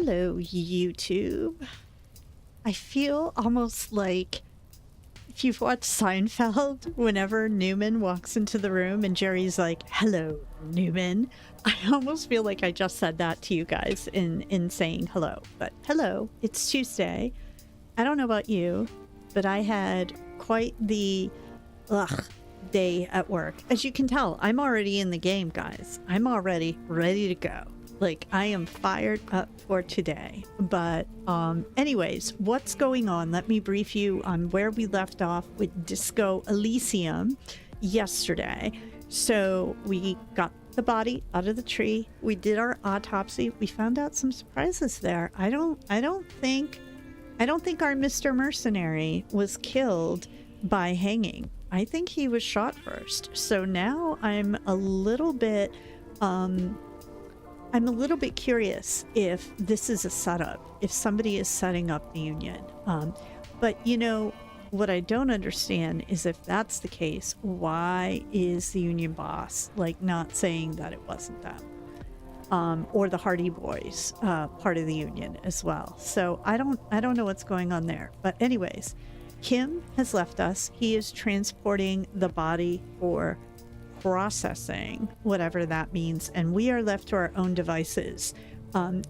Hello, YouTube. I feel almost like if you've watched Seinfeld, whenever Newman walks into the room and Jerry's like, hello, Newman. I almost feel like I just said that to you guys in saying hello. But hello, it's Tuesday. I don't know about you, but I had quite the day at work. As you can tell, I'm already in the game, guys. I'm already ready to go. Like, I am fired up for today. But anyways, what's going on? Let me brief you on where we left off with Disco Elysium yesterday. So we got the body out of the tree. We did our autopsy. We found out some surprises there. I don't think our Mr. Mercenary was killed by hanging. I think he was shot first. So now I'm a little bit curious if this is a setup, if somebody is setting up the Union. But you know, what I don't understand is if that's the case, why is the Union boss like not saying that it wasn't them? Or the Hardy Boys, part of the Union as well. So I don't know what's going on there. But anyways, Kim has left us. He is transporting the body for processing, whatever that means, and we are left to our own devices.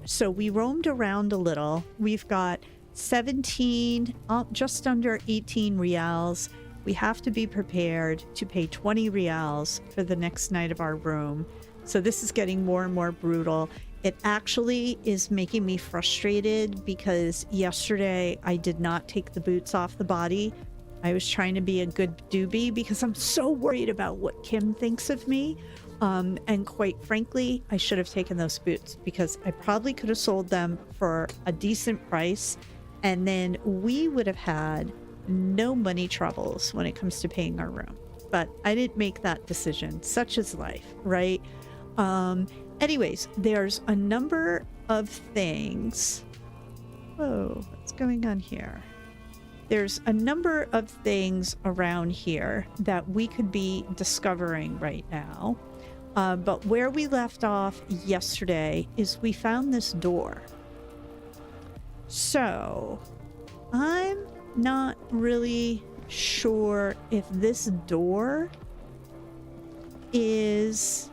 So we roamed around a little. We've got 17, just under 18 reals. We have to be prepared to pay 20 reals for the next night of our room. So this is getting more and more brutal. It actually is making me frustrated because yesterday I did not take the boots off the body. I was trying to be a good doobie because I'm so worried about what Kim thinks of me. And quite frankly, I should have taken those boots because I probably could have sold them for a decent price. And then we would have had no money troubles when it comes to paying our room. But I didn't make that decision. Such is life, right? Anyways, there's a number of things. Whoa, what's going on here? There's a number of things around here that we could be discovering right now. But where we left off yesterday is we found this door. So I'm not really sure if this door is...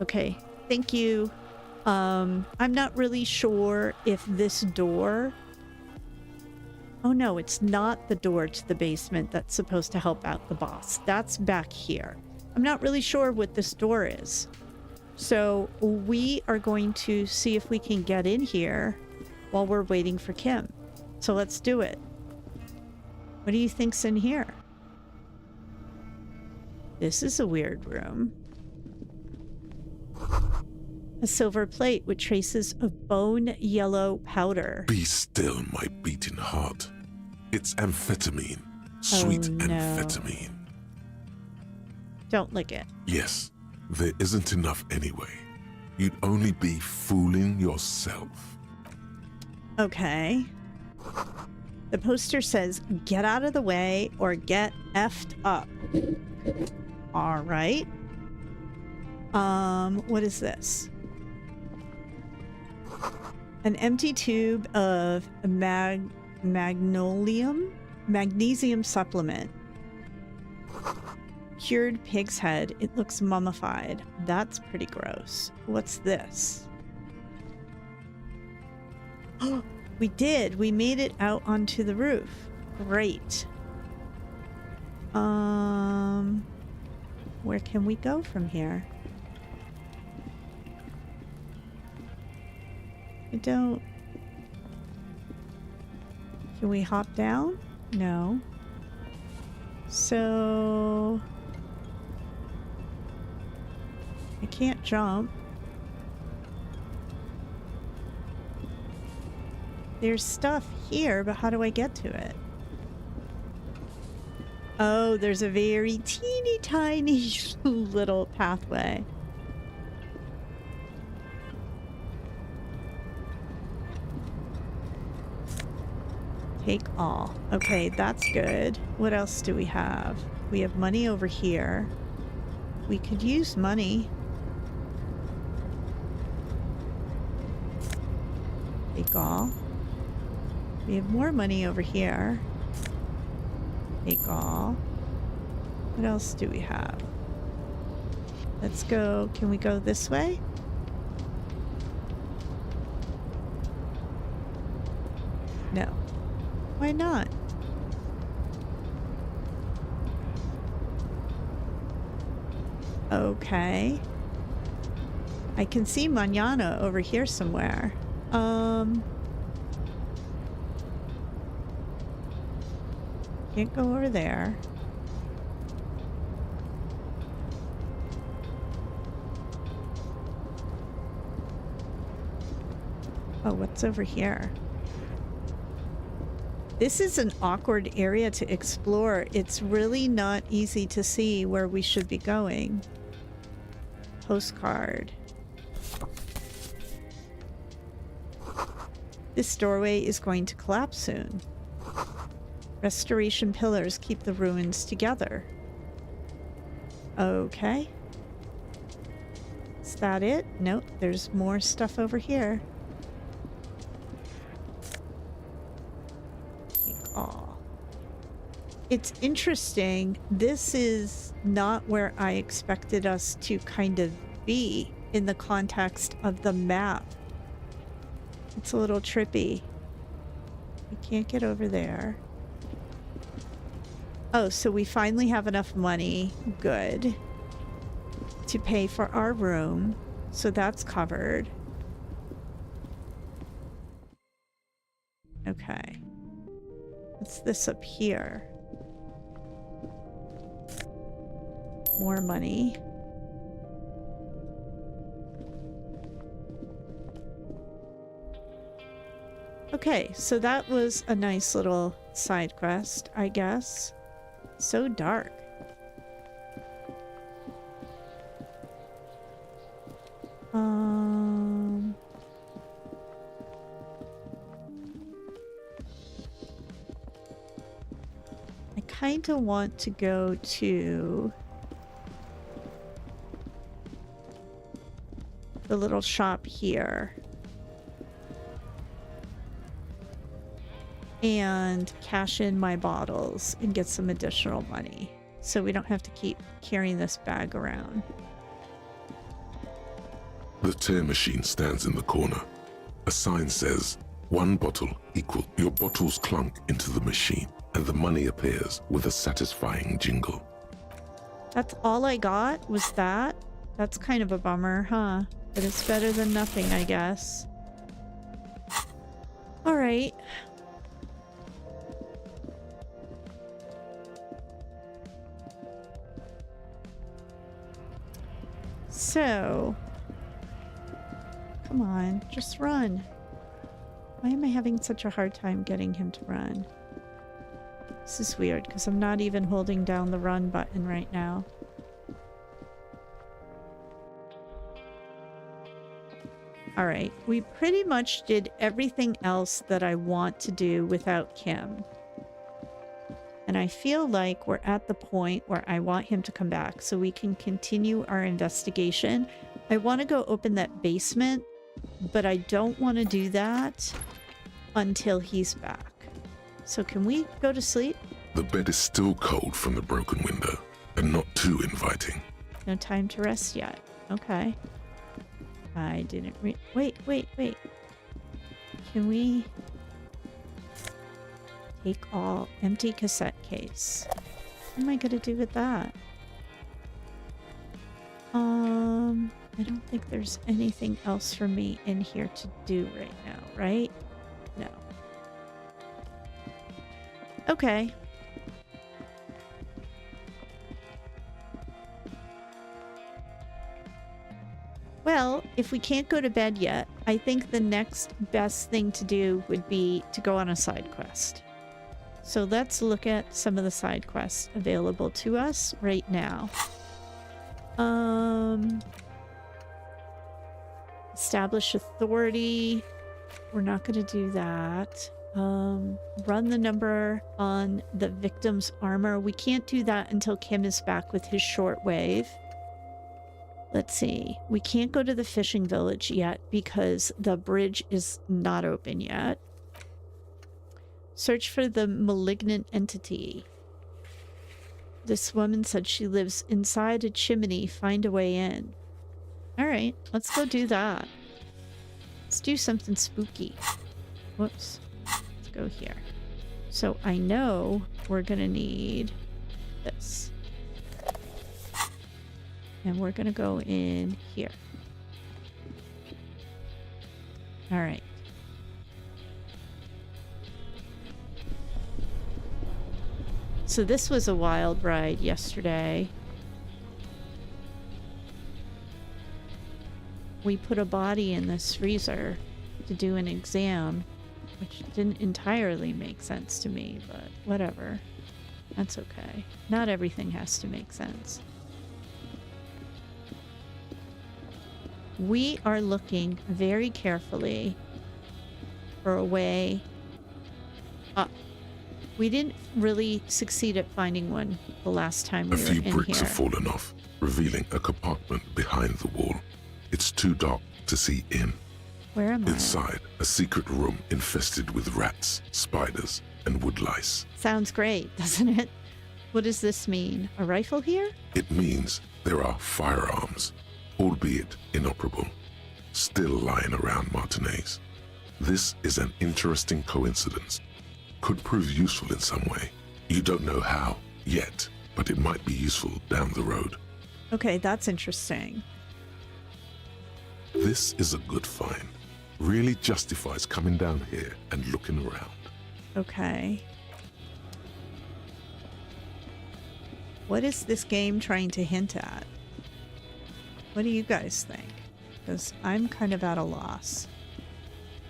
Okay, thank you. I'm not really sure if this door... Oh no, it's not the door to the basement that's supposed to help out the boss. That's back here. I'm not really sure what this door is. So we are going to see if we can get in here while we're waiting for Kim. So let's do it. What do you think's in here? This is a weird room. A silver plate with traces of bone yellow powder. Be still, my beating heart. It's amphetamine. Sweet amphetamine. Don't lick it. Yes, there isn't enough anyway. You'd only be fooling yourself. Okay. The poster says, get out of the way or get effed up. All right. What is this? An empty tube of magnesium supplement. Cured pig's head. It looks mummified. That's pretty gross. What's this? Oh, we did. We made it out onto the roof. Great. Where can we go from here? I don't... Can we hop down? No. So... I can't jump. There's stuff here, but how do I get to it? Oh, there's a very teeny tiny little pathway. Take all. Okay, that's good. What else do we have? We have money over here. We could use money. Take all. We have more money over here. Take all. What else do we have? Let's go. Can we go this way? No. Why not? Okay. I can see Manana over here somewhere. Can't go over there. Oh, what's over here? This is an awkward area to explore. It's really not easy to see where we should be going. Postcard. This doorway is going to collapse soon. Restoration pillars keep the ruins together. Okay. Is that it? Nope, there's more stuff over here. Aw. It's interesting. This is not where I expected us to kind of be in the context of the map. It's a little trippy. We can't get over there. Oh, so we finally have enough money. Good. To pay for our room. So that's covered. Okay. What's this up here? More money. Okay, so that was a nice little side quest, I guess. So dark. I kind of want to go to the little shop here and cash in my bottles and get some additional money so we don't have to keep carrying this bag around. The tear machine stands in the corner. A sign says, 1 bottle equal. Your bottles clunk into the machine and the money appears with a satisfying jingle. That's all I got? Was that? That's kind of a bummer, huh? But it's better than nothing, I guess. All right. So, come on, just run. Why am I having such a hard time getting him to run? This is weird because I'm not even holding down the run button right now. All right, we pretty much did everything else that I want to do without Kim. And I feel like we're at the point where I want him to come back so we can continue our investigation. I want to go open that basement, but I don't want to do that until he's back. So can we go to sleep? The bed is still cold from the broken window and not too inviting. No time to rest yet. Okay. I didn't wait. Can we take all empty cassette case? What am I gonna do with that? I don't think there's anything else for me in here to do right now, right? No. Okay. Well, if we can't go to bed yet, I think the next best thing to do would be to go on a side quest. So let's look at some of the side quests available to us right now. Establish authority. We're not going to do that. Run the number on the victim's armor. We can't do that until Kim is back with his shortwave. Let's see. We can't go to the fishing village yet because the bridge is not open yet. Search for the malignant entity. This woman said she lives inside a chimney. Find a way in. All right, let's go do that. Let's do something spooky. Whoops. Let's go here. So I know we're going to need this. And we're going to go in here. All right. So this was a wild ride yesterday. We put a body in this freezer to do an exam, which didn't entirely make sense to me, but whatever. That's okay. Not everything has to make sense. We are looking very carefully for a way up. We didn't really succeed at finding one the last time we were in here. A few bricks have fallen off, revealing a compartment behind the wall. It's too dark to see in. Where am I? Inside, a secret room infested with rats, spiders, and woodlice. Sounds great, doesn't it? What does this mean? A rifle here? It means there are firearms, albeit inoperable, still lying around Martinez. This is an interesting coincidence. Could prove useful in some way. You don't know how yet, but it might be useful down the road. Okay, that's interesting. This is a good find. Really justifies coming down here and looking around. Okay. What is this game trying to hint at? What do you guys think? Because I'm kind of at a loss.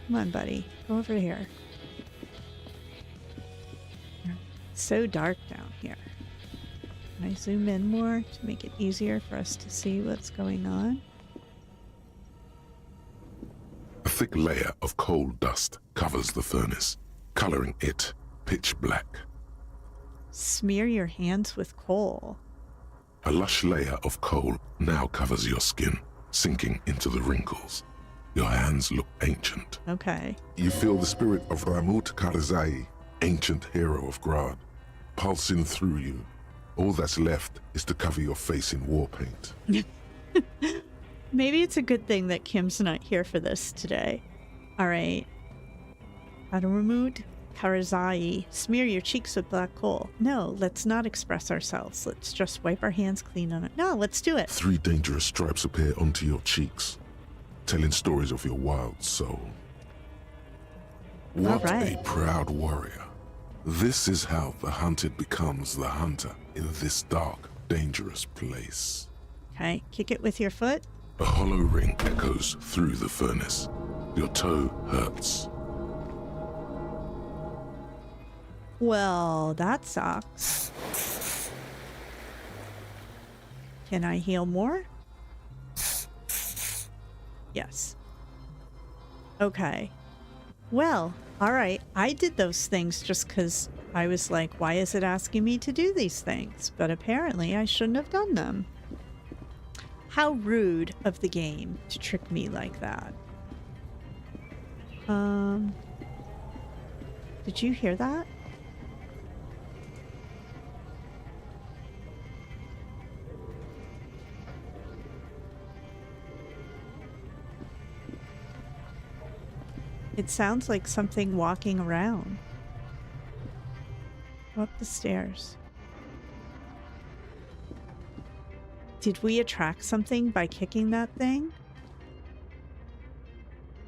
Come on, buddy. Go over here. It's so dark down here. Can I zoom in more to make it easier for us to see what's going on? A thick layer of coal dust covers the furnace, coloring it pitch black. Smear your hands with coal. A lush layer of coal now covers your skin, sinking into the wrinkles. Your hands look ancient. Okay. You feel the spirit of Ramut Karzai, ancient hero of Grad, pulsing through you. All that's left is to cover your face in war paint. Maybe it's a good thing that Kim's not here for this today. All right. Adamut Karazai, smear your cheeks with black coal. No, let's not express ourselves. Let's just wipe our hands clean on it. No, let's do it. 3 dangerous stripes appear onto your cheeks, telling stories of your wild soul. What a proud warrior. This is how the hunted becomes the hunter in this dark, dangerous place. Okay, kick it with your foot. A hollow ring echoes through the furnace. Your toe hurts. Well, that sucks. Can I heal more? Yes. Okay. Well, all right. I did those things just because I was like, why is it asking me to do these things? But apparently I shouldn't have done them. How rude of the game to trick me like that. Did you hear that? It sounds like something walking around. Go up the stairs. Did we attract something by kicking that thing?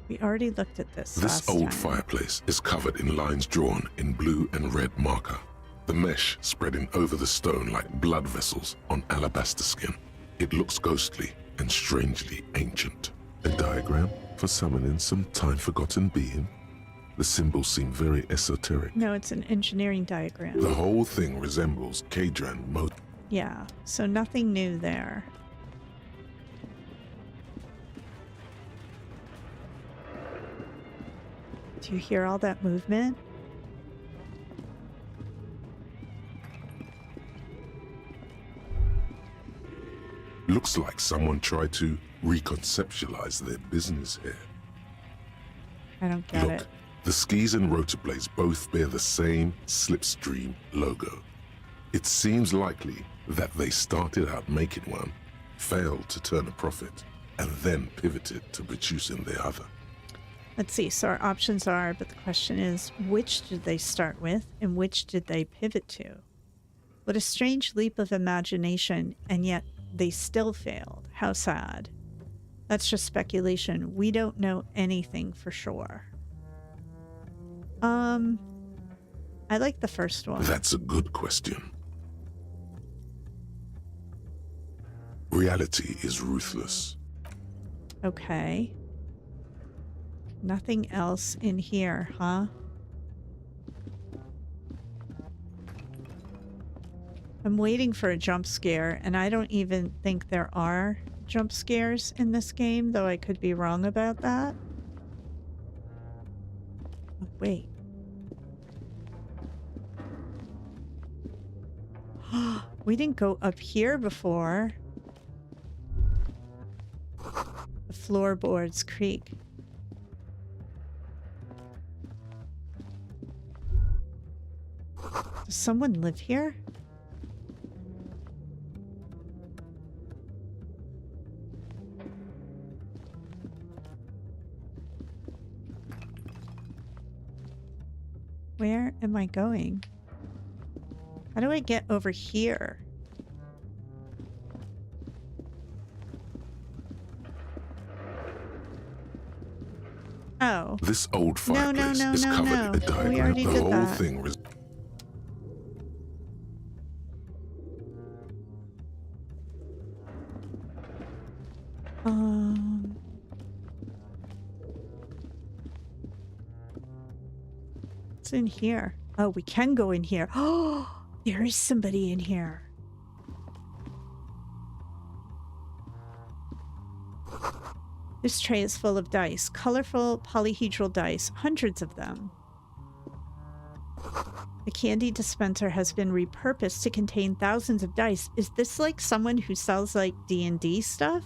We already looked at this This last old time. fireplace is covered in lines drawn in blue and red marker. The mesh spreading over the stone like blood vessels on alabaster skin. It looks ghostly and strangely ancient. A diagram for summoning some time-forgotten being. The symbols seem very esoteric. No, it's an engineering diagram. The whole thing resembles Kadran Mot. Yeah, so nothing new there. Do you hear all that movement? Looks Looks like someone tried to reconceptualize their business here. I don't get Look, it. the skis and rotor blades both bear the same Slipstream logo. It seems likely that they started out making one, failed to turn a profit, and then pivoted to producing the other. Let's see. So our options are, but the question is, which did they start with and which did they pivot to? What a strange leap of imagination, and yet they still failed. How sad. That's just speculation. We don't know anything for sure. I like the first one. That's a good question. Reality is ruthless. Okay. Nothing else in here, huh? I'm waiting for a jump scare, and I don't even think there are jump scares in this game, though I could be wrong about that. Oh, wait. We didn't go up here before. The floorboards creak. Does someone live here? Where am I going? How do I get over here? Oh. This old fireplace no, is no, covered no. in a diagram. We already The did whole that. thing was What's in here? Oh, we can go in here. Oh, there is somebody in here. This tray is full of dice, colorful polyhedral dice, hundreds of them. The candy dispenser has been repurposed to contain thousands of dice. Is this like someone who sells like D&D stuff?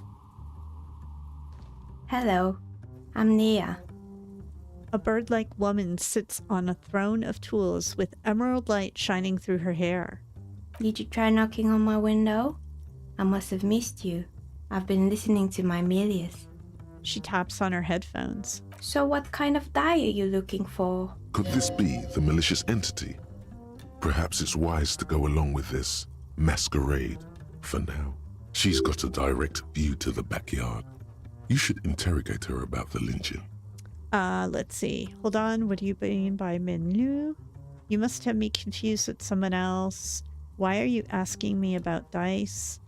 Hello, I'm Nia. A bird-like woman sits on a throne of tools with emerald light shining through her hair. Did you try knocking on my window? I must have missed you. I've been listening to my Melius. She taps on her headphones. So what kind of die are you looking for? Could this be the malicious entity? Perhaps it's wise to go along with this masquerade for now. She's got a direct view to the backyard. You should interrogate her about the lynching. Let's see. Hold on. What do you mean by menu? You must have me confused with someone else. Why are you asking me about dice?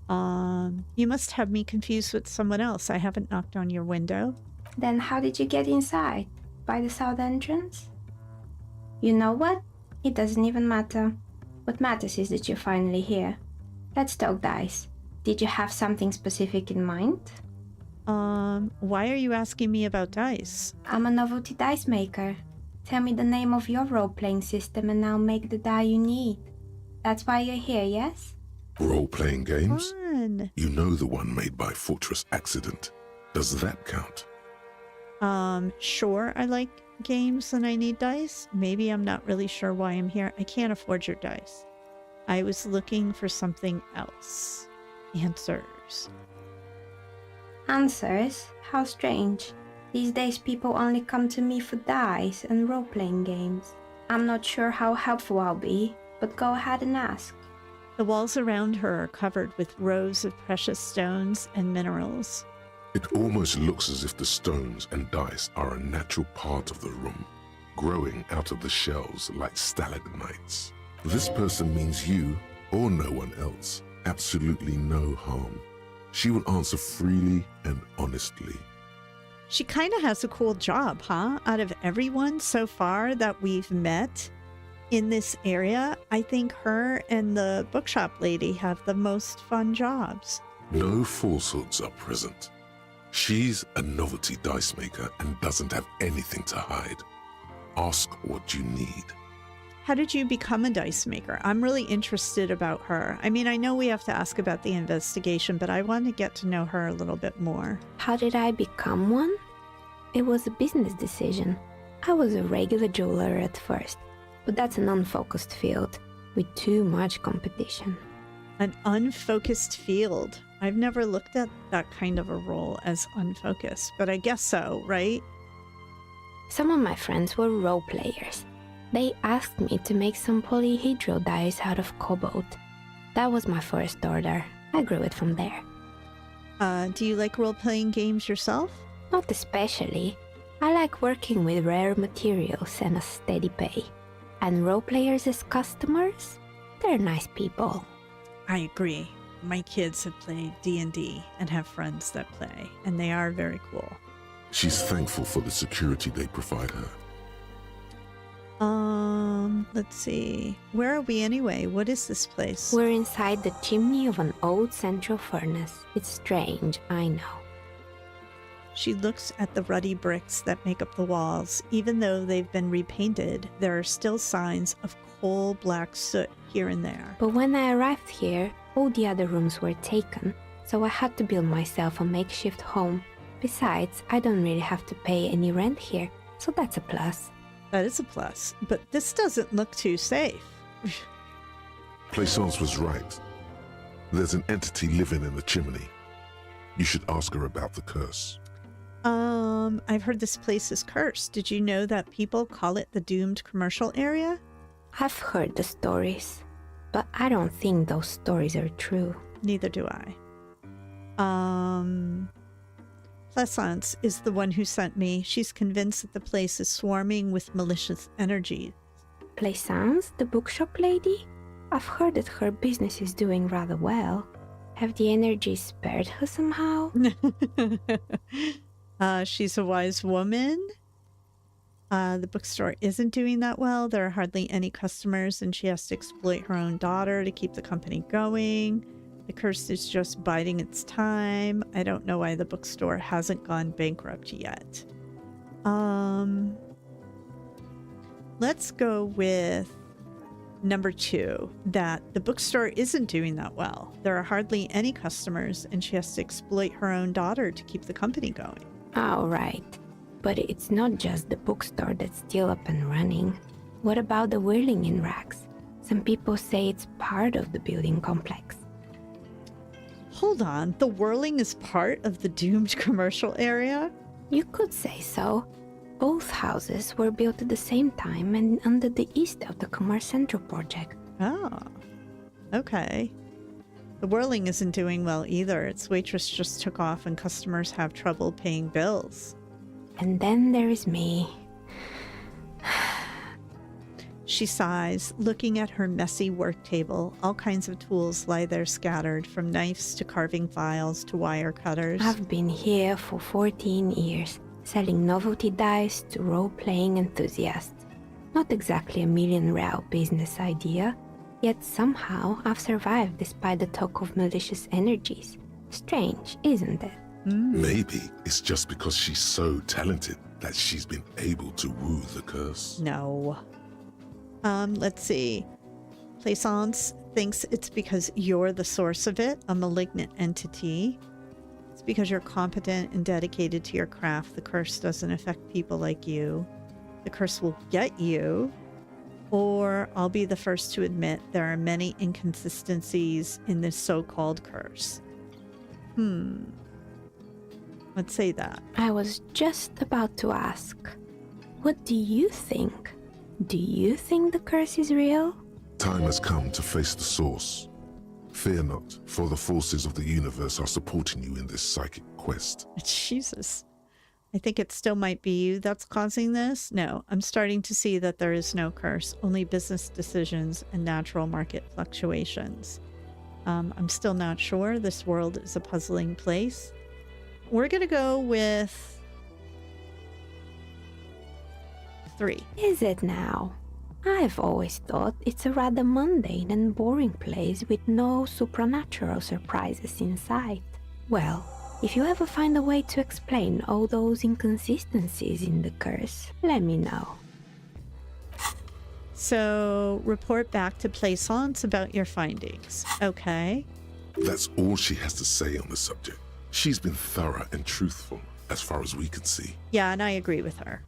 You must have me confused with someone else. I haven't knocked on your window. Then how did you get inside? By the south entrance? You know what? It doesn't even matter. What matters is that you're finally here. Let's talk dice. Did you have something specific in mind? Why are you asking me about dice? I'm a novelty dice maker. Tell me the name of your role-playing system and I'll make the die you need. That's why you're here, yes? Role-playing games? Fun. You know the one made by Fortress Accident. Does that count? Sure, I like games and I need dice. Maybe I'm not really sure why I'm here. I can't afford your dice. I was looking for something else. Answers. Answers? How strange. These days people only come to me for dice and role-playing games. I'm not sure how helpful I'll be, but go ahead and ask. The walls around her are covered with rows of precious stones and minerals. It almost looks as if the stones and dice are a natural part of the room, growing out of the shells like stalagmites. This person means you, or no one else, absolutely no harm. She will answer freely and honestly. She kind of has a cool job, huh? Out of everyone so far that we've met in this area, I think her and the bookshop lady have the most fun jobs. No falsehoods are present. She's a novelty dice maker and doesn't have anything to hide. Ask what you need. How did you become a dice maker? I'm really interested about her. I mean, I know we have to ask about the investigation, but I want to get to know her a little bit more. How did I become one? It was a business decision. I was a regular jeweler at first, but that's an unfocused field with too much competition. An unfocused field. I've never looked at that kind of a role as unfocused, but I guess so, right? Some of my friends were role players. They asked me to make some polyhedral dice out of cobalt. That was my first order. I grew it from there. Do you like role-playing games yourself? Not especially. I like working with rare materials and a steady pay. And role players as customers? They're nice people. I agree. My kids have played D&D and have friends that play, and they are very cool. She's thankful for the security they provide her. Let's see. Where are we anyway? What is this place? We're inside the chimney of an old central furnace. It's strange, I know. She looks at the ruddy bricks that make up the walls. Even though they've been repainted, there are still signs of coal black soot here and there. But when I arrived here, all the other rooms were taken, so I had to build myself a makeshift home. Besides, I don't really have to pay any rent here, so that's a plus. That is a plus, but this doesn't look too safe. Plaisance was right. There's an entity living in the chimney. You should ask her about the curse. I've heard this place is cursed. Did you know that people call it the doomed commercial area? I've heard the stories, but I don't think those stories are true. Neither do I. Plaisance is the one who sent me. She's convinced that the place is swarming with malicious energy. Plaisance, the bookshop lady? I've heard that her business is doing rather well. Have the energies spared her somehow? She's a wise woman. The bookstore isn't doing that well. There are hardly any customers, and she has to exploit her own daughter to keep the company going. The curse is just biding its time. I don't know why the bookstore hasn't gone bankrupt yet. Let's go with number 2, that the bookstore isn't doing that well. There are hardly any customers, and she has to exploit her own daughter to keep the company going. Oh, right. But it's not just the bookstore that's still up and running. What about the whirling in racks? Some people say it's part of the building complex. Hold on, the whirling is part of the doomed commercial area? You could say so. Both houses were built at the same time and under the east of the Commerce Central project. Oh, okay. The whirling isn't doing well either. Its waitress just took off and customers have trouble paying bills. And then there is me. She sighs, looking at her messy work table. All kinds of tools lie there scattered, from knives to carving files to wire cutters. I've been here for 14 years, selling novelty dice to role-playing enthusiasts. Not exactly a million-real business idea, yet somehow I've survived despite the talk of malicious energies. Strange, isn't it? Maybe it's just because she's so talented that she's been able to woo the curse. No. Let's see. Plaisance thinks it's because you're the source of it, a malignant entity. It's because you're competent and dedicated to your craft. The curse doesn't affect people like you. The curse will get you. Or I'll be the first to admit there are many inconsistencies in this so-called curse. Let's say that. I was just about to ask, what do you think? Do you think the curse is real? Time has come to face the source. Fear not, for the forces of the universe are supporting you in this psychic quest. Jesus. I think it still might be you that's causing this. No, I'm starting to see that there is no curse, only business decisions and natural market fluctuations. I'm still not sure. This world is a puzzling place. We're going to go with 3. Is it now? I've always thought it's a rather mundane and boring place with no supernatural surprises in sight. Well, if you ever find a way to explain all those inconsistencies in the curse, let me know. So, report back to Plaisance about your findings. Okay. That's all she has to say on the subject. She's been thorough and truthful, as far as we can see. Yeah, and I agree with her.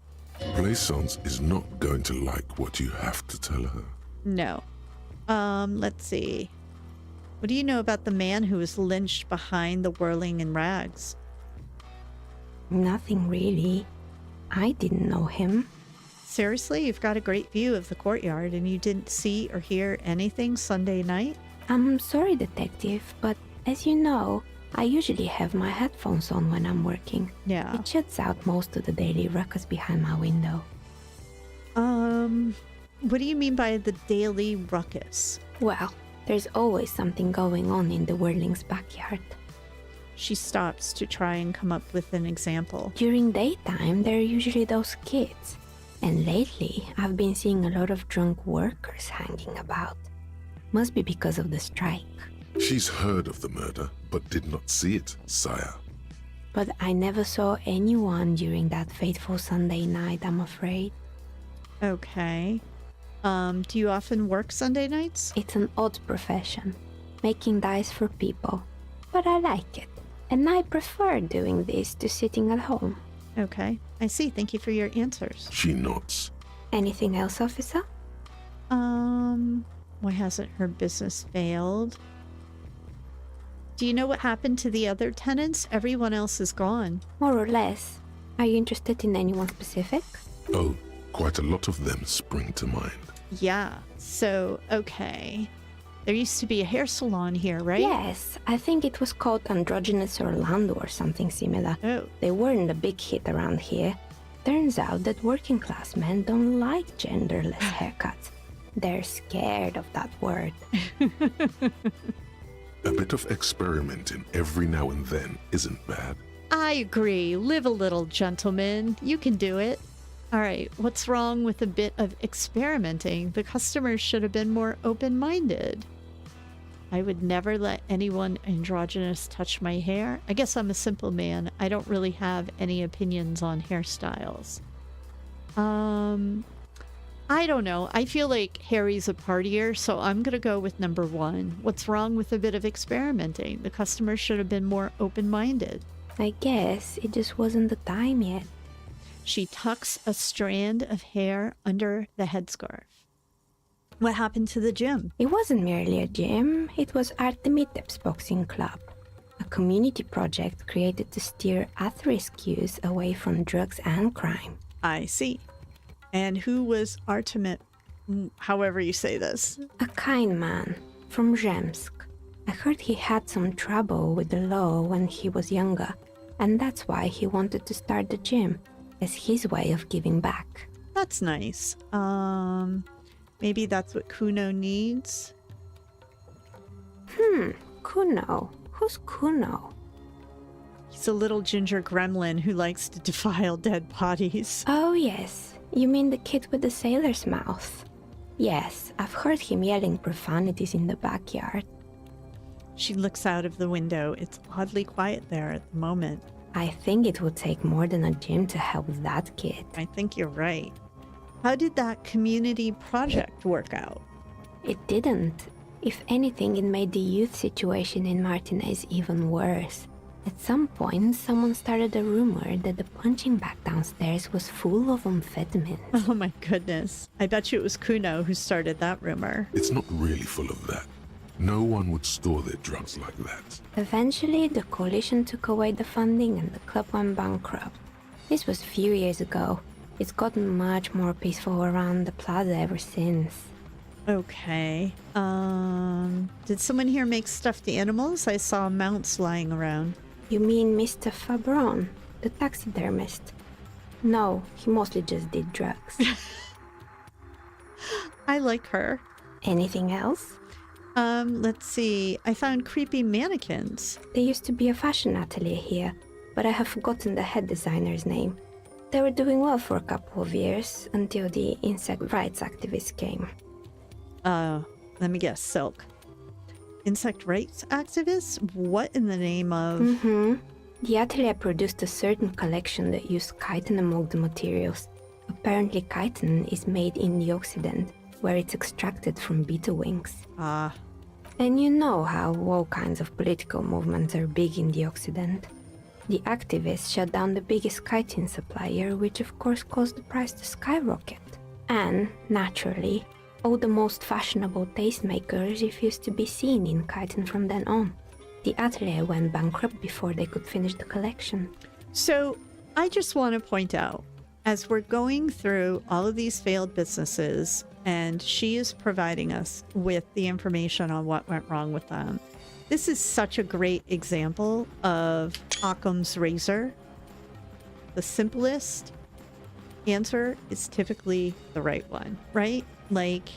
Plaisance is not going to like what you have to tell her. No. Let's see. What do you know about the man who was lynched behind the whirling in rags? Nothing really. I didn't know him. Seriously, you've got a great view of the courtyard and you didn't see or hear anything Sunday night? I'm sorry, Detective, but as you know, I usually have my headphones on when I'm working. Yeah. It shuts out most of the daily ruckus behind my window. What do you mean by the daily ruckus? Well, there's always something going on in the Whirling's backyard. She stops to try and come up with an example. During daytime, there are usually those kids. And lately, I've been seeing a lot of drunk workers hanging about. Must be because of the strike. She's heard of the murder, but did not see it, sire. But I never saw anyone during that fateful Sunday night, I'm afraid. Okay. Do you often work Sunday nights? It's an odd profession, making dice for people. But I like it, and I prefer doing this to sitting at home. Okay. I see. Thank you for your answers. She nods. Anything else, officer? Why hasn't her business failed? Do you know what happened to the other tenants? Everyone else is gone. More or less. Are you interested in anyone specific? Oh, quite a lot of them spring to mind. Yeah. So, okay. There used to be a hair salon here, right? Yes, I think it was called Androgynous Orlando or something similar. Oh. They weren't a big hit around here. Turns out that working class men don't like genderless haircuts. They're scared of that word. A bit of experimenting every now and then isn't bad. I agree. Live a little, gentlemen. You can do it. All right. What's wrong with a bit of experimenting? The customers should have been more open-minded. I would never let anyone androgynous touch my hair. I guess I'm a simple man. I don't really have any opinions on hairstyles. I don't know. I feel like Harry's a partier, so I'm going to go with number 1. What's wrong with a bit of experimenting? The customers should have been more open-minded. I guess it just wasn't the time yet. She tucks a strand of hair under the headscarf. What happened to the gym? It wasn't merely a gym, it was Artemitep's boxing club. A community project created to steer at-risk youth away from drugs and crime. I see. And who was Artemit, however you say this? A kind man from Zemsk. I heard he had some trouble with the law when he was younger, and that's why he wanted to start the gym, as his way of giving back. That's nice. Maybe that's what Kuno needs? Kuno. Who's Kuno? He's a little ginger gremlin who likes to defile dead bodies. Oh yes, you mean the kid with the sailor's mouth. Yes, I've heard him yelling profanities in the backyard. She looks out of the window. It's oddly quiet there at the moment. I think it would take more than a gym to help that kid. I think you're right. How did that community project work out? It didn't. If anything, it made the youth situation in Martinez even worse. At some point, someone started a rumor that the punching bag downstairs was full of amphetamines. Oh my goodness. I bet you it was Kuno who started that rumor. It's not really full of that. No one would store their drugs like that. Eventually, the coalition took away the funding and the club went bankrupt. This was a few years ago. It's gotten much more peaceful around the plaza ever since. Okay. Did someone here make stuffed animals? I saw mounts lying around. You mean Mr. Fabron, the taxidermist? No, he mostly just did drugs. I like her. Anything else? Let's see. I found creepy mannequins. There used to be a fashion atelier here, but I have forgotten the head designer's name. They were doing well for a couple of years, until the insect rights activists came. Let me guess, Silk. Insect rights activists? What in the name of... The atelier produced a certain collection that used chitin among the materials. Apparently chitin is made in the Occident, where it's extracted from beetle wings. Ah, And you know how all kinds of political movements are big in the Occident. The activists shut down the biggest chitin supplier, which of course caused the price to skyrocket. And, naturally, all the most fashionable tastemakers refused to be seen in chitin from then on. The atelier went bankrupt before they could finish the collection. so I just want to point out, as we're going through all of these failed businesses, and she is providing us with the information on what went wrong with them, this is such a great example of Occam's razor. The simplest answer is typically the right one, right? Like,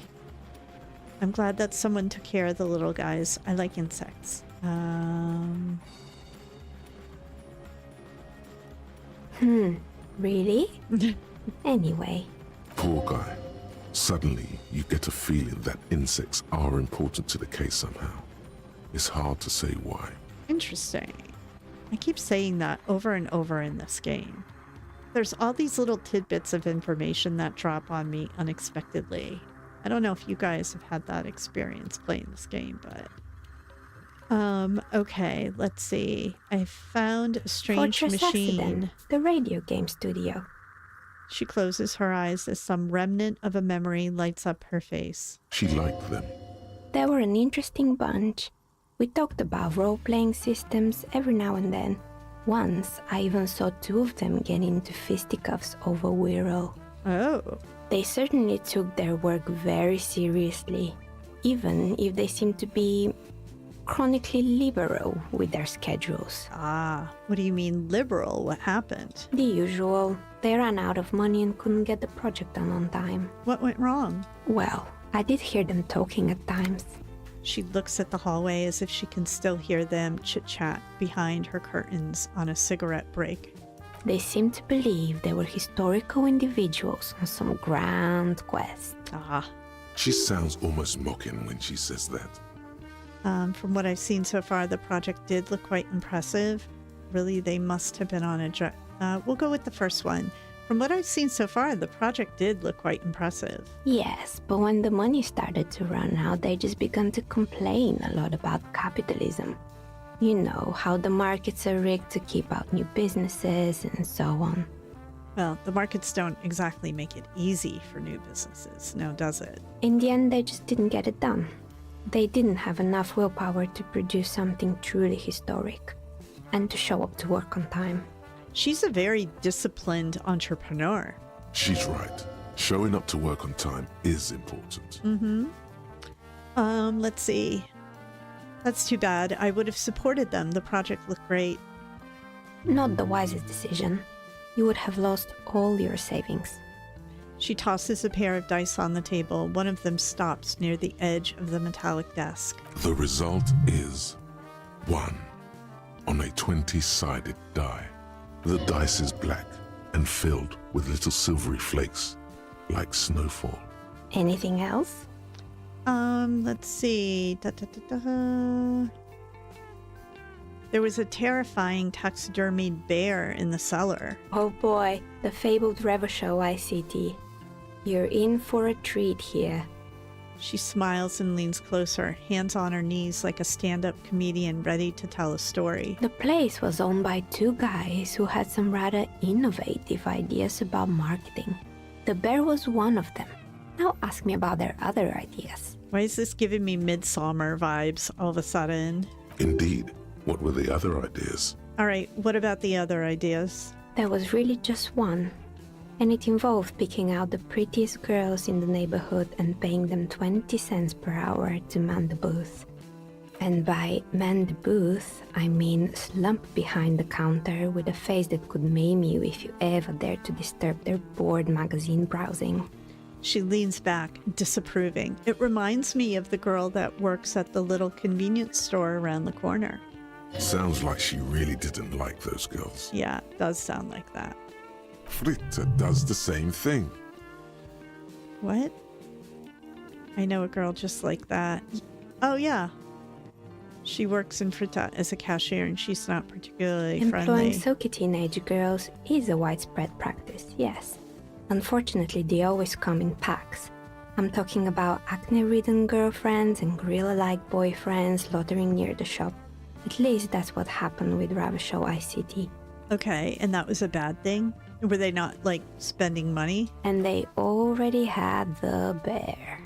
I'm glad that someone took care of the little guys. I like insects. Really? Anyway, Poor guy. Suddenly, you get a feeling that insects are important to the case somehow. It's hard to say why. Interesting. I keep saying that over and over in this game. There's all these little tidbits of information that drop on me unexpectedly. I don't know if you guys have had that experience playing this game, but... okay, let's see. I found a strange Fortress machine. Accident, the radio game studio. She closes her eyes as some remnant of a memory lights up her face. She liked them. They were an interesting bunch. We talked about role-playing systems every now and then. Once, I even saw two of them get into fisticuffs over Wirral. Oh. They certainly took their work very seriously, even if they seemed to be chronically liberal with their schedules. Ah, what do you mean liberal? What happened? The usual. They ran out of money and couldn't get the project done on time. What went wrong? Well, I did hear them talking at times. She looks at the hallway as if she can still hear them chit-chat behind her curtains on a cigarette break. They seemed to believe they were historical individuals on some grand quest. Ah. She sounds almost mocking when she says that. From what I've seen so far, the project did look quite impressive. Really, they must have been on a we'll go with the first one. From what I've seen so far, the project did look quite impressive. Yes, but when the money started to run out, they just began to complain a lot about capitalism. You know, how the markets are rigged to keep out new businesses and so on. Well, the markets don't exactly make it easy for new businesses, now does it? In the end, they just didn't get it done. They didn't have enough willpower to produce something truly historic and to show up to work on time. She's a very disciplined entrepreneur. She's right. Showing up to work on time is important. Let's see. That's too bad. I would have supported them. The project looked great. Not the wisest decision. You would have lost all your savings. She tosses a pair of dice on the table. One of them stops near the edge of the metallic desk. The result is 1 on a 20-sided die. The dice is black and filled with little silvery flakes, like snowfall. Anything else? Let's see. There was a terrifying taxidermied bear in the cellar. Oh boy, the fabled Revachol ICT. You're in for a treat here. She smiles and leans closer, hands on her knees like a stand-up comedian ready to tell a story. The place was owned by two guys who had some rather innovative ideas about marketing. The bear was one of them. Now ask me about their other ideas. Why is this giving me Midsummer vibes all of a sudden? Indeed. What were the other ideas? All right, what about the other ideas? There was really just one. And it involved picking out the prettiest girls in the neighborhood and paying them 20 cents per hour to man the booth. And by man the booth, I mean slump behind the counter with a face that could maim you if you ever dared to disturb their bored magazine browsing. She leans back, disapproving. It reminds me of the girl that works at the little convenience store around the corner. Sounds like she really didn't like those girls. Yeah, it does sound like that. Fritta does the same thing. What? I know a girl just like that. Oh, yeah. She works in Fritta as a cashier and she's not particularly Employing friendly. silky teenage girls is a widespread practice, yes. Unfortunately, they always come in packs. I'm talking about acne-ridden girlfriends and gorilla-like boyfriends loitering near the shop. At least that's what happened with Ravashow ICT. Okay, and that was a bad thing? Were they not, like, spending money? And they already had the bear.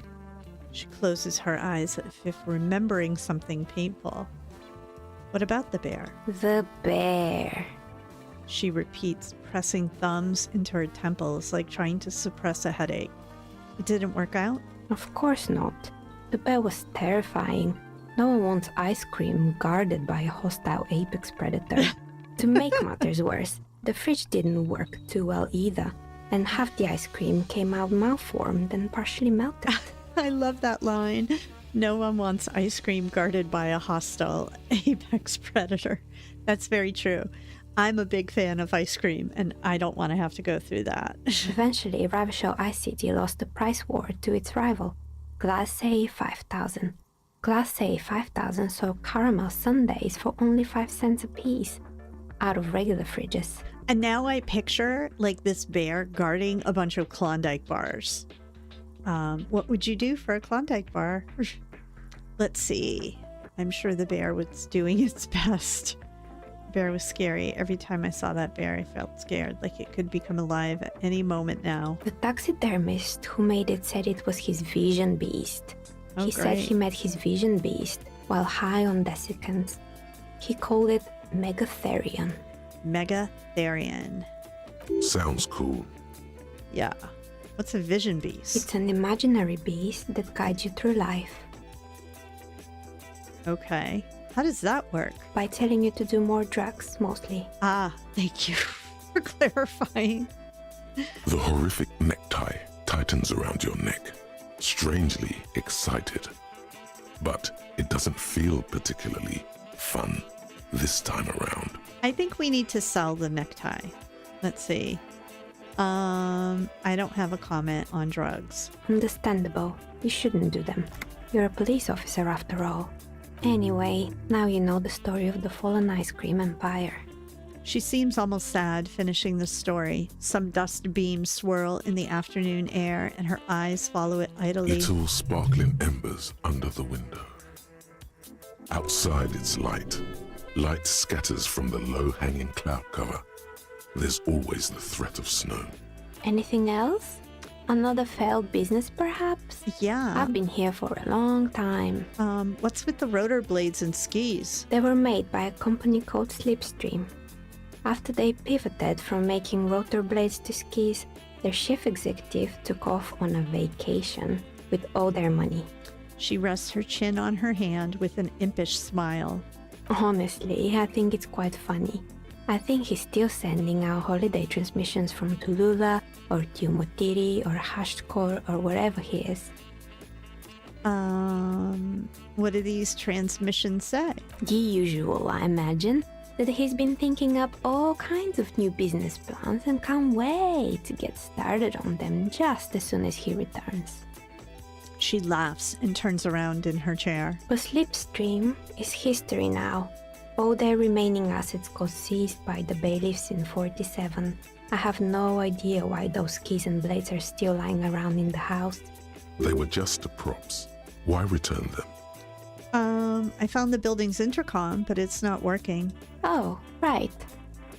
She closes her eyes as if remembering something painful. What about the bear? The bear. She repeats, pressing thumbs into her temples like trying to suppress a headache. It didn't work out? Of course not. The bear was terrifying. No one wants ice cream guarded by a hostile apex predator. To make matters worse, the fridge didn't work too well either, and half the ice cream came out malformed and partially melted. I love that line. No one wants ice cream guarded by a hostile apex predator. That's very true. I'm a big fan of ice cream, and I don't want to have to go through that. Eventually, Ravashow ICT lost the price war to its rival, Glace 5000. Glace 5000 sold caramel sundaes for only 5 cents a piece, out of regular fridges. And now I picture, like, this bear guarding a bunch of Klondike bars. What would you do for a Klondike bar? Let's see. I'm sure the bear was doing its best. The bear was scary. Every time I saw that bear, I felt scared, like it could become alive at any moment now. The taxidermist who made it said it was his vision beast. He said he met his vision beast while high on desiccants. He called it Megatherion. Megatherion. Sounds cool. Yeah. What's a vision beast? It's an imaginary beast that guides you through life. Okay. How does that work? By telling you to do more drugs, mostly. Ah, thank you for clarifying. The horrific necktie tightens around your neck, strangely excited. But it doesn't feel particularly fun this time around. I think we need to sell the necktie. Let's see. I don't have a comment on drugs. Understandable. You shouldn't do them. You're a police officer after all. Anyway, now you know the story of the fallen ice cream empire. She seems almost sad finishing the story. Some dust beams swirl in the afternoon air and her eyes follow it idly. Little sparkling embers under the window. Outside it's light. Light scatters from the low-hanging cloud cover. There's always the threat of snow. Anything else? Another failed business, perhaps? Yeah. I've been here for a long time. What's with the rotor blades and skis? They were made by a company called Slipstream. After they pivoted from making rotor blades to skis, their chief executive took off on a vacation with all their money. She rests her chin on her hand with an impish smile. Honestly, I think it's quite funny. I think he's still sending out holiday transmissions from Tulula or Tiumotiri or Hashtkor or wherever he is. What do these transmissions say? The usual, I imagine, that he's been thinking up all kinds of new business plans and can't wait to get started on them just as soon as he returns. She laughs and turns around in her chair. But Slipstream is history now. All their remaining assets got seized by the bailiffs in 47. I have no idea why those keys and blades are still lying around in the house. They were just props. Why return them? I found the building's intercom, but it's not working. Oh, right.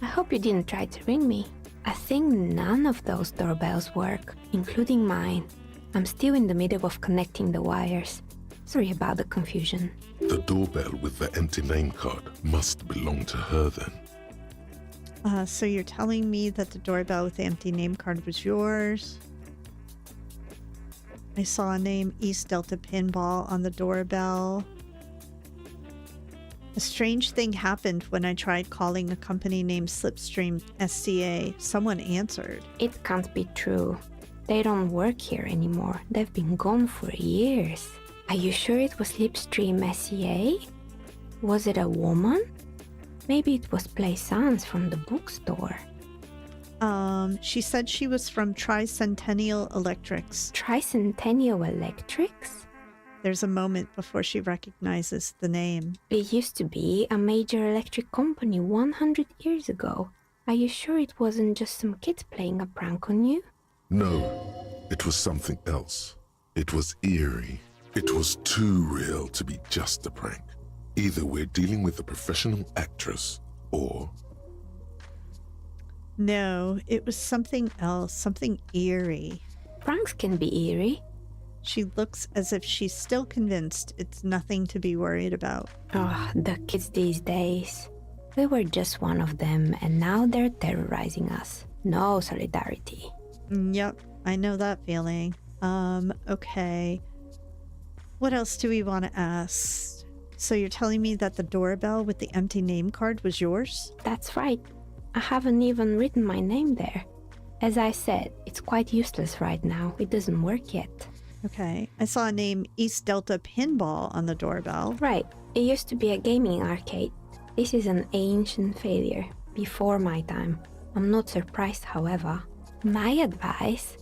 I hope you didn't try to ring me. I think none of those doorbells work, including mine. I'm still in the middle of connecting the wires. Sorry about the confusion. The doorbell with the empty name card must belong to her then. So you're telling me that the doorbell with the empty name card was yours? I saw a name, East Delta Pinball, on the doorbell. A strange thing happened when I tried calling a company named Slipstream SCA. Someone answered. It can't be true. They don't work here anymore. They've been gone for years. Are you sure it was Slipstream SCA? Was it a woman? Maybe it was Plaisance from the bookstore. She said she was from Tricentennial Electrics. Tricentennial Electrics? There's a moment before she recognizes the name. It used to be a major electric company 100 years ago. Are you sure it wasn't just some kids playing a prank on you? No, it was something else. It was eerie. It was too real to be just a prank. Either we're dealing with a professional actress, or... No, it was something else, something eerie. Pranks can be eerie. She looks as if she's still convinced it's nothing to be worried about. Oh, the kids these days. We were just one of them, and now they're terrorizing us. No solidarity. Yep, I know that feeling. Okay. What else do we want to ask? So you're telling me that the doorbell with the empty name card was yours? That's right. I haven't even written my name there. As I said, it's quite useless right now. It doesn't work yet. Okay. I saw a name East Delta Pinball on the doorbell. Right. It used to be a gaming arcade. This is an ancient failure, before my time. I'm not surprised, however. My advice,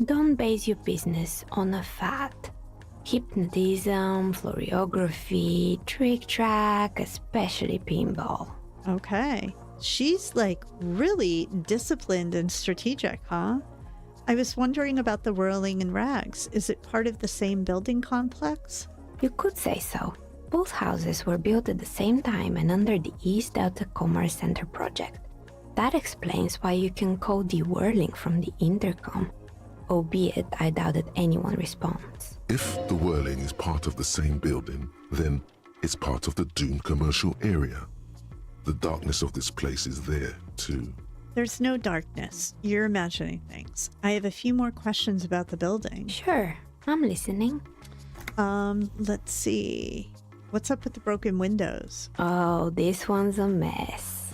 don't base your business on a fad. Hypnotism, fluorography, trick-track, especially pinball. Okay. She's like really disciplined and strategic, huh? I was wondering about the whirling in rags. Is it part of the same building complex? You could say so. Both houses were built at the same time and under the East Delta Commerce Center project. That explains why you can call the whirling from the intercom, albeit I doubt that anyone responds. If the whirling is part of the same building, then it's part of the doomed commercial area. The darkness of this place is there, too. There's no darkness. You're imagining things. I have a few more questions about the building. Sure, I'm listening. Let's see. What's up with the broken windows? Oh, this one's a mess.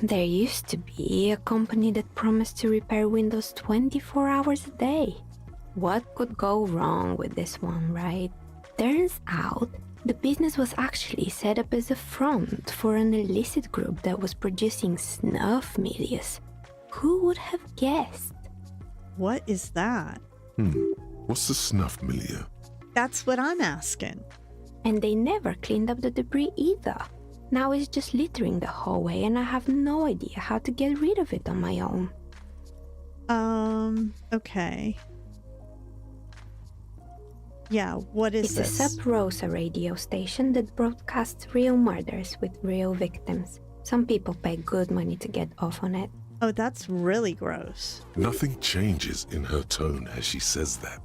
There used to be a company that promised to repair windows 24 hours a day. What could go wrong with this one, right? Turns out, the business was actually set up as a front for an illicit group that was producing snuff milius. Who would have guessed? What is that? What's the snuff milieu? That's what I'm asking. And they never cleaned up the debris either. Now it's just littering the hallway and I have no idea how to get rid of it on my own. Okay. Yeah, what is this? It's a Sub Rosa radio station that broadcasts real murders with real victims. Some people pay good money to get off on it. Oh, that's really gross. Nothing changes in her tone as she says that,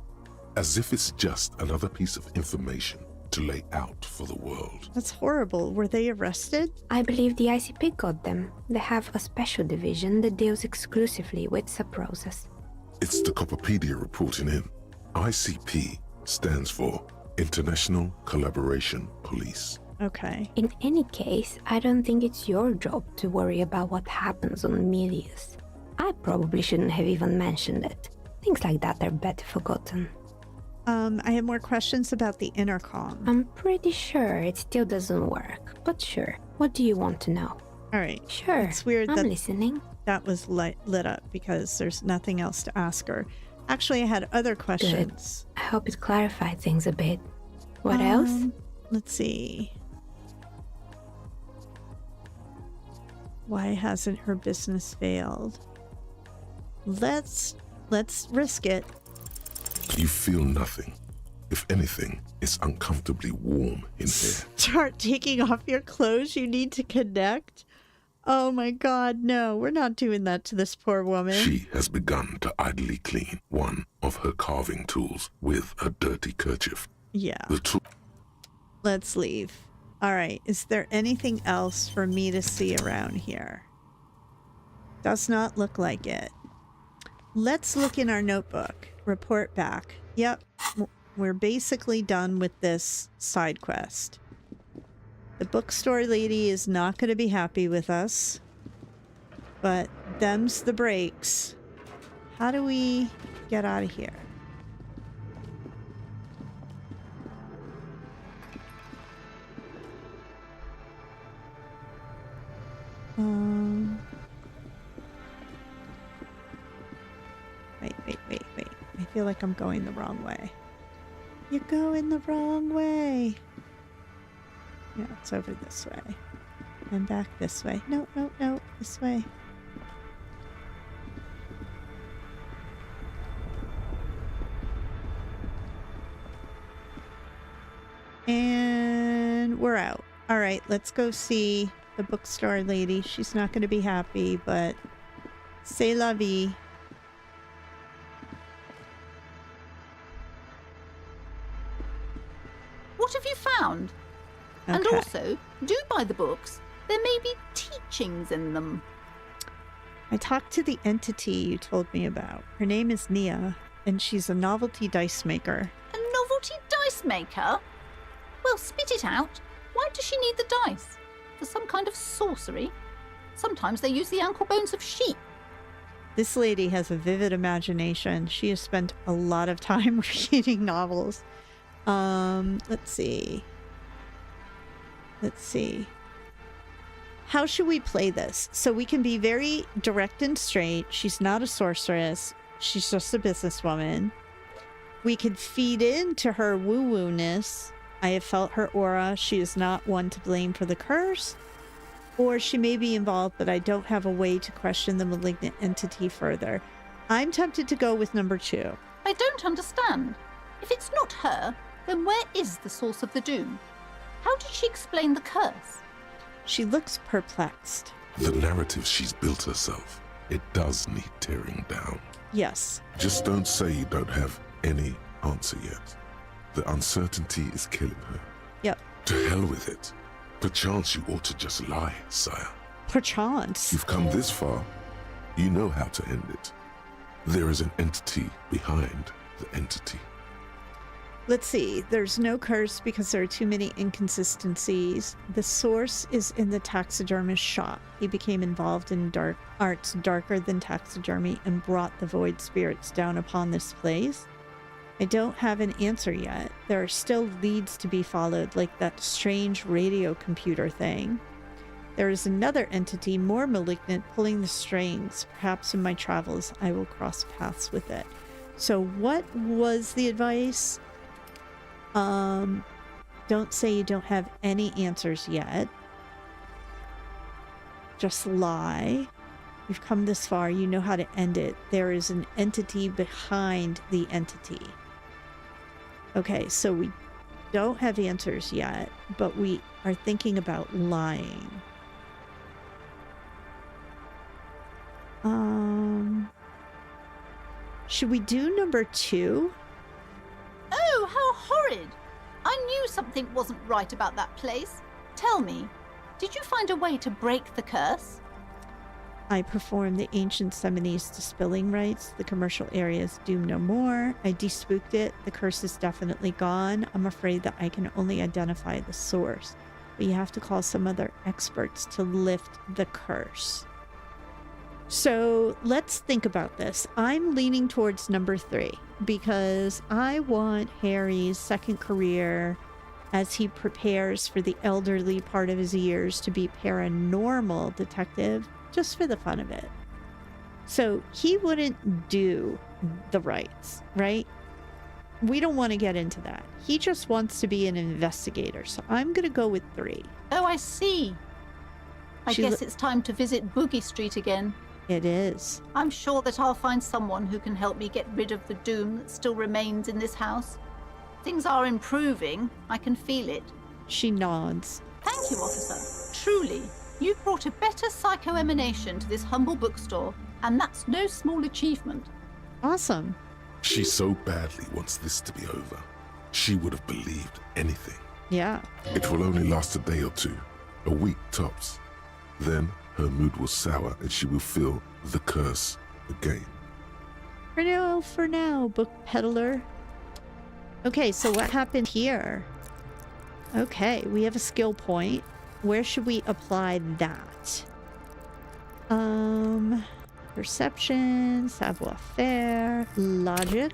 as if it's just another piece of information to lay out for the world. That's horrible. Were they arrested? I believe the ICP got them. They have a special division that deals exclusively with Sub Rosas. It's the Copperpedia reporting in. ICP stands for International Collaboration Police. Okay. In any case, I don't think it's your job to worry about what happens on Milius. I probably shouldn't have even mentioned it. Things like that are better forgotten. I have more questions about the intercom. I'm pretty sure it still doesn't work, but sure. What do you want to know? All right. Sure, It's weird I'm that listening. that was lit up because there's nothing else to ask her. Actually, I had other questions. I hope it clarified things a bit. What else? Let's see. Why hasn't her business failed? Let's risk it. You feel nothing. If anything, it's uncomfortably warm in here. Start taking off your clothes. You need to connect. Oh my God, no, we're not doing that to this poor woman. She has begun to idly clean one of her carving tools with a dirty kerchief. Yeah. The tool. Let's leave. All right. Is there anything else for me to see around here? Does not look like it. Let's look in our notebook. Report back. Yep. We're basically done with this side quest. The bookstore lady is not going to be happy with us. But them's the breaks. How do we get out of here? Wait. I feel like I'm going the wrong way. You're going the wrong way. Yeah, it's over this way. And back this way. No, this way. right, let's go see the bookstore lady. She's not going to be happy, but c'est la vie. What have you found? And Okay. also, do buy the books. There may be teachings in them. I talked to the entity you told me about. Her name is Nia, and she's a novelty dice maker. A novelty dice maker? Well, spit it out. Why does she need the dice? For some kind of sorcery? Sometimes they use the ankle bones of sheep. This lady has a vivid imagination. She has spent a lot of time reading novels. Let's see. How should we play this? So we can be very direct and straight. She's not a sorceress. She's just a businesswoman. We could feed into her woo-woo-ness. I have felt her aura. She is not one to blame for the curse. Or she may be involved, but I don't have a way to question the malignant entity further. I'm tempted to go with number 2. I don't understand. If it's not her, then where is the source of the doom? How did she explain the curse? She looks perplexed. The narrative she's built herself, it does need tearing down. Yes. Just don't say you don't have any answer yet. The uncertainty is killing her. Yep. To hell with it. Perchance you ought to just lie, sire. Perchance. You've come this far. You know how to end it. There is an entity behind the entity. Let's see. There's no curse because there are too many inconsistencies. The source is in the taxidermist's shop. He became involved in dark arts darker than taxidermy and brought the void spirits down upon this place. I don't have an answer yet. There are still leads to be followed, like that strange radio computer thing. There is another entity, more malignant, pulling the strings. Perhaps in my travels I will cross paths with it. So what was the advice? Don't say you don't have any answers yet. Just lie. You've come this far, you know how to end it. There is an entity behind the entity. Okay, so we don't have answers yet, but we are thinking about lying. Should we do number 2? Oh, how horrid! I knew something wasn't right about that place. Tell me, did you find a way to break the curse? I performed the ancient Seminese dispelling rites. The commercial area is doomed no more. I despooked it. The curse is definitely gone. I'm afraid that I can only identify the source, but you have to call some other experts to lift the curse. So let's think about this. I'm leaning towards number 3 because I want Harry's second career as he prepares for the elderly part of his years to be paranormal detective, just for the fun of it. So he wouldn't do the rites, right? We don't want to get into that. He just wants to be an investigator. So I'm going to go with 3. Oh, I see. I guess it's time to visit Boogie Street again. It is. I'm sure that I'll find someone who can help me get rid of the doom that still remains in this house. Things are improving. I can feel it. She nods. Thank you, officer. Truly, you've brought a better psycho-emanation to this humble bookstore, and that's no small achievement. Awesome. She so badly wants this to be over. She would have believed anything. Yeah. It will only last a day or 2, a week tops. Then her mood will sour and she will feel the curse again. For now, book peddler. Okay, so what happened here? Okay, we have a skill point. Where should we apply that? Perception, savoir-faire, logic.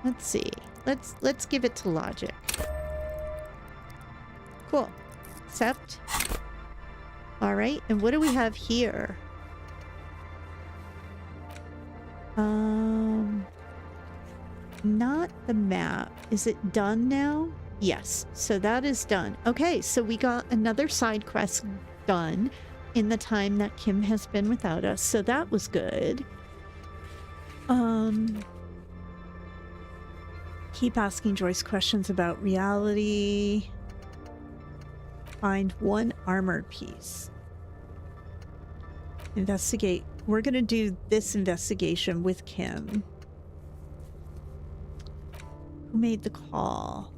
Let's see. Let's give it to logic. Cool. Accept. All right, and what do we have here? Not the map. Is it done now? Yes, so that is done. Okay, so we got another side quest done in the time that Kim has been without us, so that was good. Keep asking Joyce questions about reality. Find one armored piece. Investigate. We're going to do this investigation with Kim. Who made the call?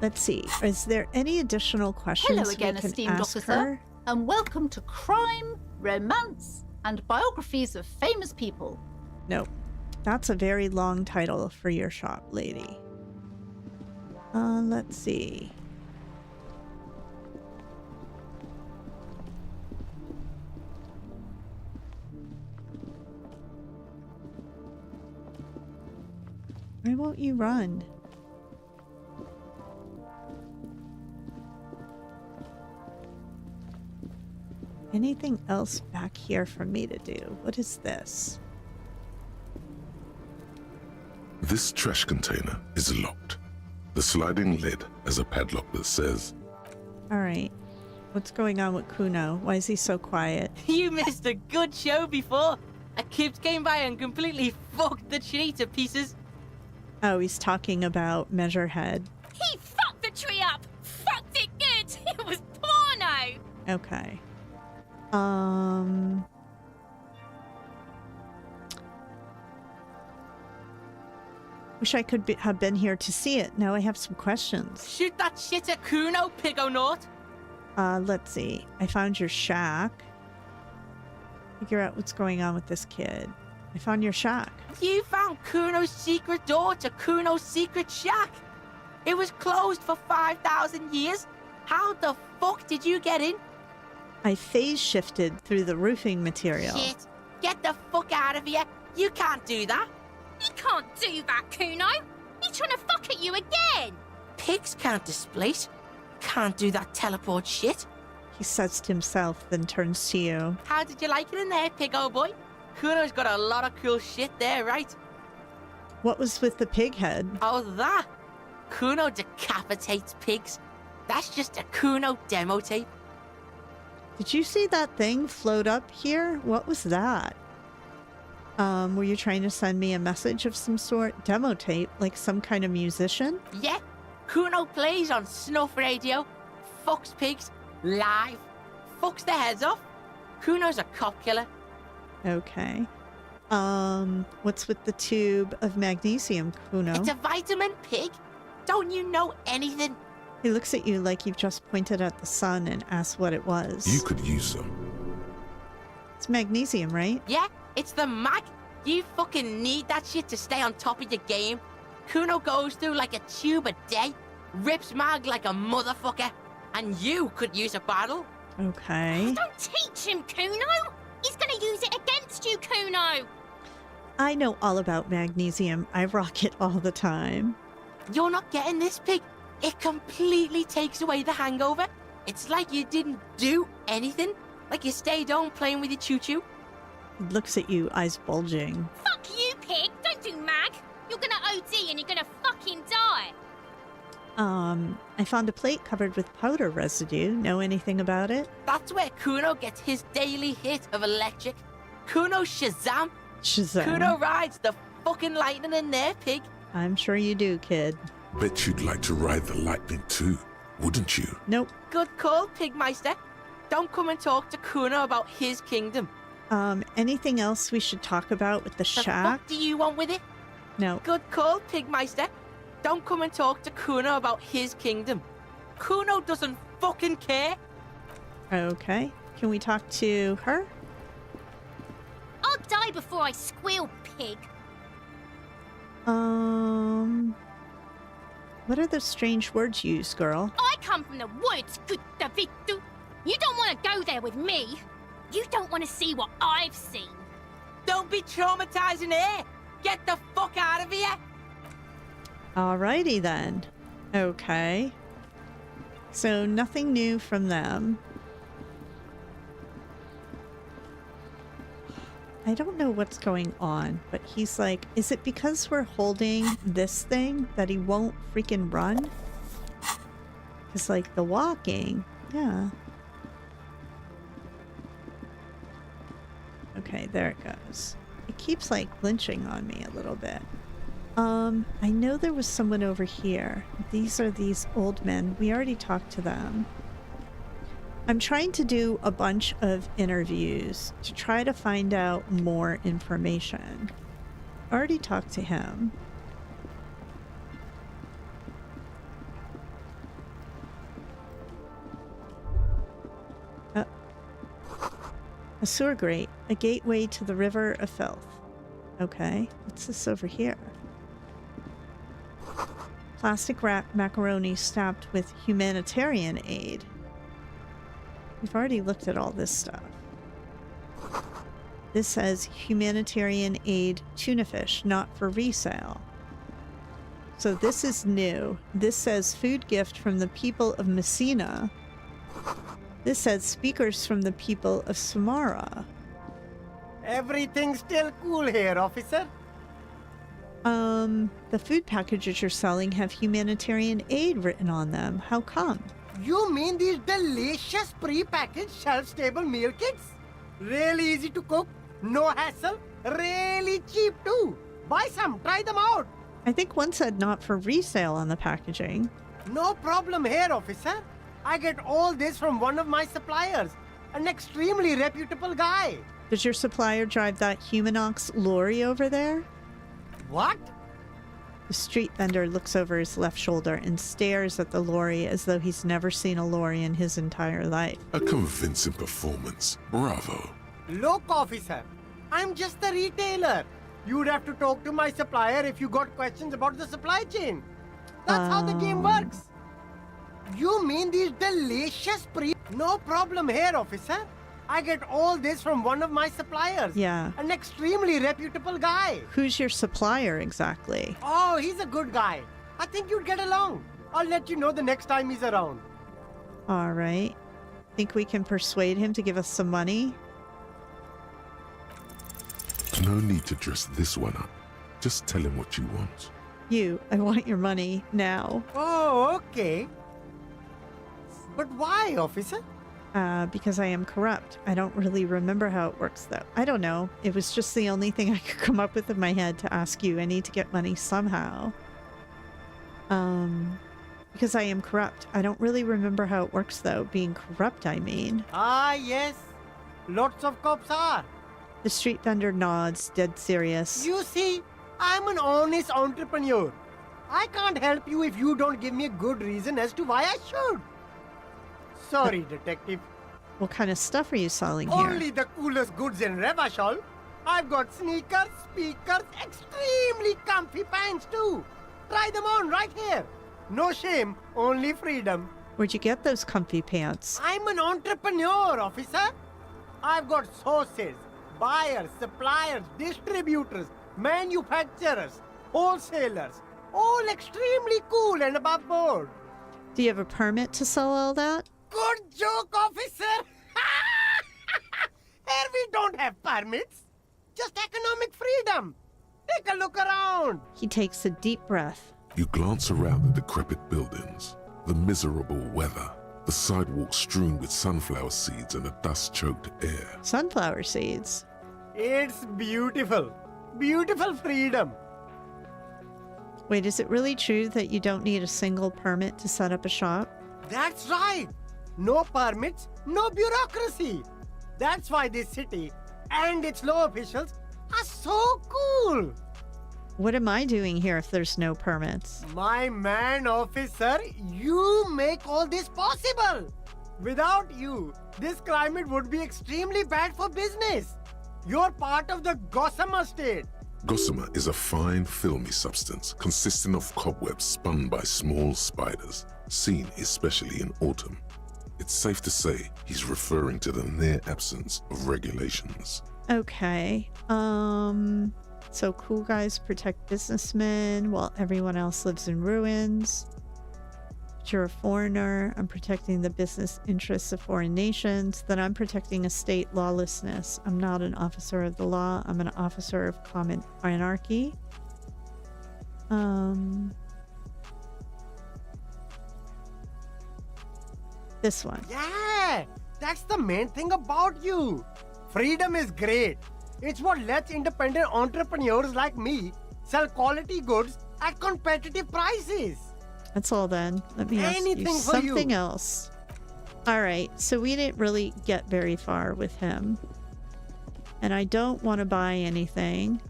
Let's see. Is there any additional questions Hello again, we can esteemed ask officer, her? and welcome to Crime, Romance, and Biographies of Famous People. No, that's a very long title for your shop, lady. Let's see. Why won't you run? Anything else back here for me to do? What is this? This trash container is locked. The sliding lid has a padlock that says, All right. What's going on with Kuno? Why is he so quiet? You missed a good show before. A kid came by and completely fucked the tree to pieces. Oh, he's talking about Measurehead. He fucked the tree up! Fucked it good! It was porno! Okay. Wish I could have been here to see it. Now I have some questions. Shoot that shit at Kuno, Pigonaught. Let's see. I found your shack. Figure out what's going on with this kid. I found your shack. You found Kuno's secret door to Kuno's secret shack. It was closed for 5,000 years. How the fuck did you get in? I phase shifted through the roofing material. Shit. Get the fuck out of here. You can't do that. He can't do that, Kuno! He's trying to fuck at you again! Pigs can't displace. Can't do that teleport shit. He says to himself, then turns to you. How did you like it in there, pig old boy? Kuno's got a lot of cool shit there, right? What was with the pig head? Oh, that? Kuno decapitates pigs. That's just a Kuno demo tape. Did you see that thing float up here? What was that? Were you trying to send me a message of some sort? Demo tape? Like some kind of musician? Yeah, Kuno plays on snuff radio, fucks pigs, live, fucks their heads off. Kuno's a cop killer. Okay. What's with the tube of magnesium, Kuno? It's a vitamin, pig. Don't you know anything? He looks at you like you've just pointed at the sun and asked what it was. you could use some. It's magnesium, right? Yeah, it's the mag. You fucking need that shit to stay on top of your game. Kuno goes through like a tube a day, rips mag like a motherfucker, and you could use a bottle. Okay. Don't teach him, Kuno! He's gonna use it against you, Kuno! I know all about magnesium. I rock it all the time. You're not getting this, pig. It completely takes away the hangover. It's like you didn't do anything. Like you stayed home playing with your choo-choo. He looks at you, eyes bulging. Fuck you, pig! Don't do mag! You're gonna OD and you're gonna fucking die! I found a plate covered with powder residue. Know anything about it? That's where Kuno gets his daily hit of electric. Kuno Shazam. Shazam. Kuno rides the fucking lightning in there, pig. I'm sure you do, kid. Bet you'd like to ride the lightning too, wouldn't you? Nope. Good call, Pigmeister. Don't come and talk to Kuno about his kingdom. Anything else we should talk about with the The shack? fuck do you want with it? No. Good call, Pigmeister. Don't come and talk to Kuno about his kingdom. Kuno doesn't fucking care. Okay. Can we talk to her? I'll die before I squeal, pig! What are those strange words you use, girl? I come from the woods, good Davidu! You don't want to go there with me! You don't want to see what I've seen! Don't be traumatizing here. Get the fuck out of here. Alrighty then. Okay. So nothing new from them. I don't know what's going on, but he's like, is it because we're holding this thing that he won't freaking run? Because like the walking, yeah. Okay, there it goes. It keeps like lynching on me a little bit. I know there was someone over here. These are these old men. We already talked to them. I'm trying to do a bunch of interviews to try to find out more information. Already talked to him. A sewer grate, a gateway to the river of filth. Okay, what's this over here? Plastic wrap macaroni stamped with humanitarian aid. We've already looked at all this stuff. This says humanitarian aid tuna fish, not for resale. So this is new. This says food gift from the people of Messina. This says speakers from the people of Samara. Everything's still cool here, officer. The food packages you're selling have humanitarian aid written on them. How come? You mean these delicious pre-packaged shelf-stable meal kits? Really easy to cook, no hassle, really cheap too. Buy some, try them out. I think one said not for resale on the packaging. No problem here, officer. I get all this from one of my suppliers, an extremely reputable guy. Does your supplier drive that Humanox lorry over there? What? The street vendor looks over his left shoulder and stares at the lorry as though he's never seen a lorry in his entire life. A convincing performance. Bravo. Look, officer, I'm just a retailer. You'd have to talk to my supplier if you got questions about the supply chain. That's how the game works. You mean these delicious No problem here, officer. I get all this from one of my suppliers. Yeah. An extremely reputable guy. Who's your supplier exactly? Oh, he's a good guy. I think you'd get along. I'll let you know the next time he's around. All right. Think we can persuade him to give us some money? No need to dress this one up. Just tell him what you want. I want your money now. Oh, okay. But why, officer? Because I am corrupt. I don't really remember how it works, though. I don't know. It was just the only thing I could come up with in my head to ask you. I need to get money somehow. Because I am corrupt. I don't really remember how it works, though. Being corrupt, I mean. Ah, yes. Lots of cops are. The street vendor nods, dead serious. You see, I'm an honest entrepreneur. I can't help you if you don't give me a good reason as to why I should. Sorry, detective. What kind of stuff are you selling here? Only the coolest goods in Revachol. I've got sneakers, speakers, extremely comfy pants too. Try them on right here. No shame, only freedom. Where'd you get those comfy pants? I'm an entrepreneur, officer. I've got sources, buyers, suppliers, distributors, manufacturers, wholesalers, all extremely cool and above board. Do you have a permit to sell all that? Good joke, officer. Here we don't have permits, just economic freedom. Take a look around. He takes a deep breath. You glance around the decrepit buildings, the miserable weather, the sidewalks strewn with sunflower seeds and a dust-choked air. Sunflower seeds. It's beautiful. Beautiful freedom. Wait, is it really true that you don't need a single permit to set up a shop? That's right. No permits, no bureaucracy. That's why this city and its law officials are so cool. What am I doing here if there's no permits? My man, officer, you make all this possible. Without you, this climate would be extremely bad for business. You're part of the gossamer state. Gossamer is a fine, filmy substance consisting of cobwebs spun by small spiders, seen especially in autumn. It's safe to say he's referring to the near absence of regulations. Okay. So cool guys protect businessmen while everyone else lives in ruins. But you're a foreigner. I'm protecting the business interests of foreign nations. Then I'm protecting a state lawlessness. I'm not an officer of the law. I'm an officer of common anarchy. This one. Yeah, that's the main thing about you. Freedom is great. It's what lets independent entrepreneurs like me sell quality goods at competitive prices. That's all then. Let me ask Anything you for you. something else. All right, so we didn't really get very far with him. And I don't want to buy anything.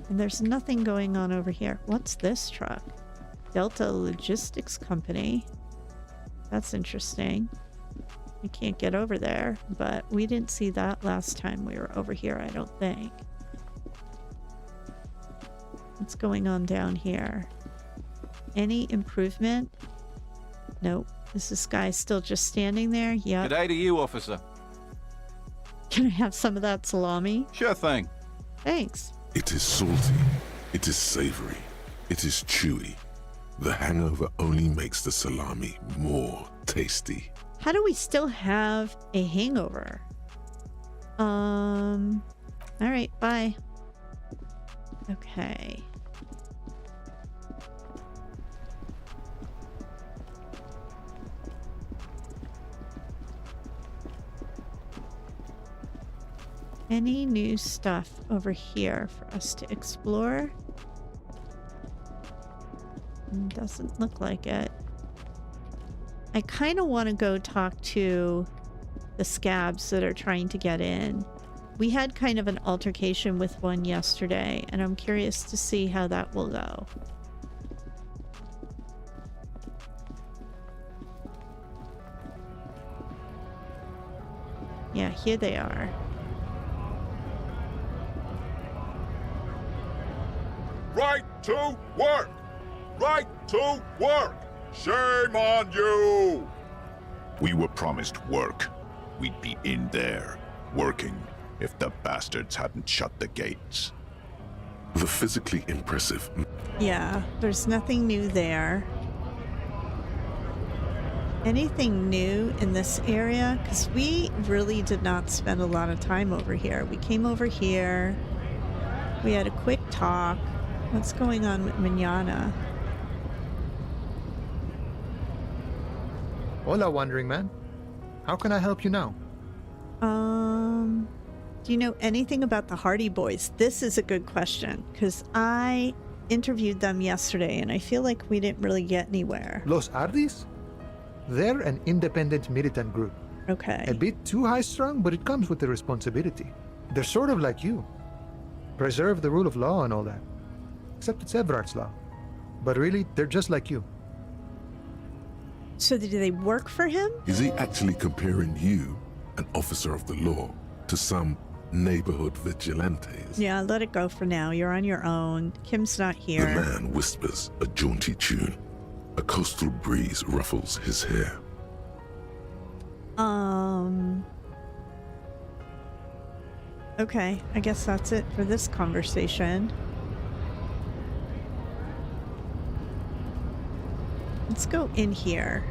And there's nothing going on over here. What's this truck? Delta Logistics Company. That's interesting. We can't get over there, but we didn't see that last time we were over here, I don't think. What's going on down here? Any improvement? Nope. Is this guy still just standing there? Yep. G'day to you, officer. Can I have some of that salami? Sure thing. Thanks. It is salty. It is savory. It is chewy. The hangover only makes the salami more tasty. How do we still have a hangover? All right, bye. Okay. Any new stuff over here for us to explore? Doesn't look like it. I kind of want to go talk to the scabs that are trying to get in. We had kind of an altercation with one yesterday, and I'm curious to see how that will go. Yeah, here they are. Right to work! Right to work! Shame on you! We were promised work. We'd be in there, working, if the bastards hadn't shut the gates. The physically impressive. Yeah, there's nothing new there. Anything new in this area? Because we really did not spend a lot of time over here. We came over here. We had a quick talk. What's going on with Manana? Hola, Wandering Man. How can I help you now? Do you know anything about the Hardy Boys? This is a good question, because I interviewed them yesterday, and I feel like we didn't really get anywhere. Los Ardis? They're an independent militant group. Okay. A bit too high-strung, but it comes with the responsibility. They're sort of like you. Preserve the rule of law and all that. Except it's Everard's law. But really, they're just like you. So do they work for him? Is he actually comparing you, an officer of the law, to some neighborhood vigilantes? Yeah, let it go for now. You're on your own. Kim's not The here. man whispers a jaunty tune. A coastal breeze ruffles his hair. Okay, I guess that's it for this conversation. Let's go in here.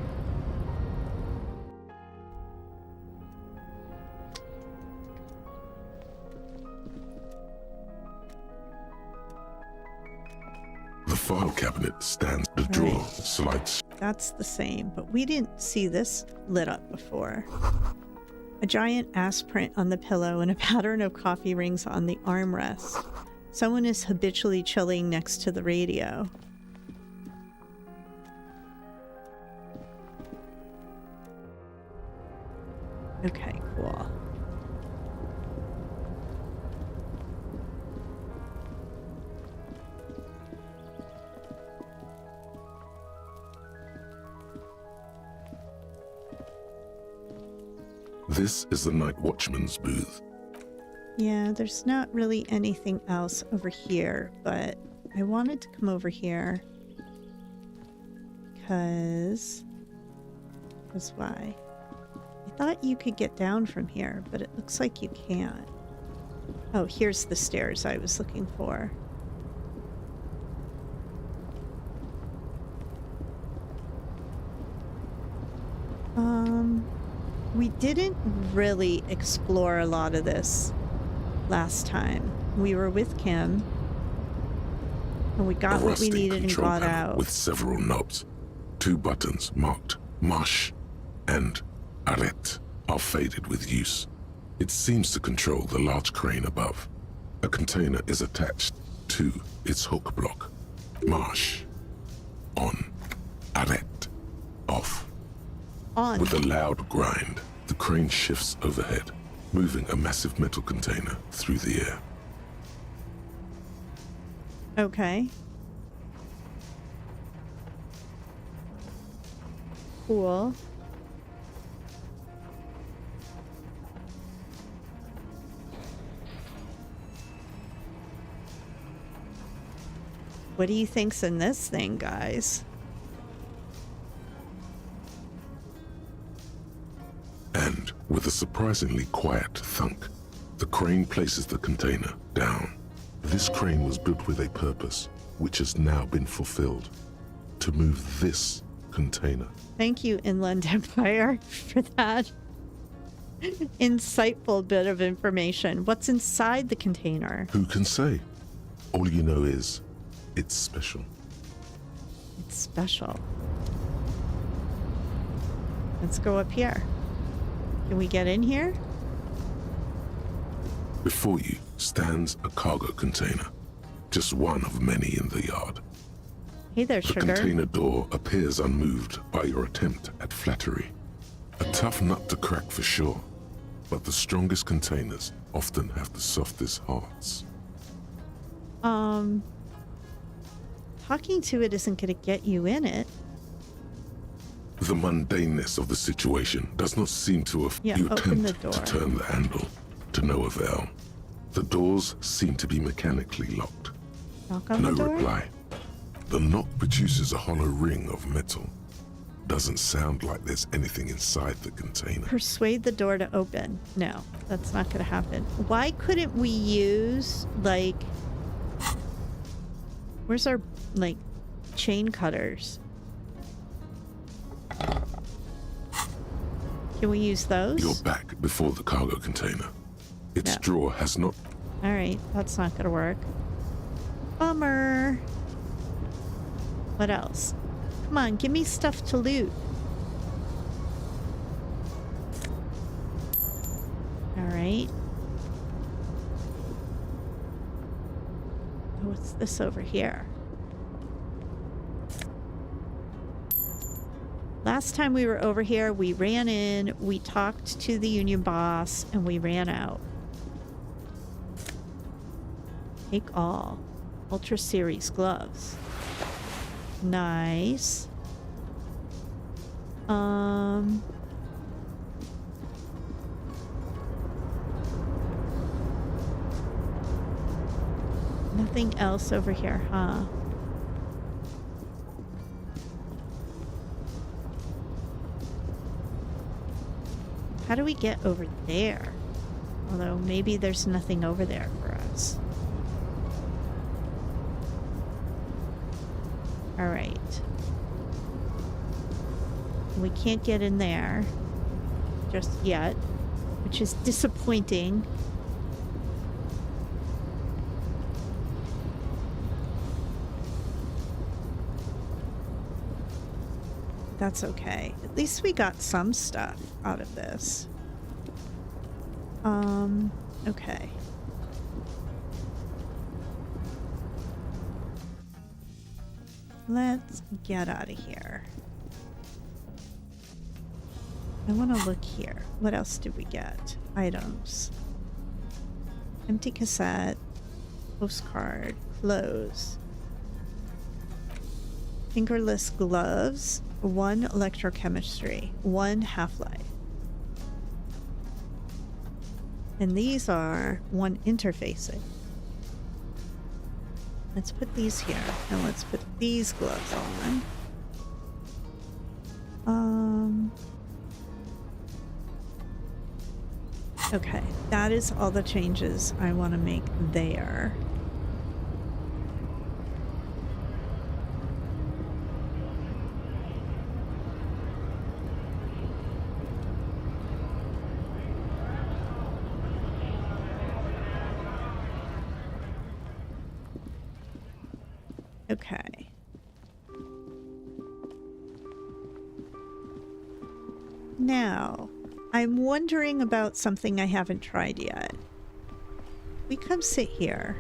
The file cabinet stands. The drawer slides. That's the same, but we didn't see this lit up before. A giant ass print on the pillow and a pattern of coffee rings on the armrest. Someone is habitually chilling next to the radio. Okay, cool. This is the night watchman's booth. Yeah, there's not really anything else over here, but I wanted to come over here because why? I thought you could get down from here, but it looks like you can't. Oh, here's the stairs I was looking for. We didn't really explore a lot of this last time. We were with Kim, and we got A what we rusting needed and control got panel out. with several knobs. 2 buttons marked Marche and Arrête are faded with use. It seems to control the large crane above. A container is attached to its hook block. Marsh. On. Arrête. Off. On. With a loud grind, the crane shifts overhead, moving a massive metal container through the air. Okay. Cool. What do you think's in this thing, guys? And with a surprisingly quiet thunk, the crane places the container down. This crane was built with a purpose, which has now been fulfilled. To move this container. Thank you, Inland Empire, for that insightful bit of information. What's inside the container? Who can say? All you know is, it's special. It's special. Let's go up here. Can we get in here? Before you stands a cargo container, just one of many in the yard. Hey there, The sugar. container door appears unmoved by your attempt at flattery. A tough nut to crack for sure, but the strongest containers often have the softest hearts. Talking to it isn't going to get you in it. The mundaneness of the situation does not seem to have Yeah, you open the attempt door. to turn the handle, to no avail. The doors seem to be mechanically locked. Knock on No the door. reply. The knock produces a hollow ring of metal. Doesn't sound like there's anything inside the container. Persuade the door to open. No, that's not going to happen. Why couldn't we use, like... Where's our, like, chain cutters? Can we use those? You're back before the cargo container. Its No. drawer has not... Alright, that's not going to work. Bummer. What else? Come on, give me stuff to loot. Alright. What's this over here? Last time we were over here, we ran in, we talked to the union boss, and we ran out. Take all. Ultra Series gloves. Nice. Nothing else over here, huh? How do we get over there? Although maybe there's nothing over there for us. All right. We can't get in there just yet, which is disappointing. That's okay. At least we got some stuff out of this. Okay. Let's get out of here. I want to look here. What else did we get? Items. Empty cassette. Postcard. Clothes. Fingerless gloves. 1 electrochemistry. 1 half-life. And these are 1 interfacing. Let's put these here. And let's put these gloves on. Okay, that is all the changes I want to make there. Okay. Now, I'm wondering about something I haven't tried yet. We come sit here.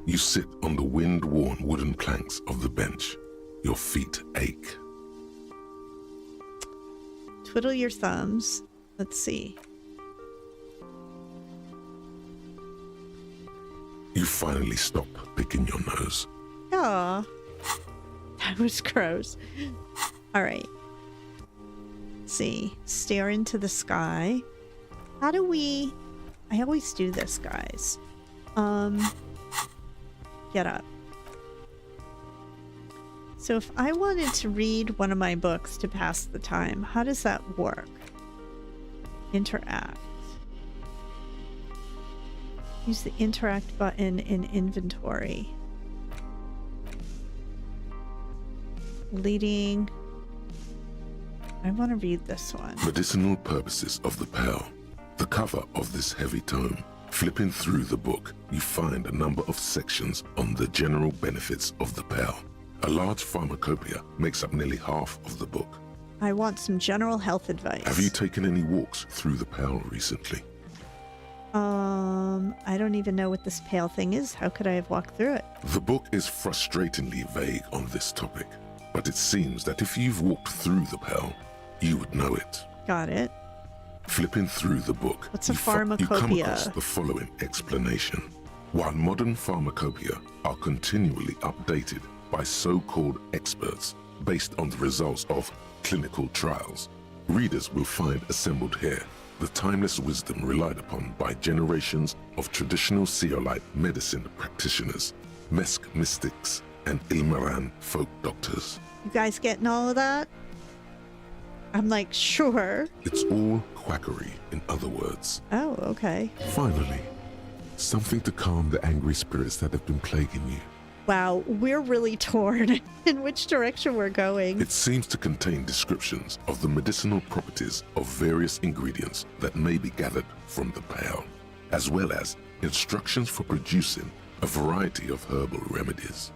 You sit on the wind-worn wooden planks of the bench. Your feet ache. Twiddle your thumbs. Let's see. You finally stop picking your nose. Aw. That was gross. All right. Let's see. Stare into the sky. How do we... I always do this, guys. Get up. So if I wanted to read one of my books to pass the time, how does that work? Interact. Use the interact button in inventory. Leading. I want to read this one. Medicinal purposes of the Pale. The cover of this heavy tome. Flipping through the book, you find a number of sections on the general benefits of the Pale. A large pharmacopoeia makes up nearly half of the book. I want some general health advice. Have you taken any walks through the Pale recently? I don't even know what this pale thing is. How could I have walked through it? The book is frustratingly vague on this topic, but it seems that if you've walked through the Pale, you would know it. Got it. Flipping through the book, What's a you come pharmacopoeia? across the following explanation. While modern pharmacopoeia are continually updated by so-called experts based on the results of clinical trials, readers will find assembled here the timeless wisdom relied upon by generations of traditional Seolite medicine practitioners, Mesk mystics, and Ilmaran folk doctors. You guys getting all of that? I'm like, sure. It's all quackery, in other words. Oh, okay. Finally, something to calm the angry spirits that have been plaguing you. Wow, we're really torn in which direction we're going. It seems to contain descriptions of the medicinal properties of various ingredients that may be gathered from the Pale, as well as instructions for producing a variety of herbal remedies.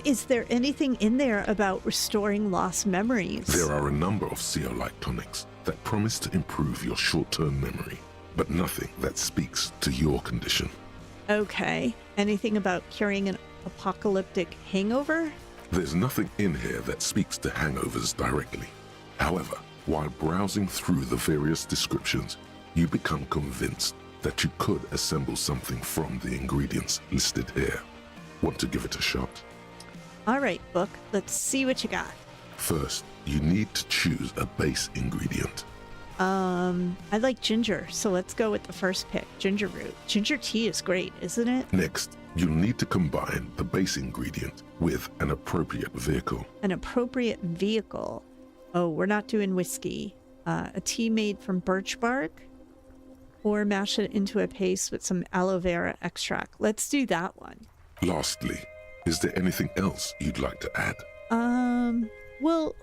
Is there anything in there about restoring lost memories? There are a number of Seolite tonics that promise to improve your short-term memory, but nothing that speaks to your condition. Okay. Anything about curing an apocalyptic hangover? There's nothing in here that speaks to hangovers directly. However, while browsing through the various descriptions, you become convinced that you could assemble something from the ingredients listed here. Want to give it a shot? All right, book. Let's see what you got. First, you need to choose a base ingredient. I like ginger, so let's go with the first pick, ginger root. Ginger tea is great, isn't it? Next, you'll need to combine the base ingredient with an appropriate vehicle. An appropriate vehicle. Oh, we're not doing whiskey. A tea made from birch bark, or mash it into a paste with some aloe vera extract. Let's do that one. Lastly, is there anything else you'd like to add? Well,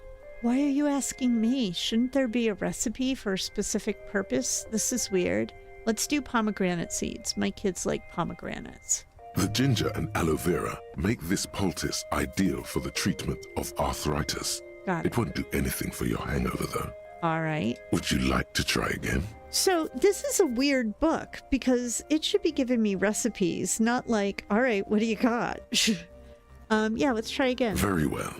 why are you asking me? Shouldn't there be a recipe for a specific purpose? This is weird. Let's do pomegranate seeds. My kids like pomegranates. The ginger and aloe vera make this poultice ideal for the treatment of arthritis. Got it. It won't do anything for your hangover, though. All right. Would you like to try again? So this is a weird book because it should be giving me recipes, not like, all right, what do you got? Yeah, let's try again. Very well.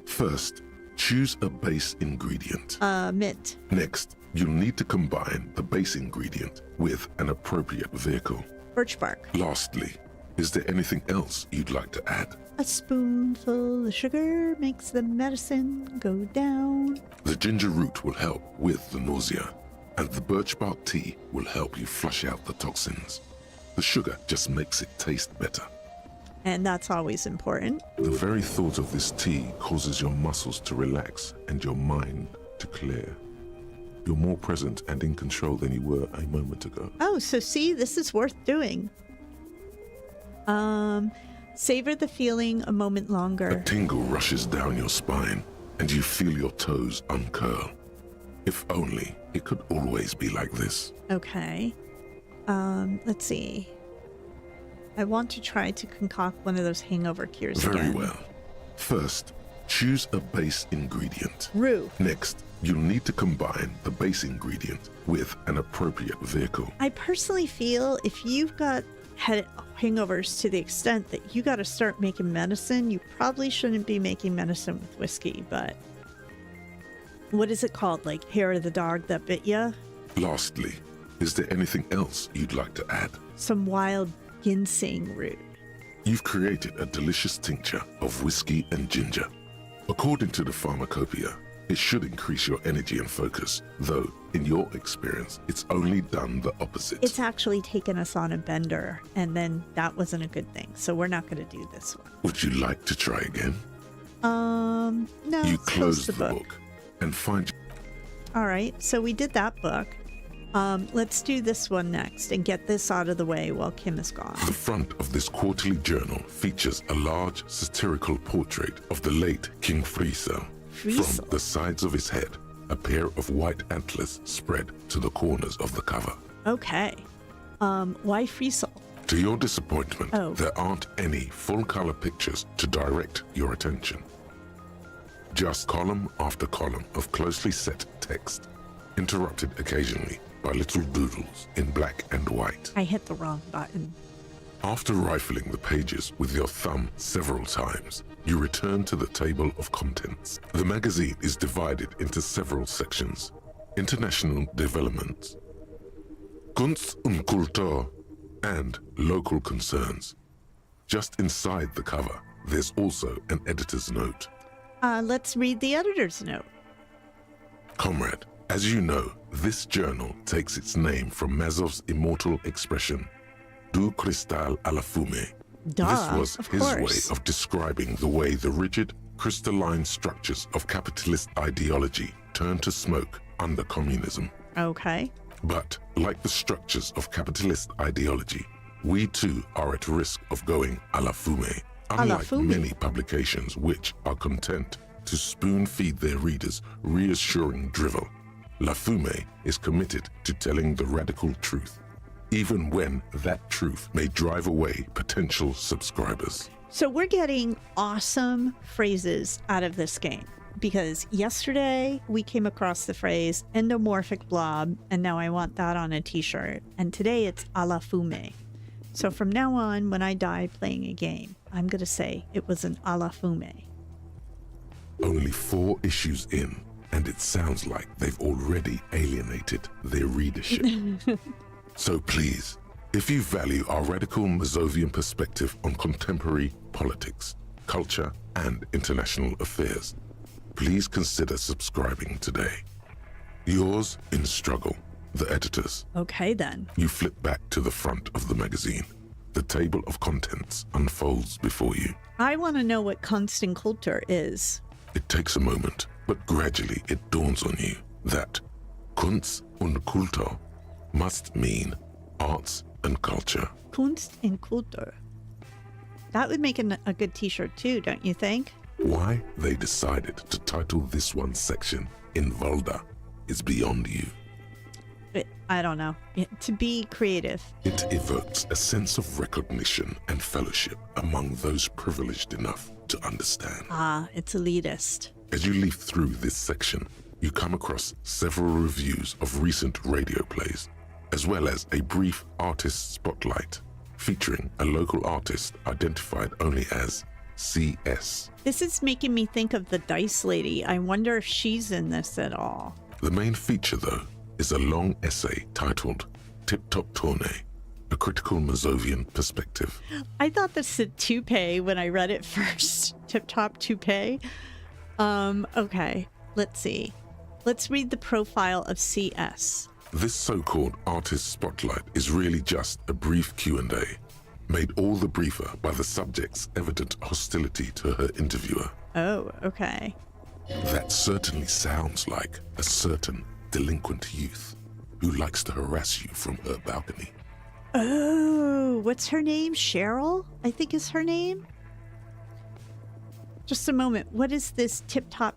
First, choose a base ingredient. Mint. Next, you'll need to combine the base ingredient with an appropriate vehicle. Birch bark. Lastly, is there anything else you'd like to add? A spoonful of sugar makes the medicine go down. The ginger root will help with the nausea, and the birch bark tea will help you flush out the toxins. The sugar just makes it taste better. And that's always important. The very thought of this tea causes your muscles to relax and your mind to clear. You're more present and in control than you were a moment ago. Oh, so see, this is worth doing. Savor the feeling a moment longer. A tingle rushes down your spine, and you feel your toes uncurl. If only it could always be like this. Okay. Let's see. I want to try to concoct one of those hangover cures Very again. well. First, choose a base ingredient. Rue. Next, you'll need to combine the base ingredient with an appropriate vehicle. I personally feel if you've got hangovers to the extent that you got to start making medicine. You probably shouldn't be making medicine with whiskey, but what is it called? Like hair of the dog that bit ya? Lastly, is there anything else you'd like to add? Some wild ginseng root. You've created a delicious tincture of whiskey and ginger. According to the pharmacopoeia, it should increase your energy and focus, though, in your experience, it's only done the opposite. It's actually taken us on a bender, and then that wasn't a good thing, so we're not going to do this one. Would you like to try again? No. You let's close the book. And find... All right, so we did that book. Let's do this one next and get this out of the way while Kim is gone. The front of this quarterly journal features a large satirical portrait of the late King Friesel. From the sides of his head, a pair of white antlers spread to the corners of the cover. Okay. Why Friesel? To your disappointment, Oh. there aren't any full-color pictures to direct your attention. Just column after column of closely set text, interrupted occasionally by little doodles in black and white. I hit the wrong button. After rifling the pages with your thumb several times, you return to the table of contents. The magazine is divided into several sections. International developments, Kunst und Kultur, and local concerns. Just inside the cover, there's also an editor's note. Let's read the editor's note. Comrade, as you know, this journal takes its name from Mazov's immortal expression, Du cristal à la fumée. Duh, This was of his course. way of describing the way the rigid, crystalline structures of capitalist ideology turned to smoke under communism. Okay. But, like the structures of capitalist ideology, we too are at risk of going à la fumée. À la Unlike fumée. many publications which are content to spoon-feed their readers reassuring drivel, La Fumée is committed to telling the radical truth, even when that truth may drive away potential subscribers. So we're getting awesome phrases out of this game because yesterday we came across the phrase endomorphic blob, and now I want that on a t-shirt. And today it's à la fumée. So from now on, when I die playing a game, I'm going to say it was an à la fumée. Only 4 issues in, and it sounds like they've already alienated their readership. So please, if you value our radical Mazovian perspective on contemporary politics, culture, and international affairs, please consider subscribing today. Yours in struggle, the editors. Okay, then. You flip back to the front of the magazine. The table of contents unfolds before you. I want to know what Kunst und Kultur is. It takes a moment, but gradually it dawns on you that Kunst und Kultur must mean arts and culture. Kunst und Kultur. That would make a good t-shirt too, don't you think? Why they decided to title this one section in Volda is beyond you. I don't know. To be creative. It evokes a sense of recognition and fellowship among those privileged enough to understand. Ah, it's elitist. As you leaf through this section, you come across several reviews of recent radio plays, as well as a brief artist spotlight featuring a local artist identified only as CS. This is making me think of the Dice Lady. I wonder if she's in this at all. The main feature, though, is a long essay titled Tip Top Tournée, a critical Mazovian perspective. I thought this said toupee when I read it first. Tip top toupee. Okay, let's see. Let's read the profile of CS. This so-called artist spotlight is really just a brief Q&A, made all the briefer by the subject's evident hostility to her interviewer. Oh, okay. That certainly sounds like a certain delinquent youth who likes to harass you from her balcony. Oh, what's her name? Cheryl, I think is her name. Just a moment. What is this tip-top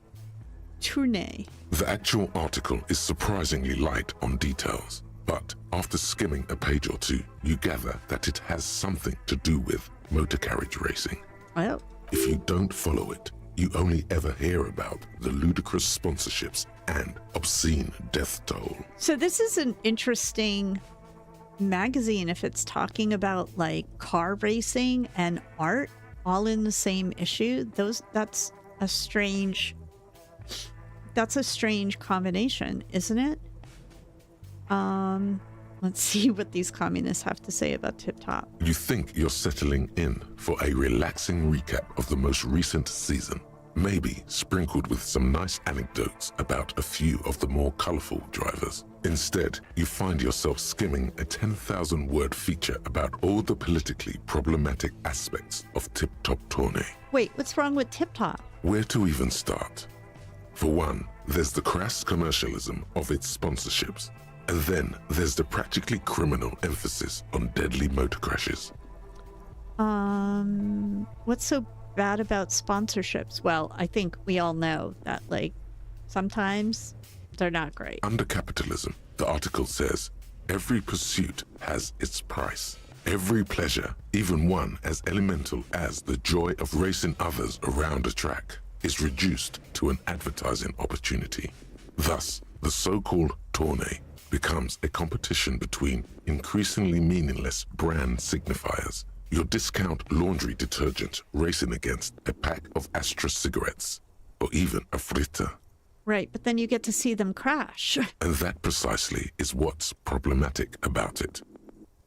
tournée? The actual article is surprisingly light on details, but after skimming a page or two, you gather that it has something to do with motor carriage racing. Oh. If you don't follow it, you only ever hear about the ludicrous sponsorships and obscene death toll. So this is an interesting magazine, if it's talking about like car racing and art all in the same issue, that's a strange combination, isn't it? Let's see what these communists have to say about Tip Top. You think you're settling in for a relaxing recap of the most recent season, maybe sprinkled with some nice anecdotes about a few of the more colorful drivers. Instead, you find yourself skimming a 10,000-word feature about all the politically problematic aspects of Tip Top Tourney. Wait, what's wrong with Tip Top? Where to even start? For one, there's the crass commercialism of its sponsorships. And then there's the practically criminal emphasis on deadly motor crashes. What's so bad about sponsorships? Well, I think we all know that, like, sometimes they're not great. Under capitalism, the article says, every pursuit has its price. Every pleasure, even one as elemental as the joy of racing others around a track, is reduced to an advertising opportunity. Thus, the so-called tourney becomes a competition between increasingly meaningless brand signifiers. Your discount laundry detergent racing against a pack of Astra cigarettes, or even a fritter. Right, but then you get to see them crash. And that precisely is what's problematic about it.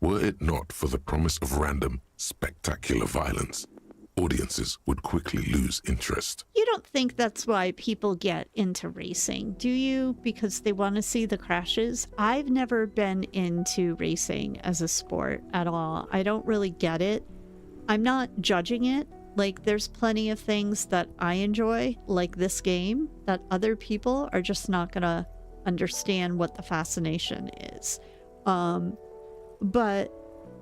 Were it not for the promise of random, spectacular violence, audiences would quickly lose interest. You don't think that's why people get into racing, do you? Because they want to see the crashes? I've never been into racing as a sport at all. I don't really get it. I'm not judging it. Like, there's plenty of things that I enjoy, like this game, that other people are just not going to understand what the fascination is. But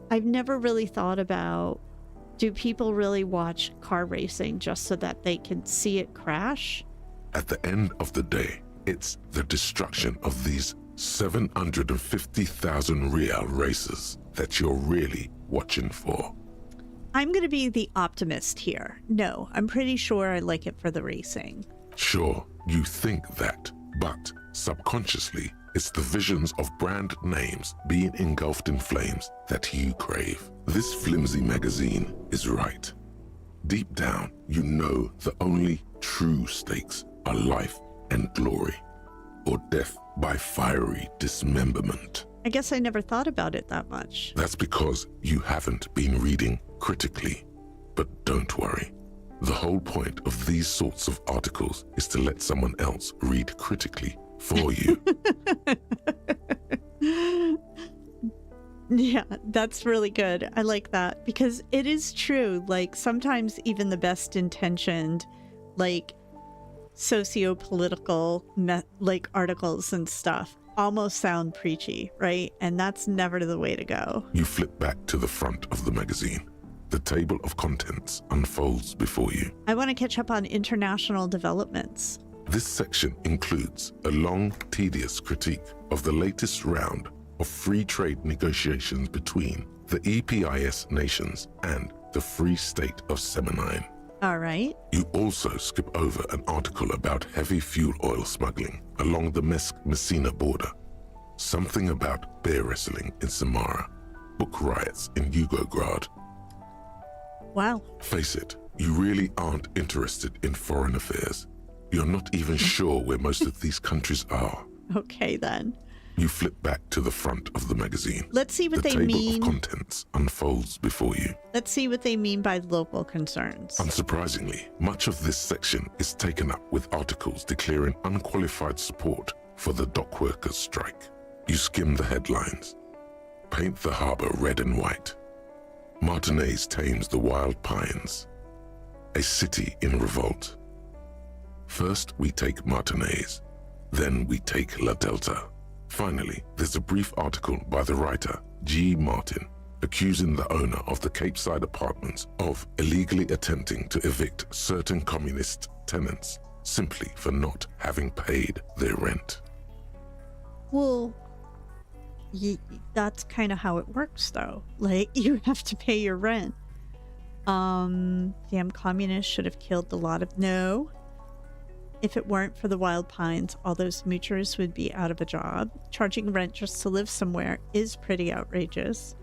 I've never really thought about, do people really watch car racing just so that they can see it crash? At the end of the day, it's the destruction of these 750,000 real races that you're really watching for. I'm going to be the optimist here. No, I'm pretty sure I like it for the racing. Sure, you think that, but subconsciously, it's the visions of brand names being engulfed in flames that you crave. This flimsy magazine is right. Deep down, you know the only true stakes are life and glory, or death by fiery dismemberment. I guess I never thought about it that much. That's because you haven't been reading critically. But don't worry. The whole point of these sorts of articles is to let someone else read critically for you. Yeah, that's really good. I like that because it is true. Like, sometimes even the best intentioned, like, socio-political like articles and stuff almost sound preachy, right? And that's never the way to go. You flip back to the front of the magazine. The table of contents unfolds before you. I want to catch up on international developments. This section includes a long, tedious critique of the latest round of free trade negotiations between the EPIS nations and the Free State of Semenine. All right. You also skip over an article about heavy fuel oil smuggling along the Messina border, something about bear wrestling in Samara, book riots in Yugograd. Wow. Face it, you really aren't interested in foreign affairs. You're not even sure where most of these countries are. Okay, then. You flip back to the front of the magazine. Let's see what they mean. The mean. table of contents unfolds before you. Let's see what they mean by local concerns. Unsurprisingly, much of this section is taken up with articles declaring unqualified support for the dock workers' strike. You skim the headlines. Paint the harbor red and white. Martinez tames the wild pines. A city in revolt. First, we take Martinez. Then we take La Delta. Finally, there's a brief article by the writer, G. Martin, accusing the owner of the Cape Side apartments of illegally attempting to evict certain communist tenants simply for not having paid their rent. Well, that's kind of how it works, though. Like, you have to pay your rent. Damn communists should have killed a lot of... No. If it weren't for the wild pines, all those moochers would be out of a job. Charging rent just to live somewhere is pretty outrageous.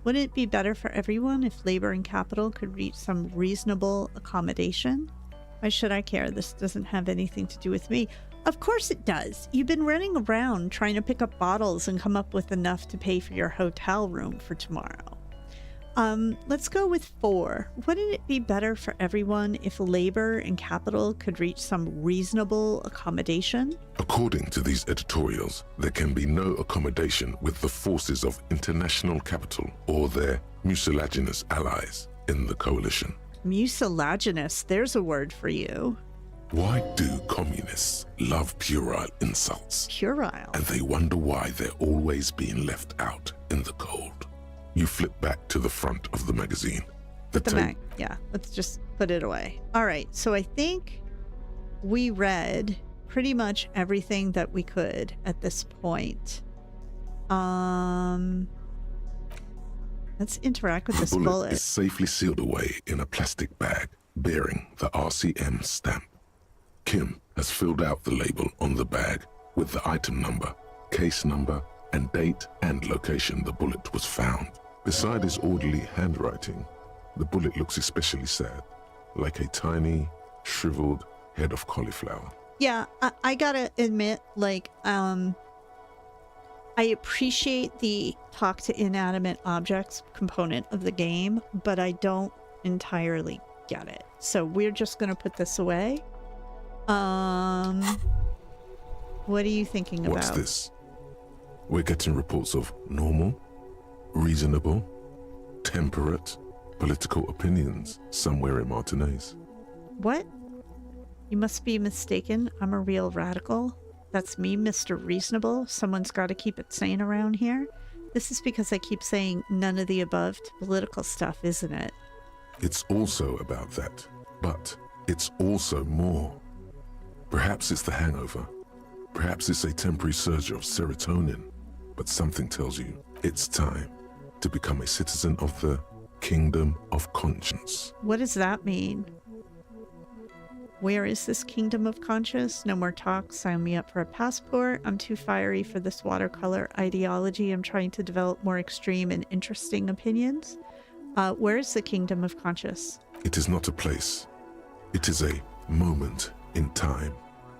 Wouldn't it be better for everyone if labor and capital could reach some reasonable accommodation? Why should I care? This doesn't have anything to do with me. Of course it does. You've been running around trying to pick up bottles and come up with enough to pay for your hotel room for tomorrow. Let's go with 4. Wouldn't it be better for everyone if labor and capital could reach some reasonable accommodation? According to these editorials, there can be no accommodation with the forces of international capital or their mucilaginous allies in the coalition. Mucilaginous, there's a word for you. Why do communists love puerile insults? Puerile. And they wonder why they're always being left out in the cold. You flip back to the front of the magazine. Put the mag. Yeah, let's just put it away. All right, so I think we read pretty much everything that we could at this point. Let's interact with this bullet bullet. is safely sealed away in a plastic bag bearing the RCM stamp. Kim has filled out the label on the bag with the item number, case number, and date and location the bullet was found. Beside his orderly handwriting, the bullet looks especially sad, like a tiny, shriveled head of cauliflower. Yeah, I gotta admit, like, I appreciate the talk to inanimate objects component of the game, but I don't entirely get it. So we're just gonna put this away. What are you thinking about? What's this? We're getting reports of normal, reasonable, temperate, political opinions somewhere in Martinez. What? You must be mistaken. I'm a real radical. That's me, Mr. Reasonable. Someone's got to keep it sane around here. This is because I keep saying none of the above to political stuff, isn't it? It's also about that, but it's also more. Perhaps it's the hangover. Perhaps it's a temporary surge of serotonin. But something tells you it's time to become a citizen of the Kingdom of Conscience. What does that mean? Where is this Kingdom of Conscience? No more talk. Sign me up for a passport. I'm too fiery for this watercolor ideology. I'm trying to develop more extreme and interesting opinions. Where is the Kingdom of Conscience? It is not a place. It is a moment in time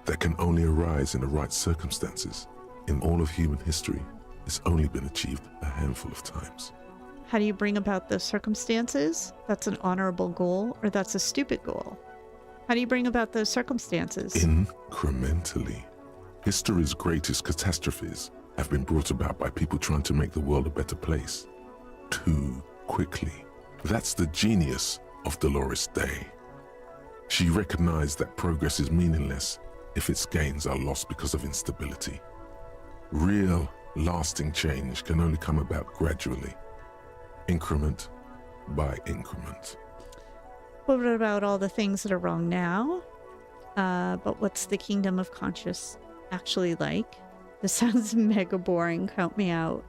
that can only arise in the right circumstances. In all of human history, it's only been achieved a handful of times. How do you bring about those circumstances? That's an honorable goal, or that's a stupid goal? How do you bring about those circumstances? Incrementally. History's greatest catastrophes have been brought about by people trying to make the world a better place. Too quickly. That's the genius of Dolores Day. She recognized that progress is meaningless if its gains are lost because of instability. Real, lasting change can only come about gradually, increment by increment. What about all the things that are wrong now? But what's the Kingdom of Conscience actually like? This sounds mega boring. Count me out.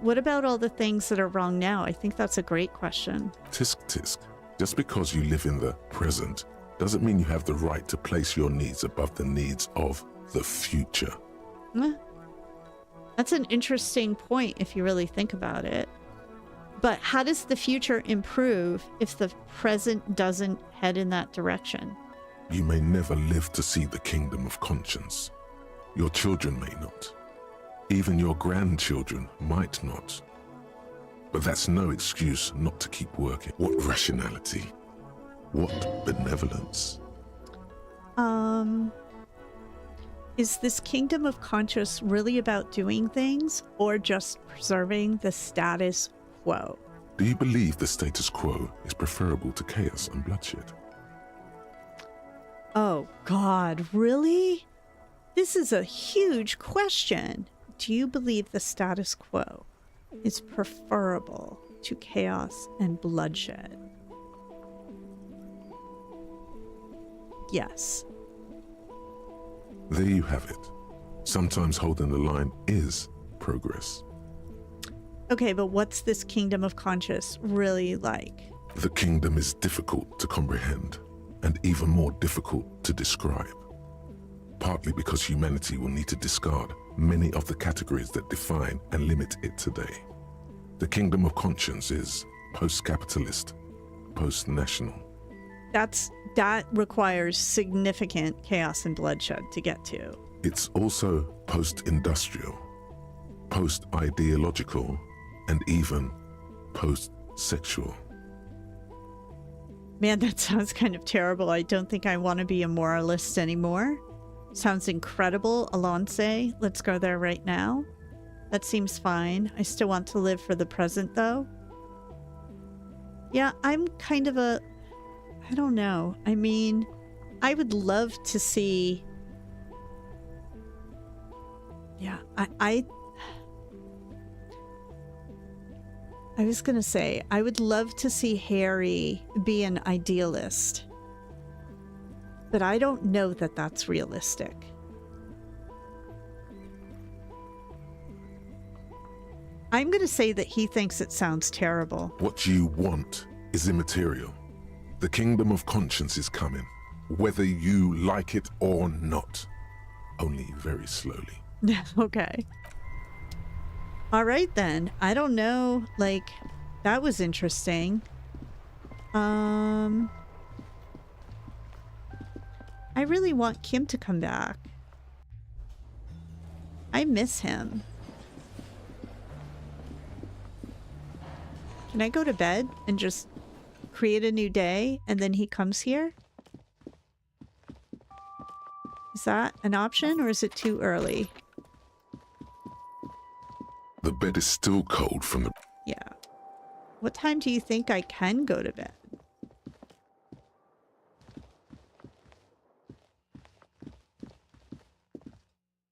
What about all the things that are wrong now? I think that's a great question. Tisk tisk. Just because you live in the present doesn't mean you have the right to place your needs above the needs of the future. That's an interesting point if you really think about it. But how does the future improve if the present doesn't head in that direction? You may never live to see the Kingdom of Conscience. Your children may not. Even your grandchildren might not. But that's no excuse not to keep working. What rationality? What benevolence? Is this Kingdom of Conscience really about doing things or just preserving the status quo? Do you believe the status quo is preferable to chaos and bloodshed? Oh God, really? This is a huge question. Do you believe the status quo is preferable to chaos and bloodshed? Yes. There you have it. Sometimes holding the line is progress. Okay, but what's this Kingdom of Conscience really like? The kingdom is difficult to comprehend and even more difficult to describe. partly because humanity will need to discard many of the categories that define and limit it today. The kingdom of conscience is post-capitalist, post-national. That requires significant chaos and bloodshed to get to. It's also post-industrial, post-ideological, and even post-sexual. Man, that sounds kind of terrible. I don't think I want to be a moralist anymore. Sounds incredible, Alonce. Let's go there right now. That seems fine. I still want to live for the present, though. Yeah, I'm kind of a... I don't know. I mean, I would love to see... Yeah, I was gonna say, I would love to see Harry be an idealist. But I don't know that that's realistic. I'm gonna say that he thinks it sounds terrible. What you want is immaterial. The kingdom of conscience is coming, whether you like it or not. Only very slowly. Okay. All right then. I don't know. Like, that was interesting. I really want Kim to come back. I miss him. Can I go to bed and just create a new day and then he comes here? Is that an option or is it too early? The bed is still cold from the... Yeah. What time do you think I can go to bed?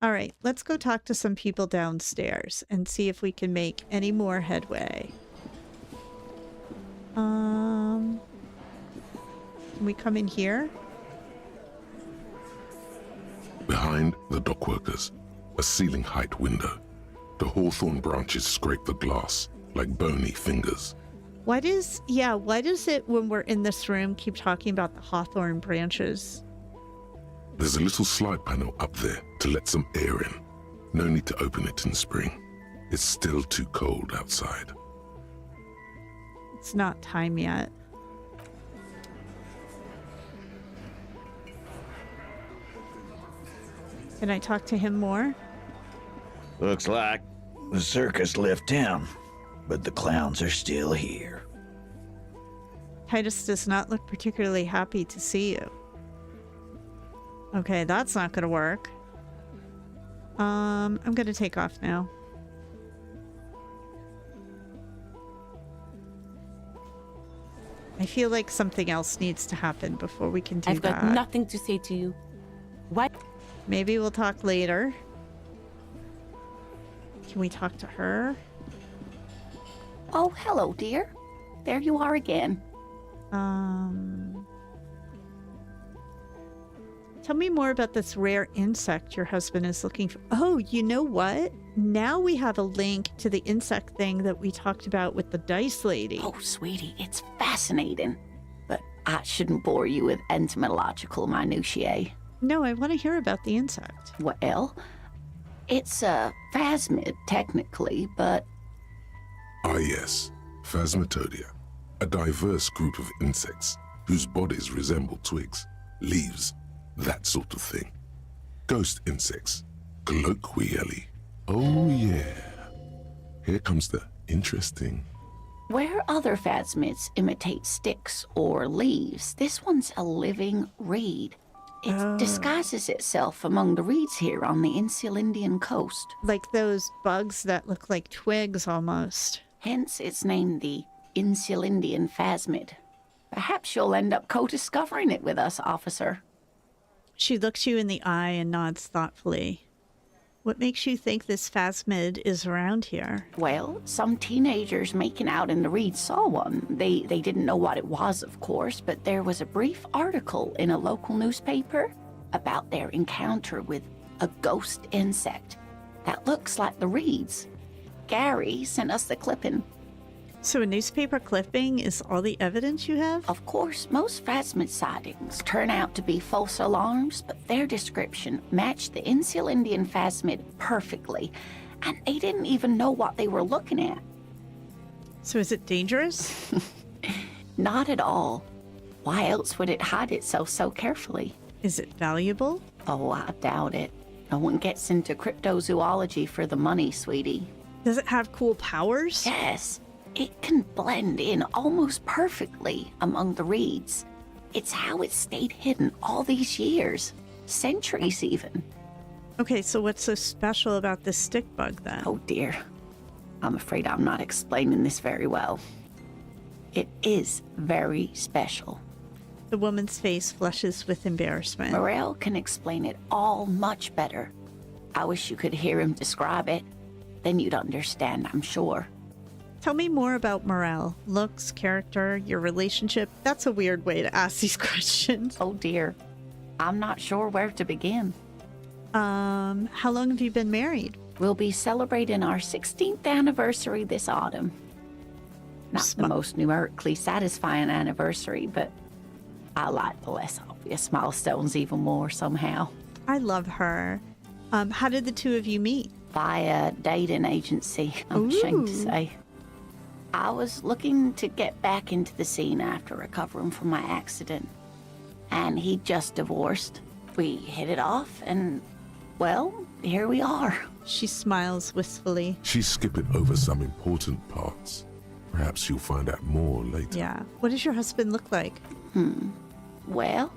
All right, let's go talk to some people downstairs and see if we can make any more headway. Can we come in here? Behind the dockworkers, a ceiling-height window. The hawthorn branches scrape the glass like bony fingers. Why does it when we're in this room keep talking about the hawthorn branches? There's a little slide panel up there to let some air in. No need to open it in spring. It's still too cold outside. It's not time yet. Can I talk to him more? Looks like the circus left town, but the clowns are still here. Titus does not look particularly happy to see you. Okay, that's not gonna work. I'm gonna take off now. I feel like something else needs to happen before we can do I've that. got nothing to say to you. What? Maybe we'll talk later. Can we talk to her? Oh, hello, dear. There you are again. Tell me more about this rare insect your husband is looking for. Oh, you know what? Now we have a link to the insect thing that we talked about with the dice lady. Oh, sweetie, it's fascinating. But I shouldn't bore you with entomological minutiae. No, I want to hear about the insect. Well, it's a phasmid, technically, but... Ah yes, Phasmatodia. A diverse group of insects whose bodies resemble twigs, leaves, that sort of thing. Ghost insects, colloquially. Oh yeah. Here comes the interesting. Where other phasmids imitate sticks or leaves, this one's a living reed. It disguises itself among the reeds here on the Insulindian coast. Like those bugs that look like twigs almost. Hence it's named the Insulindian phasmid. Perhaps you'll end up co-discovering it with us, officer. She looks you in the eye and nods thoughtfully. What makes you think this phasmid is around here? Well, some teenagers making out in the reeds saw one. They didn't know what it was, of course, but there was a brief article in a local newspaper about their encounter with a ghost insect that looks like the reeds. Gary sent us the clipping. So a newspaper clipping is all the evidence you have? Of course, most phasmid sightings turn out to be false alarms, but their description matched the Insular Indian phasmid perfectly, and they didn't even know what they were looking at. So is it dangerous? Not at all. Why else would it hide itself so carefully? Is it valuable? Oh, I doubt it. No one gets into cryptozoology for the money, sweetie. Does it have cool powers? Yes, it can blend in almost perfectly among the reeds. It's how it stayed hidden all these years, centuries even. Okay, so what's so special about this stick bug then? Oh dear, I'm afraid I'm not explaining this very well. It is very special. The woman's face flushes with embarrassment. Morel can explain it all much better. I wish you could hear him describe it. Then you'd understand, I'm sure. Tell me more about Morel. Looks, character, your relationship. That's a weird way to ask these questions. Oh dear, I'm not sure where to begin. How long have you been married? We'll be celebrating our 16th anniversary this autumn. Not the most numerically satisfying anniversary, but I like the less obvious milestones even more somehow. I love her. How did the two of you meet? By a dating agency, I'm ashamed to say. I was looking to get back into the scene after recovering from my accident. And he'd just divorced. We hit it off and, well, here we are. She smiles wistfully. She's skipping over some important parts. Perhaps you'll find out more later. Yeah. What does your husband look like? Well,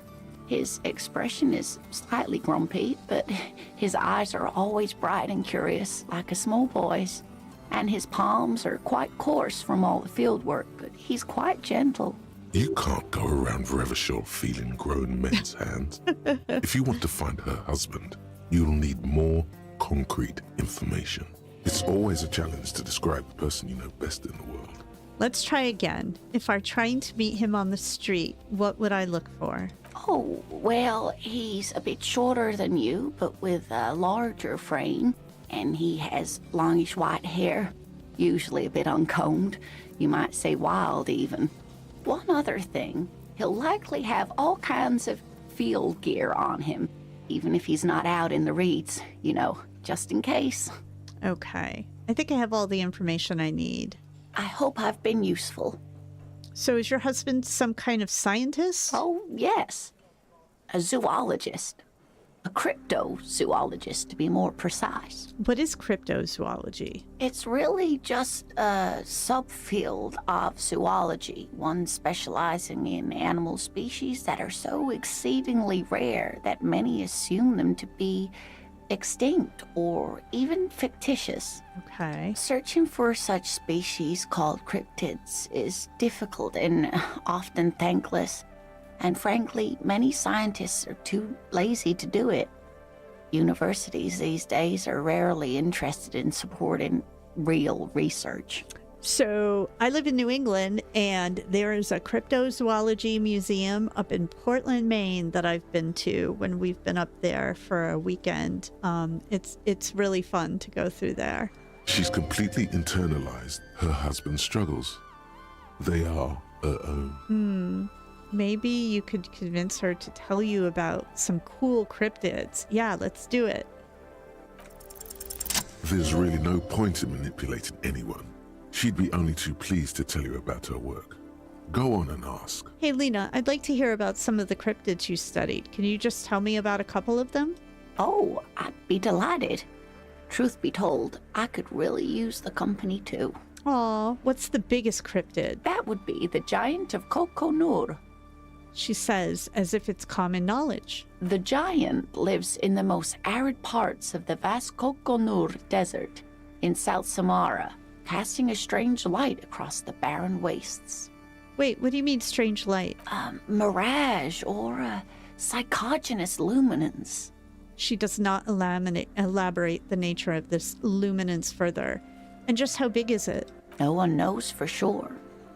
his expression is slightly grumpy, but his eyes are always bright and curious, like a small boy's. And his palms are quite coarse from all the field work, but he's quite gentle. You can't go around Revachol feeling grown men's hands. If you want to find her husband, you'll need more concrete information. It's always a challenge to describe the person you know best in the world. Let's try again. If I'm trying to meet him on the street, what would I look for? Oh, well, he's a bit shorter than you, but with a larger frame. And he has longish white hair, usually a bit uncombed. You might say wild, even. One other thing, he'll likely have all kinds of field gear on him, even if he's not out in the reeds, you know, just in case. Okay. I think I have all the information I need. I hope I've been useful. So is your husband some kind of scientist? Oh, yes. A zoologist. A cryptozoologist, to be more precise. What is cryptozoology? It's really just a subfield of zoology, one specializing in animal species that are so exceedingly rare that many assume them to be extinct or even fictitious. Okay. Searching for such species called cryptids is difficult and often thankless. And frankly, many scientists are too lazy to do it. Universities these days are rarely interested in supporting real research. So I live in New England, and there is a cryptozoology museum up in Portland, Maine that I've been to when we've been up there for a weekend. It's really fun to go through there. She's completely internalized her husband's struggles. They are her own. Maybe you could convince her to tell you about some cool cryptids. Yeah, let's do it. There's really no point in manipulating anyone. She'd be only too pleased to tell you about her work. Go on and ask. Hey, Lena, I'd like to hear about some of the cryptids you studied. Can you just tell me about a couple of them? Oh, I'd be delighted. Truth be told, I could really use the company too. Aw, what's the biggest cryptid? That would be the giant of Kokonur. She says, as if it's common knowledge. The giant lives in the most arid parts of the vast Kokonur Desert in South Samara, casting a strange light across the barren wastes. Wait, what do you mean strange light? Mirage or a psychogenous luminance. She does not elaborate the nature of this luminance further. And just how big is it? No one knows for sure.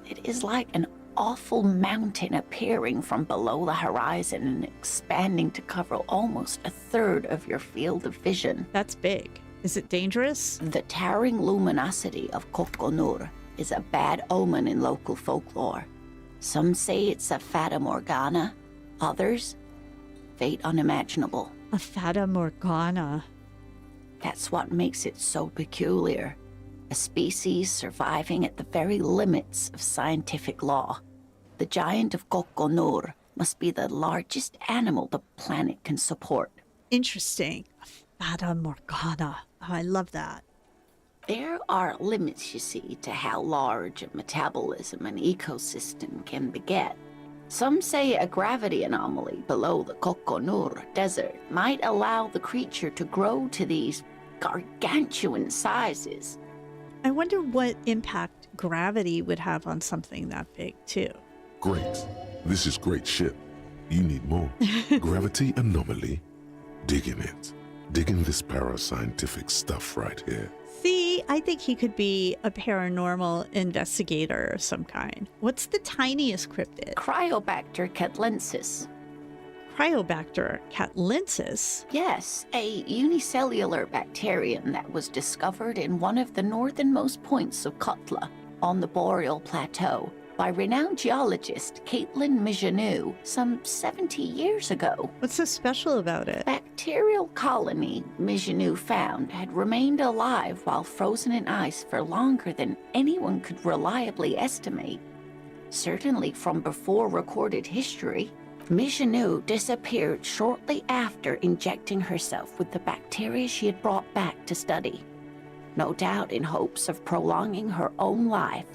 It is like an awful mountain appearing from below the horizon and expanding to cover almost a third of your field of vision. That's big. Is it dangerous? The towering luminosity of Kokonur is a bad omen in local folklore. Some say it's a fata morgana, others, fate unimaginable. A fata morgana. That's what makes it so peculiar. A species surviving at the very limits of scientific law. The giant of Kokonur must be the largest animal the planet can support. Interesting. A fata morgana. Oh, I love that. There are limits, you see, to how large a metabolism an ecosystem can beget. Some say a gravity anomaly below the Kokonur desert might allow the creature to grow to these gargantuan sizes. I wonder what impact gravity would have on something that big, too. Great. This is great shit. You need more. Gravity anomaly. Digging it. Digging this parascientific stuff right here. See, I think he could be a paranormal investigator of some kind. What's the tiniest cryptid? Cryobacter catlensis. Cryobacter catlensis? Yes, a unicellular bacterium that was discovered in one of the northernmost points of Kotla on the Boreal Plateau by renowned geologist Caitlin Mijanou some 70 years ago. What's so special about it? Bacterial colony Mijanou found had remained alive while frozen in ice for longer than anyone could reliably estimate. Certainly from before recorded history. Mijanou disappeared shortly after injecting herself with the bacteria she had brought back to study, no doubt in hopes of prolonging her own life.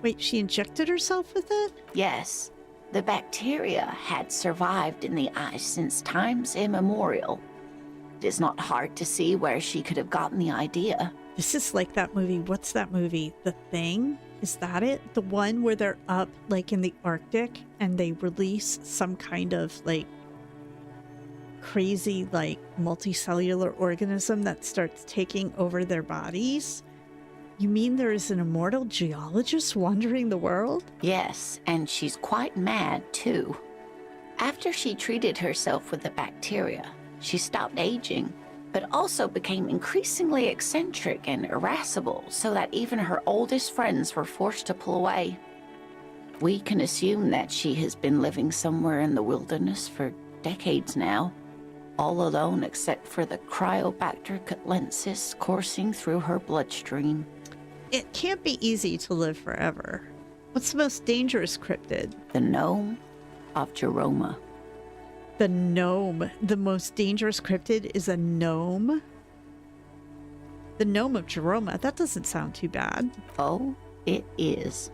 Wait, she injected herself with it? Yes, the bacteria had survived in the ice since times immemorial. It is not hard to see where she could have gotten the idea. This is like that movie. What's that movie? The Thing? Is that it? The one where they're up like in the Arctic and they release some kind of like crazy like multicellular organism that starts taking over their bodies? You mean there is an immortal geologist wandering the world? Yes, and she's quite mad too. After she treated herself with the bacteria, she stopped aging, but also became increasingly eccentric and irascible so that even her oldest friends were forced to pull away. We can assume that she has been living somewhere in the wilderness for decades now, all alone except for the Cryobacter catlensis coursing through her bloodstream. It can't be easy to live forever. What's the most dangerous cryptid? The gnome of Jeroma. The gnome. The most dangerous cryptid is a gnome? The gnome of Jeroma. That doesn't sound too bad. Oh, it is.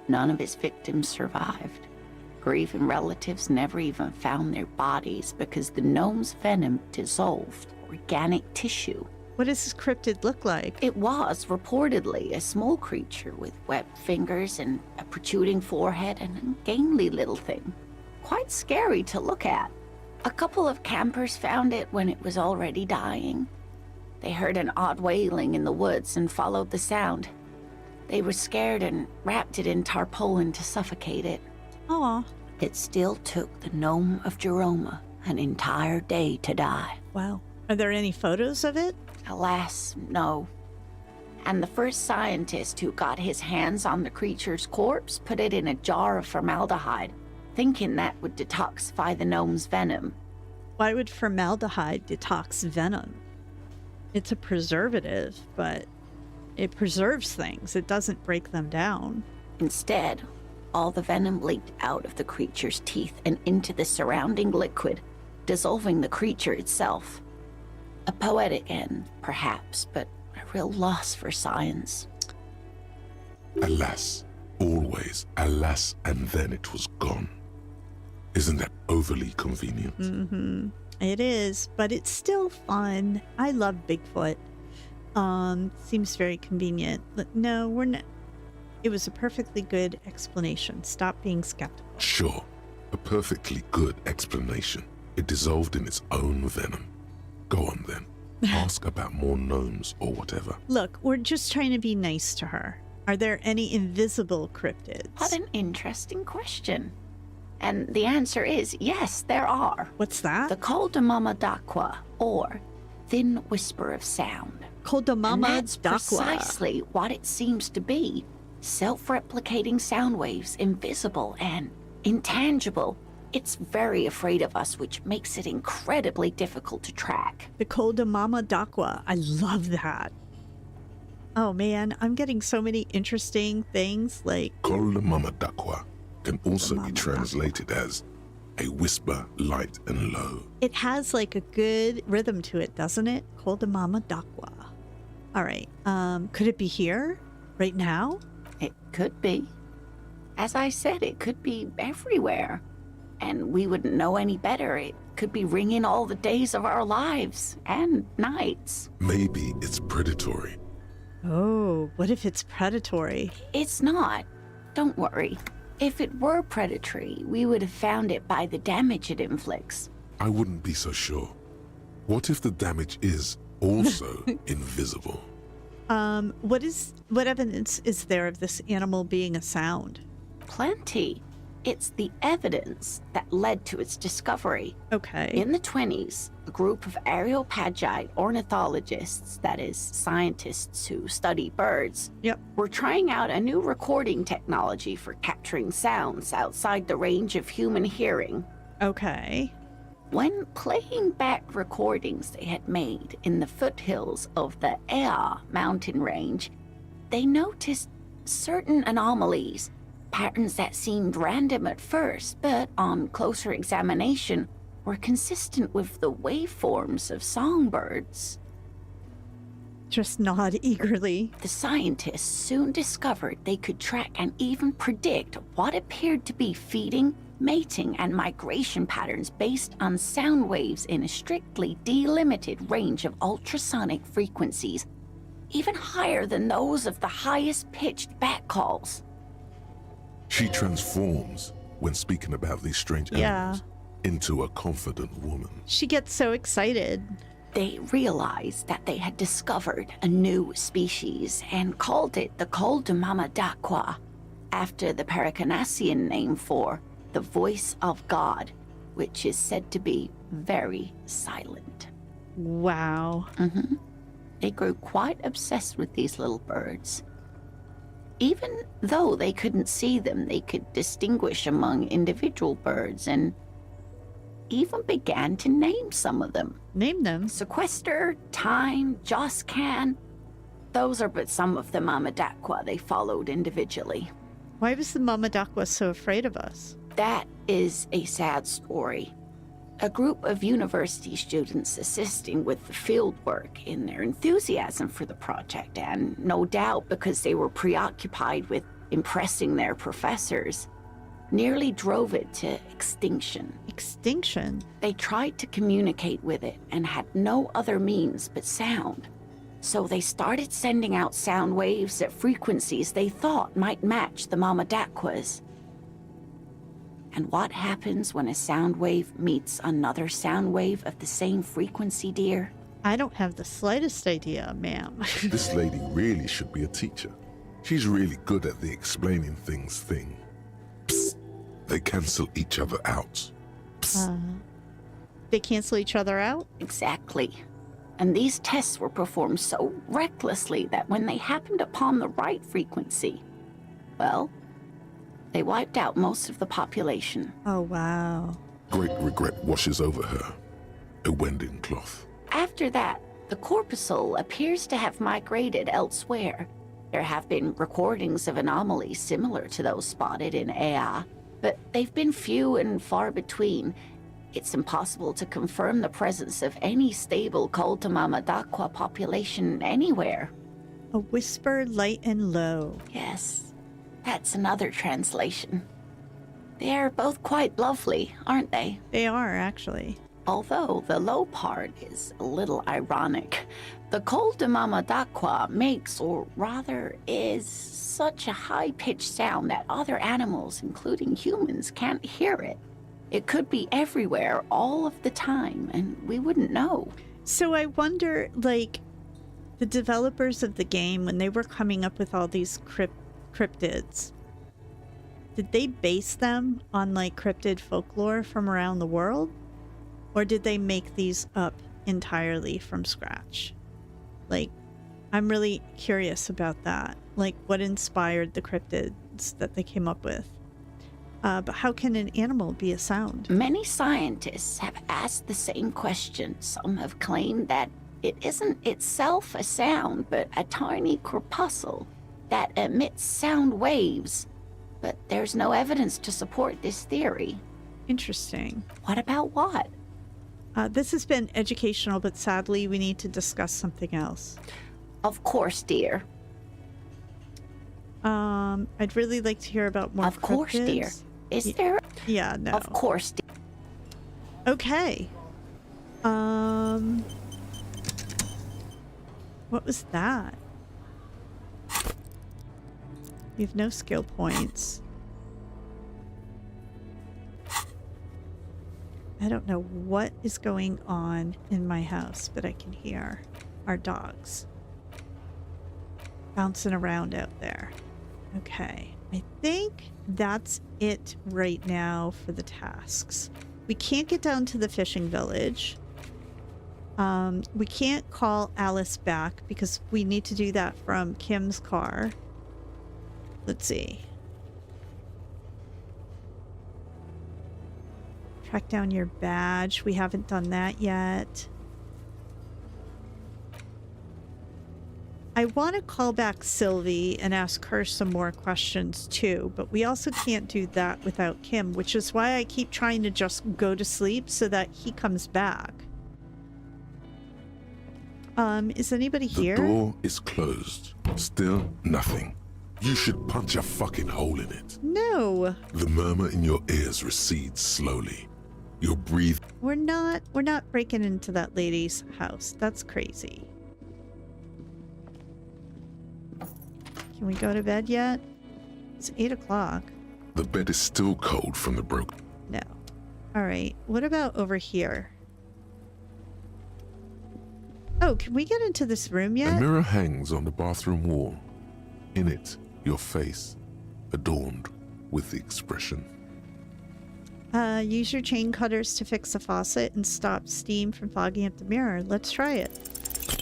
None of his victims survived. Grieving relatives never even found their bodies because the gnome's venom dissolved organic tissue. What does this cryptid look like? It was reportedly a small creature with webbed fingers and a protruding forehead and a gangly little thing. Quite scary to look at. A couple of campers found it when it was already dying. They heard an odd wailing in the woods and followed the sound. They were scared and wrapped it in tarpaulin to suffocate it. Aw. It still took the gnome of Jeroma an entire day to die. Wow. Are there any photos of it? Alas, no. And the first scientist who got his hands on the creature's corpse put it in a jar of formaldehyde, thinking that would detoxify the gnome's venom. Why would formaldehyde detox venom? It's a preservative, but it preserves things. It doesn't break them down. Instead, all the venom leaked out of the creature's teeth and into the surrounding liquid, dissolving the creature itself. A poetic end, perhaps, but a real loss for science. Alas, always, alas, and then it was gone. Isn't that overly convenient? Mm-hmm. It is, but it's still fun. I love Bigfoot. Seems very convenient. No, we're not. It was a perfectly good explanation. Stop being skeptical. Sure, a perfectly good explanation. It dissolved in its own venom. Go on then. Ask about more gnomes or whatever. Look, we're just trying to be nice to her. Are there any invisible cryptids? What an interesting question. And the answer is yes, there are. What's that? The Call de Mama d'Aqua, or Thin Whisper of Sound, Kodamama And that's Dakwa. precisely what it seems to be. Self-replicating sound waves, invisible and intangible. It's very afraid of us, which makes it incredibly difficult to track. The Kodamama Dakwa. I love that. Oh man, I'm getting so many interesting things like Koldamama Dakwa can also be translated as a whisper light and low. it has like a good rhythm to it, doesn't it? Kodamama Dakwa. All right. Could it be here right now? It could be. As I said, it could be everywhere. And we wouldn't know any better. It could be ringing all the days of our lives and nights. Maybe it's predatory. Oh, what if it's predatory? It's not. Don't worry. If it were predatory, we would have found it by the damage it inflicts. I wouldn't be so sure. What if the damage is also invisible? What evidence is there of this animal being a sound? Plenty. It's the evidence that led to its discovery. Okay. In the 20s, a group of Areopagite ornithologists, that is, scientists who study birds, Yep. were trying out a new recording technology for capturing sounds outside the range of human hearing. Okay. When playing back recordings they had made in the foothills of the Ea mountain range, they noticed certain anomalies, patterns that seemed random at first, but on closer examination were consistent with the waveforms of songbirds. Just nod eagerly. The scientists soon discovered they could track and even predict what appeared to be feeding, mating, and migration patterns based on sound waves in a strictly delimited range of ultrasonic frequencies, even higher than those of the highest pitched bat calls. She transforms, when speaking about these strange animals, into a confident woman. She gets so excited. They realized that they had discovered a new species and called it the Kodamama Dakwa, after the Paracanassian name for the voice of God, which is said to be very silent. Wow. They grew quite obsessed with these little birds. Even though they couldn't see them, they could distinguish among individual birds and even began to name some of them. Name them. Sequester, Time, Joscan. Those are but some of the Mama Dakwa they followed individually. Why was the Mama Dakwa so afraid of us? That is a sad story. A group of university students assisting with the field work in their enthusiasm for the project, and no doubt because they were preoccupied with impressing their professors, nearly drove it to extinction. Extinction? They tried to communicate with it and had no other means but sound. So they started sending out sound waves at frequencies they thought might match the Mama Dakwas. And what happens when a sound wave meets another sound wave of the same frequency, dear? I don't have the slightest idea, ma'am. This lady really should be a teacher. She's really good at the explaining things thing. Psst. They cancel each other out. They cancel each other out? Exactly. And these tests were performed so recklessly that when they happened upon the right frequency, well, they wiped out most of the population. Oh, wow. Great regret washes over her. A wending cloth. After that, the corpuscle appears to have migrated elsewhere. There have been recordings of anomalies similar to those spotted in Ea, but they've been few and far between. It's impossible to confirm the presence of any stable Kodamama Dakwa population anywhere. A whisper, light and low. Yes, that's another translation. They're both quite lovely, aren't they? They are, actually. Although the low part is a little ironic. The Kodamama Dakwa makes, or rather is, such a high-pitched sound that other animals, including humans, can't hear it. It could be everywhere all of the time, and we wouldn't know. So I wonder, like, the developers of the game, when they were coming up with all these cryptids, did they base them on, like, cryptid folklore from around the world? Or did they make these up entirely from scratch? Like, I'm really curious about that. Like, what inspired the cryptids that they came up with? But how can an animal be a sound? Many scientists have asked the same question. Some have claimed that it isn't itself a sound, but a tiny corpuscle that emits sound waves. But there's no evidence to support this theory. Interesting. What about what? This has been educational, but sadly, we need to discuss something else. Of course, dear. I'd really like to hear about more. Of course, cryptids. dear. Is there? Yeah, no. Of course, dear. Okay. What was that? You have no skill points. I don't know what is going on in my house, but I can hear our dogs bouncing around out there. Okay, I think that's it right now for the tasks. We can't get down to the fishing village. We can't call Alice back because we need to do that from Kim's car. Let's see. Track down your badge. We haven't done that yet. I want to call back Sylvie and ask her some more questions too, but we also can't do that without Kim, which is why I keep trying to just go to sleep so that he comes back. Is anybody here? The door is closed. Still nothing. You should punch a fucking hole in it. No. The murmur in your ears recedes slowly. Your breathing. We're not breaking into that lady's house. That's crazy. Can we go to bed yet? It's 8 o'clock. The bed is still cold from the broken. No. All right. What about over here? Oh, can we get into this room A yet? mirror hangs on the bathroom wall. In it, your face, adorned with the expression. Use your chain cutters to fix the faucet and stop steam from fogging up the mirror. Let's try it.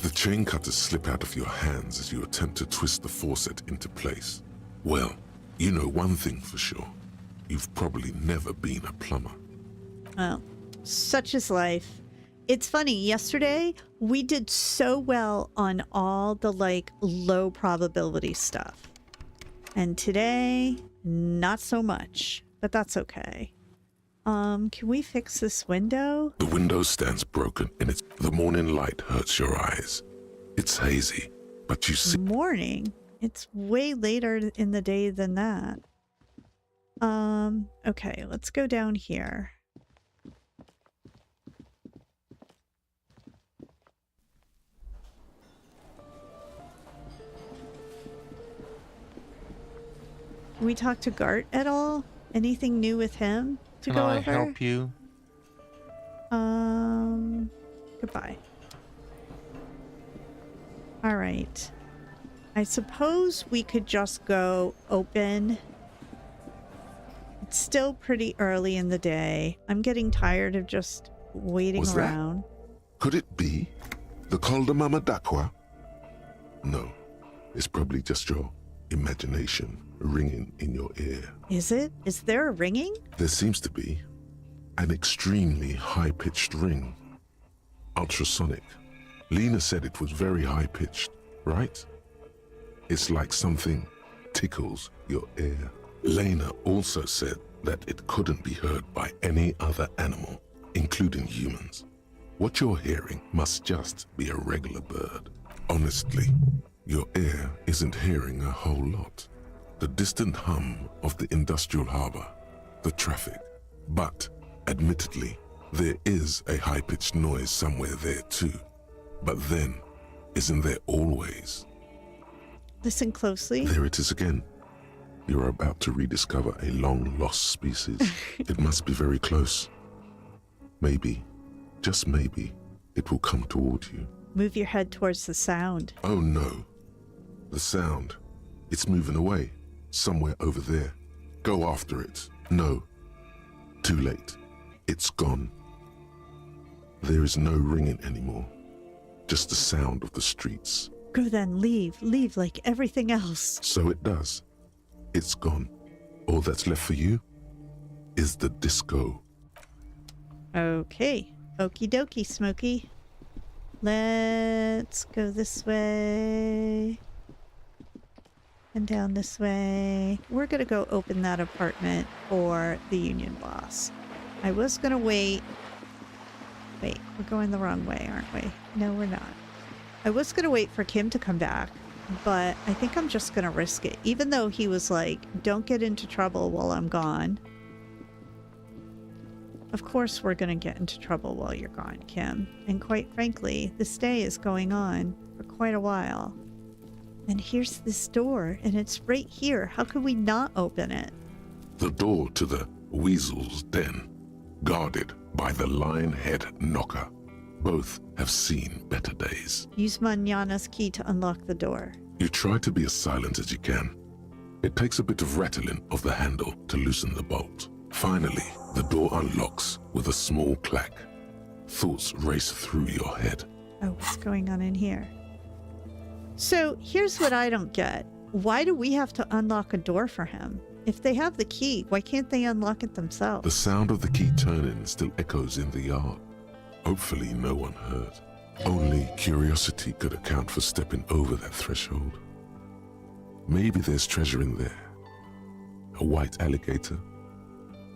The chain cutters slip out of your hands as you attempt to twist the faucet into place. Well, you know one thing for sure. You've probably never been a plumber. Well, such is life. It's funny, yesterday we did so well on all the like low probability stuff. And today, not so much, but that's okay. Can we fix this window? The window stands broken and the morning light hurts your eyes. It's hazy, but you see. Morning? It's way later in the day than that. Okay, let's go down here. Can we talk to Gart at all? Anything new with him to Can go I over? help you? Goodbye. All right. I suppose we could just go open. It's still pretty early in the day. I'm getting tired of just waiting Was that? around. Could it be the Mama Dakwa? No, it's probably just your imagination ringing in your ear. Is it? Is there a ringing? There seems to be an extremely high-pitched ring. Ultrasonic. Lena said it was very high-pitched, right? It's like something tickles your ear. Lena also said that it couldn't be heard by any other animal, including humans. What you're hearing must just be a regular bird. Honestly, your ear isn't hearing a whole lot. The distant hum of the industrial harbor, the traffic. But, admittedly, there is a high-pitched noise somewhere there too. But then, isn't there always? Listen closely. There it is again. You're about to rediscover a long-lost species. It must be very close. Maybe, just maybe, it will come toward you. Move your head towards the sound. Oh no. The sound. It's moving away. Somewhere over there. Go after it. No. Too late. It's gone. There is no ringing anymore. Just the sound of the streets Go then, leave like everything else. So it does. It's gone. All that's left for you is the disco. Okay. Okie dokie, Smokey. Let's go this way. And down this way. We're gonna go open that apartment for the union boss. I was gonna wait. Wait, we're going the wrong way, aren't we? No, we're not. I was gonna wait for Kim to come back, but I think I'm just gonna risk it. Even though he was like, don't get into trouble while I'm gone. Of course we're gonna get into trouble while you're gone, Kim. And quite frankly, this day is going on for quite a while. And here's this door, and it's right here. How could we not open it? The door to the Weasel's den, guarded by the Lionhead Knocker. Both have seen better days. Use Manana's key to unlock the door. You try to be as silent as you can. It takes a bit of rattling of the handle to loosen the bolt. Finally, the door unlocks with a small clack. Thoughts race through your head. Oh, what's going on in here? So here's what I don't get. Why do we have to unlock a door for him? If they have the key, why can't they unlock it themselves? The sound of the key turning still echoes in the yard. Hopefully no one heard. Only curiosity could account for stepping over that threshold. Maybe there's treasure in there. A white alligator.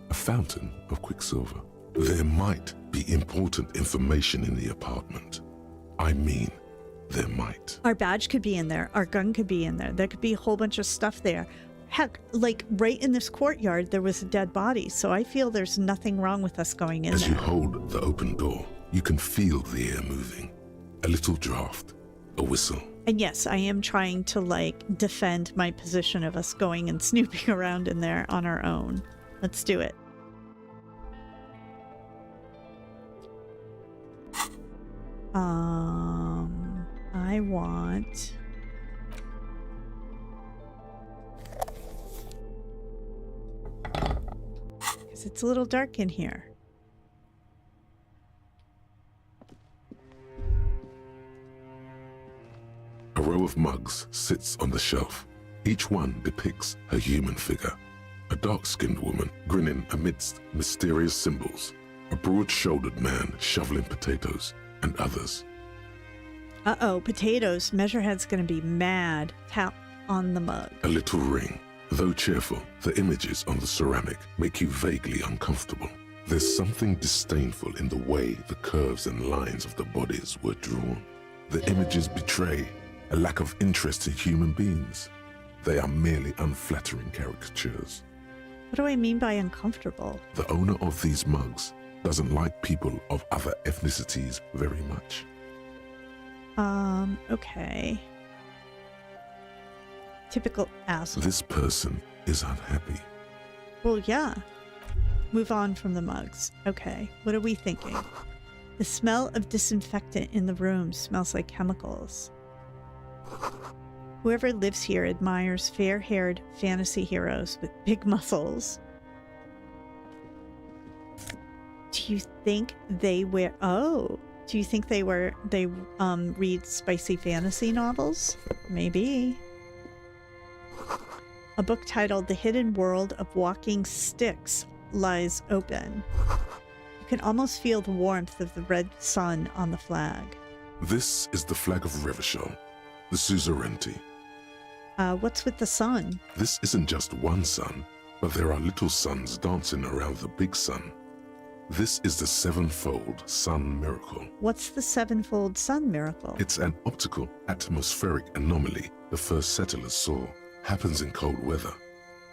A fountain of quicksilver. There might be important information in the apartment. I mean, there might. Our badge could be in there. Our gun could be in there. There could be a whole bunch of stuff there. Heck, like right in this courtyard, there was a dead body. So I feel there's nothing wrong with us going in As there. you hold the open door, you can feel the air moving. A little draft, a whistle. And yes, I am trying to like defend my position of us going and snooping around in there on our own. Let's do it. I want... because it's a little dark in here. A row of mugs sits on the shelf. Each one depicts a human figure. A dark-skinned woman grinning amidst mysterious symbols. A broad-shouldered man shoveling potatoes, and others. Uh-oh, potatoes. Measurehead's gonna be mad. Tap on the mug. A little ring. Though cheerful, the images on the ceramic make you vaguely uncomfortable. There's something disdainful in the way the curves and lines of the bodies were drawn. The images betray a lack of interest in human beings. They are merely unflattering caricatures. What do I mean by uncomfortable? The owner of these mugs doesn't like people of other ethnicities very much. Okay. Typical asshole. This person is unhappy. Well, yeah. Move on from the mugs. Okay, what are we thinking? The smell of disinfectant in the room smells like chemicals. Whoever lives here admires fair-haired fantasy heroes with big muscles. Do you think they wear... Oh, do you think they read spicy fantasy novels? Maybe. A book titled The Hidden World of Walking Sticks lies open. You can almost feel the warmth of the red sun on the flag. This is the flag of Revachol, the suzerainty. What's with the sun? This isn't just one sun, but there are little suns dancing around the big sun. This is the sevenfold sun miracle. What's the sevenfold sun miracle? It's an optical atmospheric anomaly the first settlers saw. Happens in cold weather.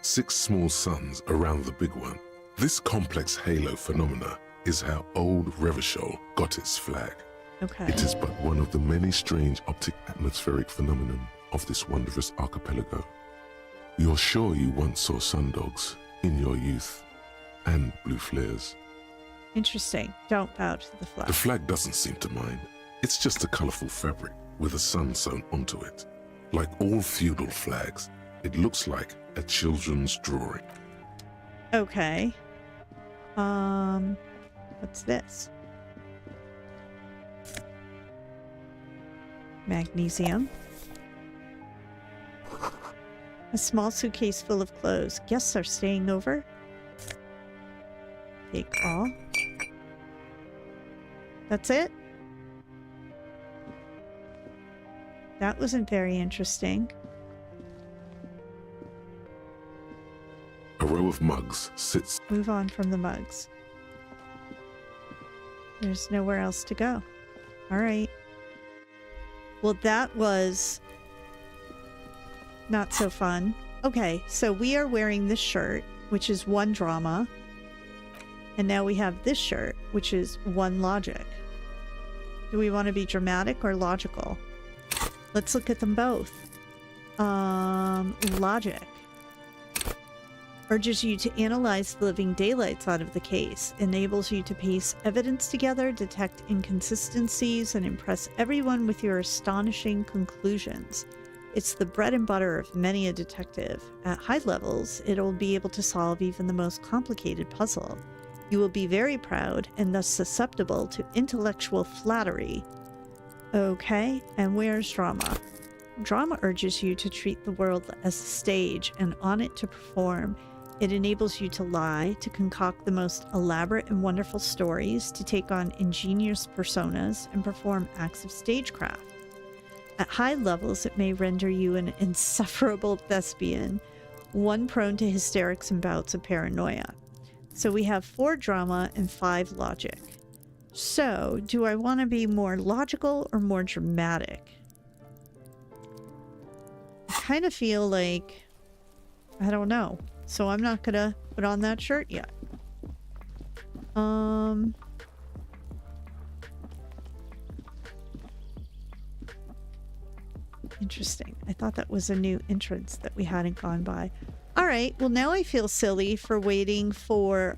6 small suns around the big one. This complex halo phenomena is how old Revachol got its flag. Okay. It is but one of the many strange optic atmospheric phenomena of this wondrous archipelago. You're sure you once saw sundogs in your youth and blue flares. Interesting. Don't bow to the flag. The flag doesn't seem to mind. It's just a colorful fabric with a sun sewn onto it. Like all feudal flags, it looks like a children's drawing. Okay. What's this? Magnesium. A small suitcase full of clothes. Guests are staying over. Take all. That's it? That wasn't very interesting. A row of mugs sits. Move on from the mugs. There's nowhere else to go. All right. Well, that was not so fun. Okay, so we are wearing this shirt, which is one drama. And now we have this shirt, which is one logic. Do we want to be dramatic or logical? Let's look at them both. Logic urges you to analyze the living daylights out of the case, enables you to piece evidence together, detect inconsistencies, and impress everyone with your astonishing conclusions. It's the bread and butter of many a detective. At high levels, it'll be able to solve even the most complicated puzzle. You will be very proud and thus susceptible to intellectual flattery. Okay, and where's drama? Drama urges you to treat the world as a stage and on it to perform. It enables you to lie, to concoct the most elaborate and wonderful stories, to take on ingenious personas, and perform acts of stagecraft. At high levels, it may render you an insufferable thespian, one prone to hysterics and bouts of paranoia. So we have 4 drama and 5 logic. So, do I want to be more logical or more dramatic? I kind of feel like, I don't know. So I'm not gonna put on that shirt yet. Interesting. I thought that was a new entrance that we hadn't gone by. All right. Well, now I feel silly for waiting for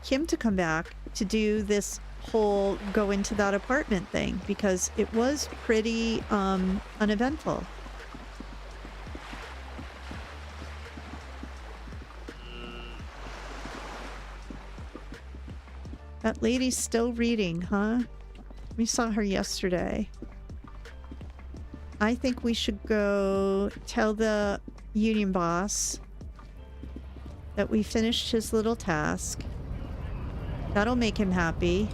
Kim to come back to do this whole go into that apartment thing, because it was pretty uneventful. That lady's still reading, huh? We saw her yesterday. I think we should go tell the union boss that we finished his little task. That'll make him happy.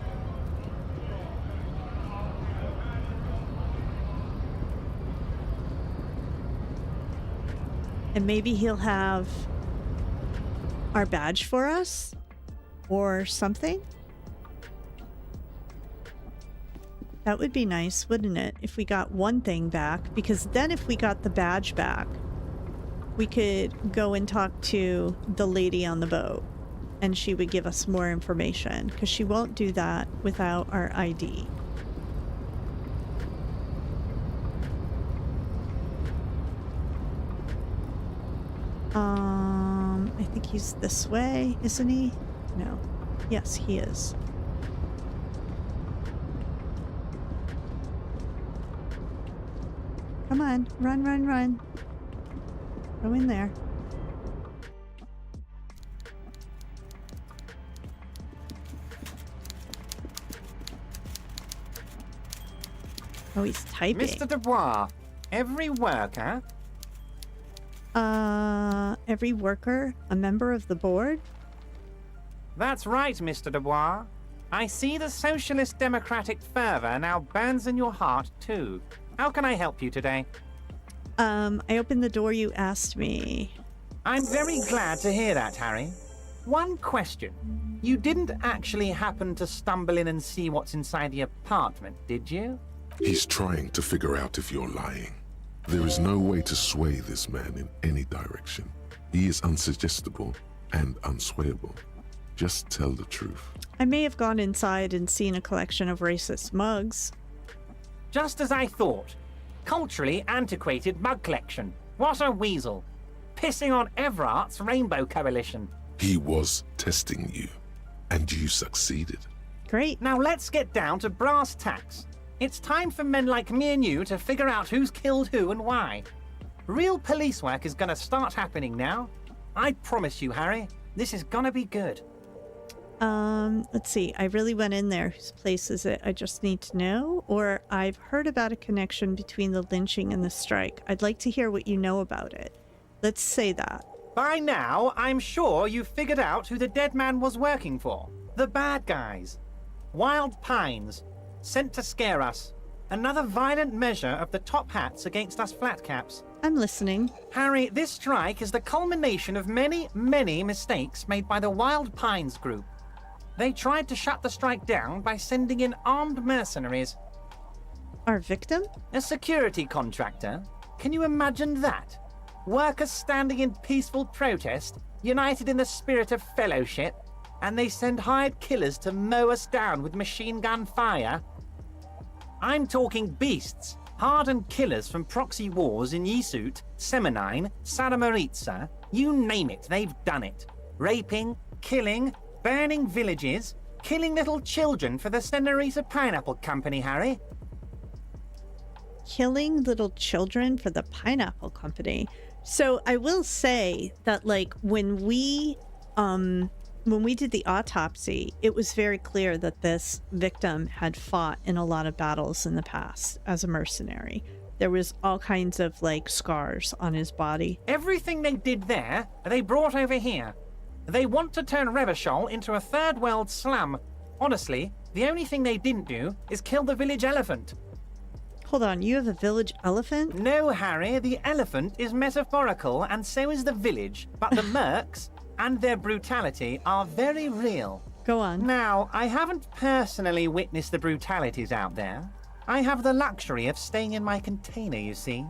And maybe he'll have our badge for us or something. That would be nice, wouldn't it, if we got one thing back? Because then if we got the badge back, we could go and talk to the lady on the boat, and she would give us more information, because she won't do that without our ID. I think he's this way, isn't he? No. Yes, he is. Come on, run, run, run. Go in there. Oh, he's typing. Mr. Dubois, every worker... Every worker? A member of the board? That's right, Mr. Dubois. I see the socialist democratic fervor now burns in your heart, too. How can I help you today? I opened the door you asked me. I'm very glad to hear that, Harry. One question. You didn't actually happen to stumble in and see what's inside the apartment, did you? He's trying to figure out if you're lying. There is no way to sway this man in any direction. He is unsuggestible and unswayable. Just tell the truth. I may have gone inside and seen a collection of racist mugs. Just as I thought. Culturally antiquated mug collection. What a weasel. Pissing on Everart's Rainbow Coalition. He was testing you, and you succeeded. Great. Now let's get down to brass tacks. It's time for men like me and you to figure out who's killed who and why. Real police work is gonna start happening now. I promise you, Harry, this is gonna be good. Let's see. I really went in there. Whose place is it? I just need to know. Or I've heard about a connection between the lynching and the strike. I'd like to hear what you know about it. Let's say that. By now, I'm sure you've figured out who the dead man was working for. The bad guys. Wild Pines. Sent to scare us. Another violent measure of the top hats against us flatcaps. I'm listening. Harry, this strike is the culmination of many, many mistakes made by the Wild Pines group. They tried to shut the strike down by sending in armed mercenaries. Our victim? A security contractor? Can you imagine that? Workers standing in peaceful protest, united in the spirit of fellowship, and they send hired killers to mow us down with machine gun fire? I'm talking beasts, hardened killers from proxy wars in Yisut, Semenine, Saramaritsa, you name it, they've done it. Raping, killing, burning villages, killing little children for the Senorita Pineapple Company, Harry. Killing little children for the Pineapple Company. So I will say that, like, when we did the autopsy, it was very clear that this victim had fought in a lot of battles in the past as a mercenary. There was all kinds of, like, scars on his body. Everything they did there, they brought over here. They want to turn Revachol into a third world slum. Honestly, the only thing they didn't do is kill the village elephant. Hold on, you have a village elephant? No, Harry, the elephant is metaphorical and so is the village, but the mercs and their brutality are very real. Go on. Now, I haven't personally witnessed the brutalities out there. I have the luxury of staying in my container, you see.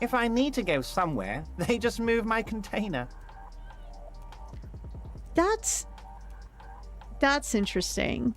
If I need to go somewhere, they just move my container. That's interesting.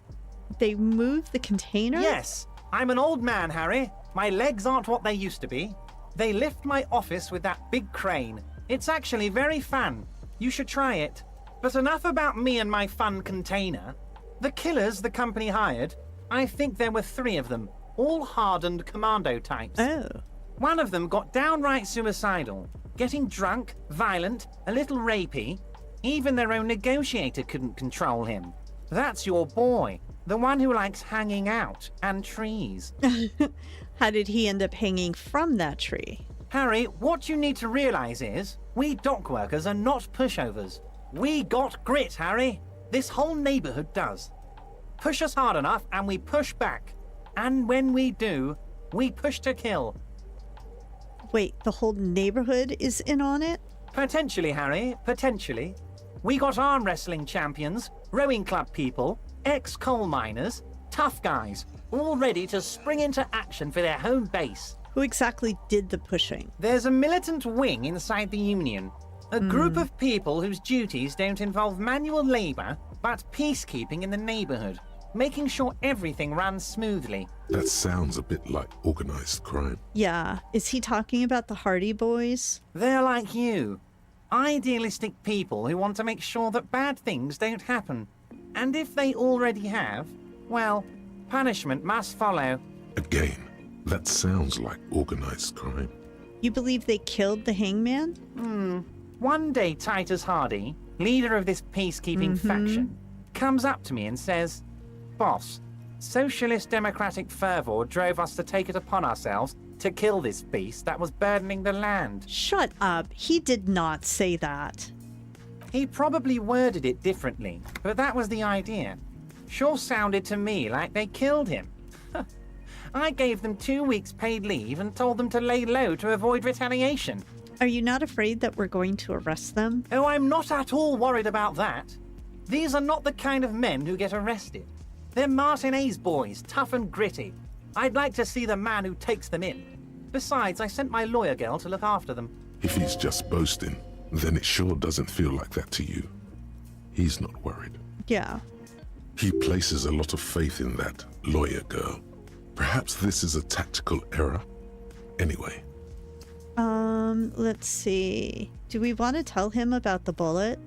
They move the container? Yes, I'm an old man, Harry. My legs aren't what they used to be. They lift my office with that big crane. It's actually very fun. You should try it. But enough about me and my fun container. The killers the company hired, I think there were 3 of them, all hardened commando types. Oh. One of them got downright suicidal, getting drunk, violent, a little rapey. Even their own negotiator couldn't control him. That's your boy, the one who likes hanging out and trees. How did he end up hanging from that tree? Harry, what you need to realize is, we dock workers are not pushovers. We got grit, Harry. This whole neighborhood does. Push us hard enough and we push back. And when we do, we push to kill. Wait, the whole neighborhood is in on it? Potentially, Harry, potentially. We got arm wrestling champions, rowing club people, ex-coal miners, tough guys, all ready to spring into action for their home base. Who exactly did the pushing? There's a militant wing inside the Union. A group of people whose duties don't involve manual labor, but peacekeeping in the neighborhood, making sure everything runs smoothly. That sounds a bit like organized crime. Yeah. Is he talking about the Hardy Boys? They're like you. Idealistic people who want to make sure that bad things don't happen. And if they already have, well, punishment must follow. Again, that sounds like organized crime. You believe they killed the hangman? One day Titus Hardy, leader of this peacekeeping faction, comes up to me and says, "Boss, socialist democratic fervor drove us to take it upon ourselves to kill this beast that was burdening the land." Shut up. He did not say that. He probably worded it differently, but that was the idea. Sure sounded to me like they killed him. I gave them 2 weeks paid leave and told them to lay low to avoid retaliation. Are you not afraid that we're going to arrest them? Oh, I'm not at all worried about that. These are not the kind of men who get arrested. They're Martinez boys, tough and gritty. I'd like to see the man who takes them in. Besides, I sent my lawyer girl to look after them. If he's just boasting, then it sure doesn't feel like that to you. He's not worried. Yeah. He places a lot of faith in that lawyer girl. Perhaps this is a tactical error? Anyway. Let's see. Do we want to tell him about the bullet?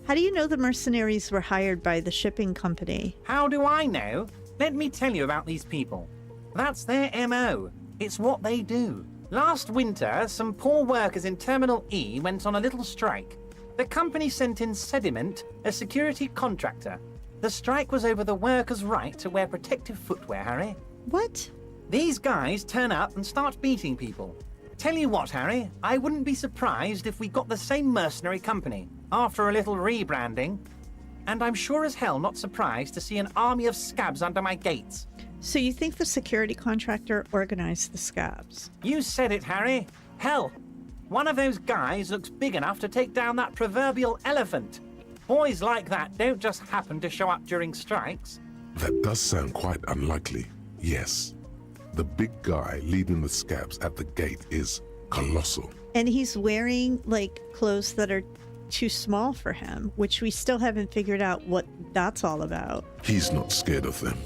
How do you know the mercenaries were hired by the shipping company? How do I know? Let me tell you about these people. That's their MO. It's what they do. Last winter, some poor workers in Terminal E went on a little strike. The company sent in Sediment, a security contractor. The strike was over the workers' right to wear protective footwear, Harry. What? These guys turn up and start beating people. Tell you what, Harry, I wouldn't be surprised if we got the same mercenary company after a little rebranding. And I'm sure as hell not surprised to see an army of scabs under my gates. So you think the security contractor organized the scabs? You said it, Harry. Hell, one of those guys looks big enough to take down that proverbial elephant. Boys like that don't just happen to show up during strikes. That does sound quite unlikely, yes. The big guy leading the scabs at the gate is colossal. And he's wearing, like, clothes that are too small for him, which we still haven't figured out what that's all about. He's not scared of them.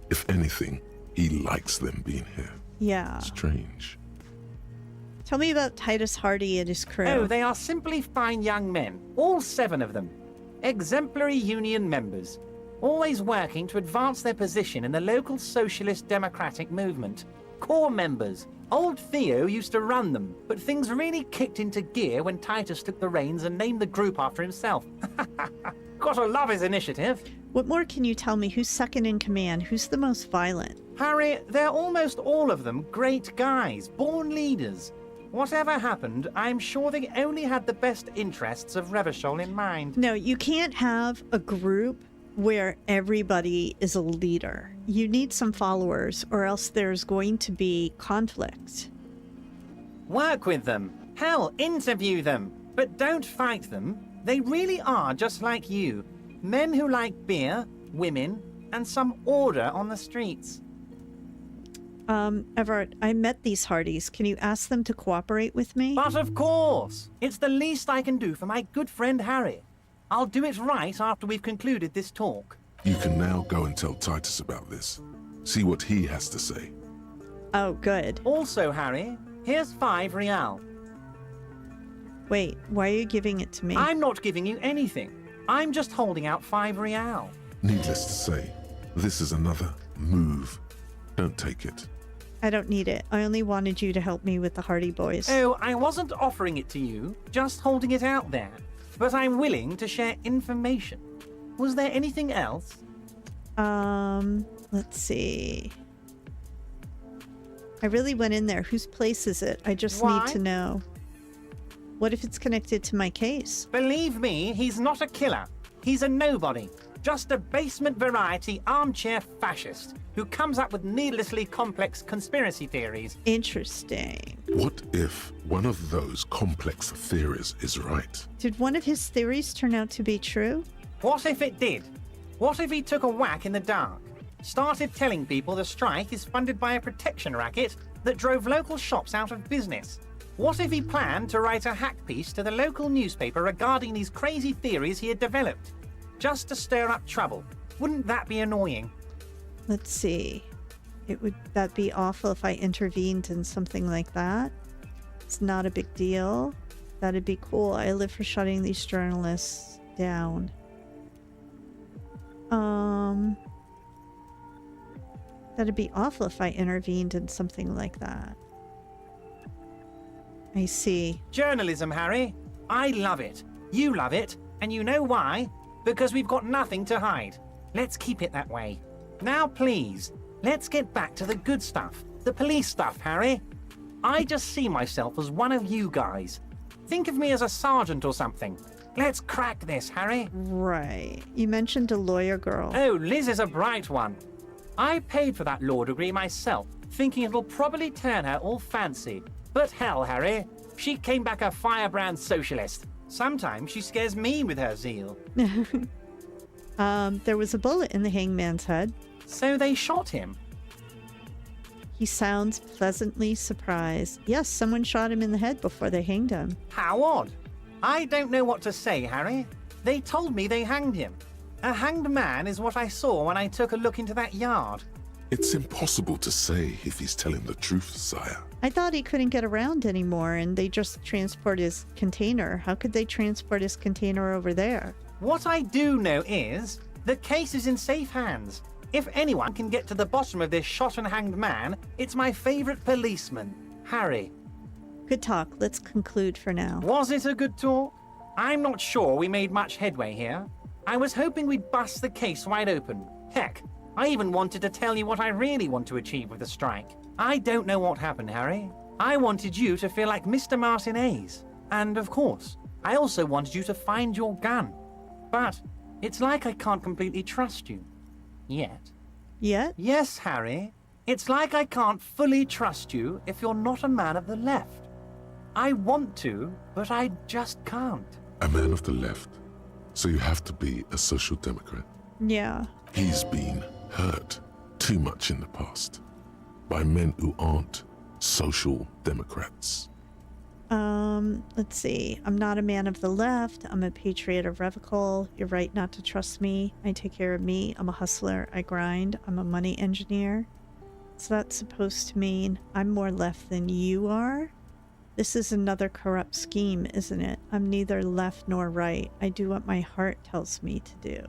If anything, he likes them being here. Yeah. Strange. Tell me about Titus Hardy and his crew. Oh, they are simply fine young men, all 7 of them. Exemplary union members, always working to advance their position in the local socialist democratic movement. Core members. Old Theo used to run them, but things really kicked into gear when Titus took the reins and named the group after himself. Gotta love his initiative. What more can you tell me? Who's second in command? Who's the most violent? Harry, they're almost all of them great guys, born leaders. Whatever happened, I'm sure they only had the best interests of Revachol in mind. No, you can't have a group where everybody is a leader. You need some followers, or else there's going to be conflict. Work with them. Hell, interview them. But don't fight them. They really are just like you. Men who like beer, women, and some order on the streets. Everett, I met these Hardys. Can you ask them to cooperate with me? But of course! It's the least I can do for my good friend Harry. I'll do it right after we've concluded this talk. You can now go and tell Titus about this. See what he has to say. Oh, good. Also, Harry, here's 5 real. Wait, why are you giving it to me? I'm not giving you anything. I'm just holding out 5 real. Needless to say, this is another move. Don't take it. I don't need it. I only wanted you to help me with the Hardy Boys. Oh, I wasn't offering it to you, just holding it out there. But I'm willing to share information. Was there anything else? Let's see. I really went in there. Whose place is it? I just Why? need to know. What if it's connected to my case? Believe me, he's not a killer. He's a nobody. Just a basement variety armchair fascist who comes up with needlessly complex conspiracy theories. Interesting. What if one of those complex theories is right? Did one of his theories turn out to be true? What if it did? What if he took a whack in the dark? Started telling people the strike is funded by a protection racket that drove local shops out of business? What if he planned to write a hack piece to the local newspaper regarding these crazy theories he had developed? Just to stir up trouble. Wouldn't that be annoying? Let's see. That'd be awful if I intervened in something like that. It's not a big deal. That'd be cool. I live for shutting these journalists down. That'd be awful if I intervened in something like that. I see. Journalism, Harry. I love it. You love it. And you know why? Because we've got nothing to hide. Let's keep it that way. Now, please, let's get back to the good stuff. The police stuff, Harry. I just see myself as one of you guys. Think of me as a sergeant or something. Let's crack this, Harry. Right. You mentioned a lawyer girl. Oh, Liz is a bright one. I paid for that law degree myself, thinking it'll probably turn her all fancy. But hell, Harry, she came back a firebrand socialist. Sometimes she scares me with her zeal. There was a bullet in the hangman's head. So they shot him. He sounds pleasantly surprised. Yes, someone shot him in the head before they hanged him. How odd. I don't know what to say, Harry. They told me they hanged him. A hanged man is what I saw when I took a look into that yard. It's impossible to say if he's telling the truth, sire. I thought he couldn't get around anymore and they just transport his container. How could they transport his container over there? What I do know is the case is in safe hands. If anyone can get to the bottom of this shot and hanged man, it's my favorite policeman, Harry. Good talk. Let's conclude for now. Was it a good talk? I'm not sure we made much headway here. I was hoping we'd bust the case wide open. Heck, I even wanted to tell you what I really want to achieve with the strike. I don't know what happened, Harry. I wanted you to feel like Mr. Martinez. And of course, I also wanted you to find your gun. But it's like I can't completely trust you. Yet. Yet? Yes, Harry. It's like I can't fully trust you if you're not a man of the left. I want to, but I just can't. A man of the left. So you have to be a social democrat. Yeah. He's been hurt too much in the past by men who aren't social democrats. Let's see. I'm not a man of the left. I'm a patriot of revocable. You're right not to trust me. I take care of me. I'm a hustler. I grind. I'm a money engineer. So that's supposed to mean I'm more left than you are? This is another corrupt scheme, isn't it? I'm neither left nor right. I do what my heart tells me to do.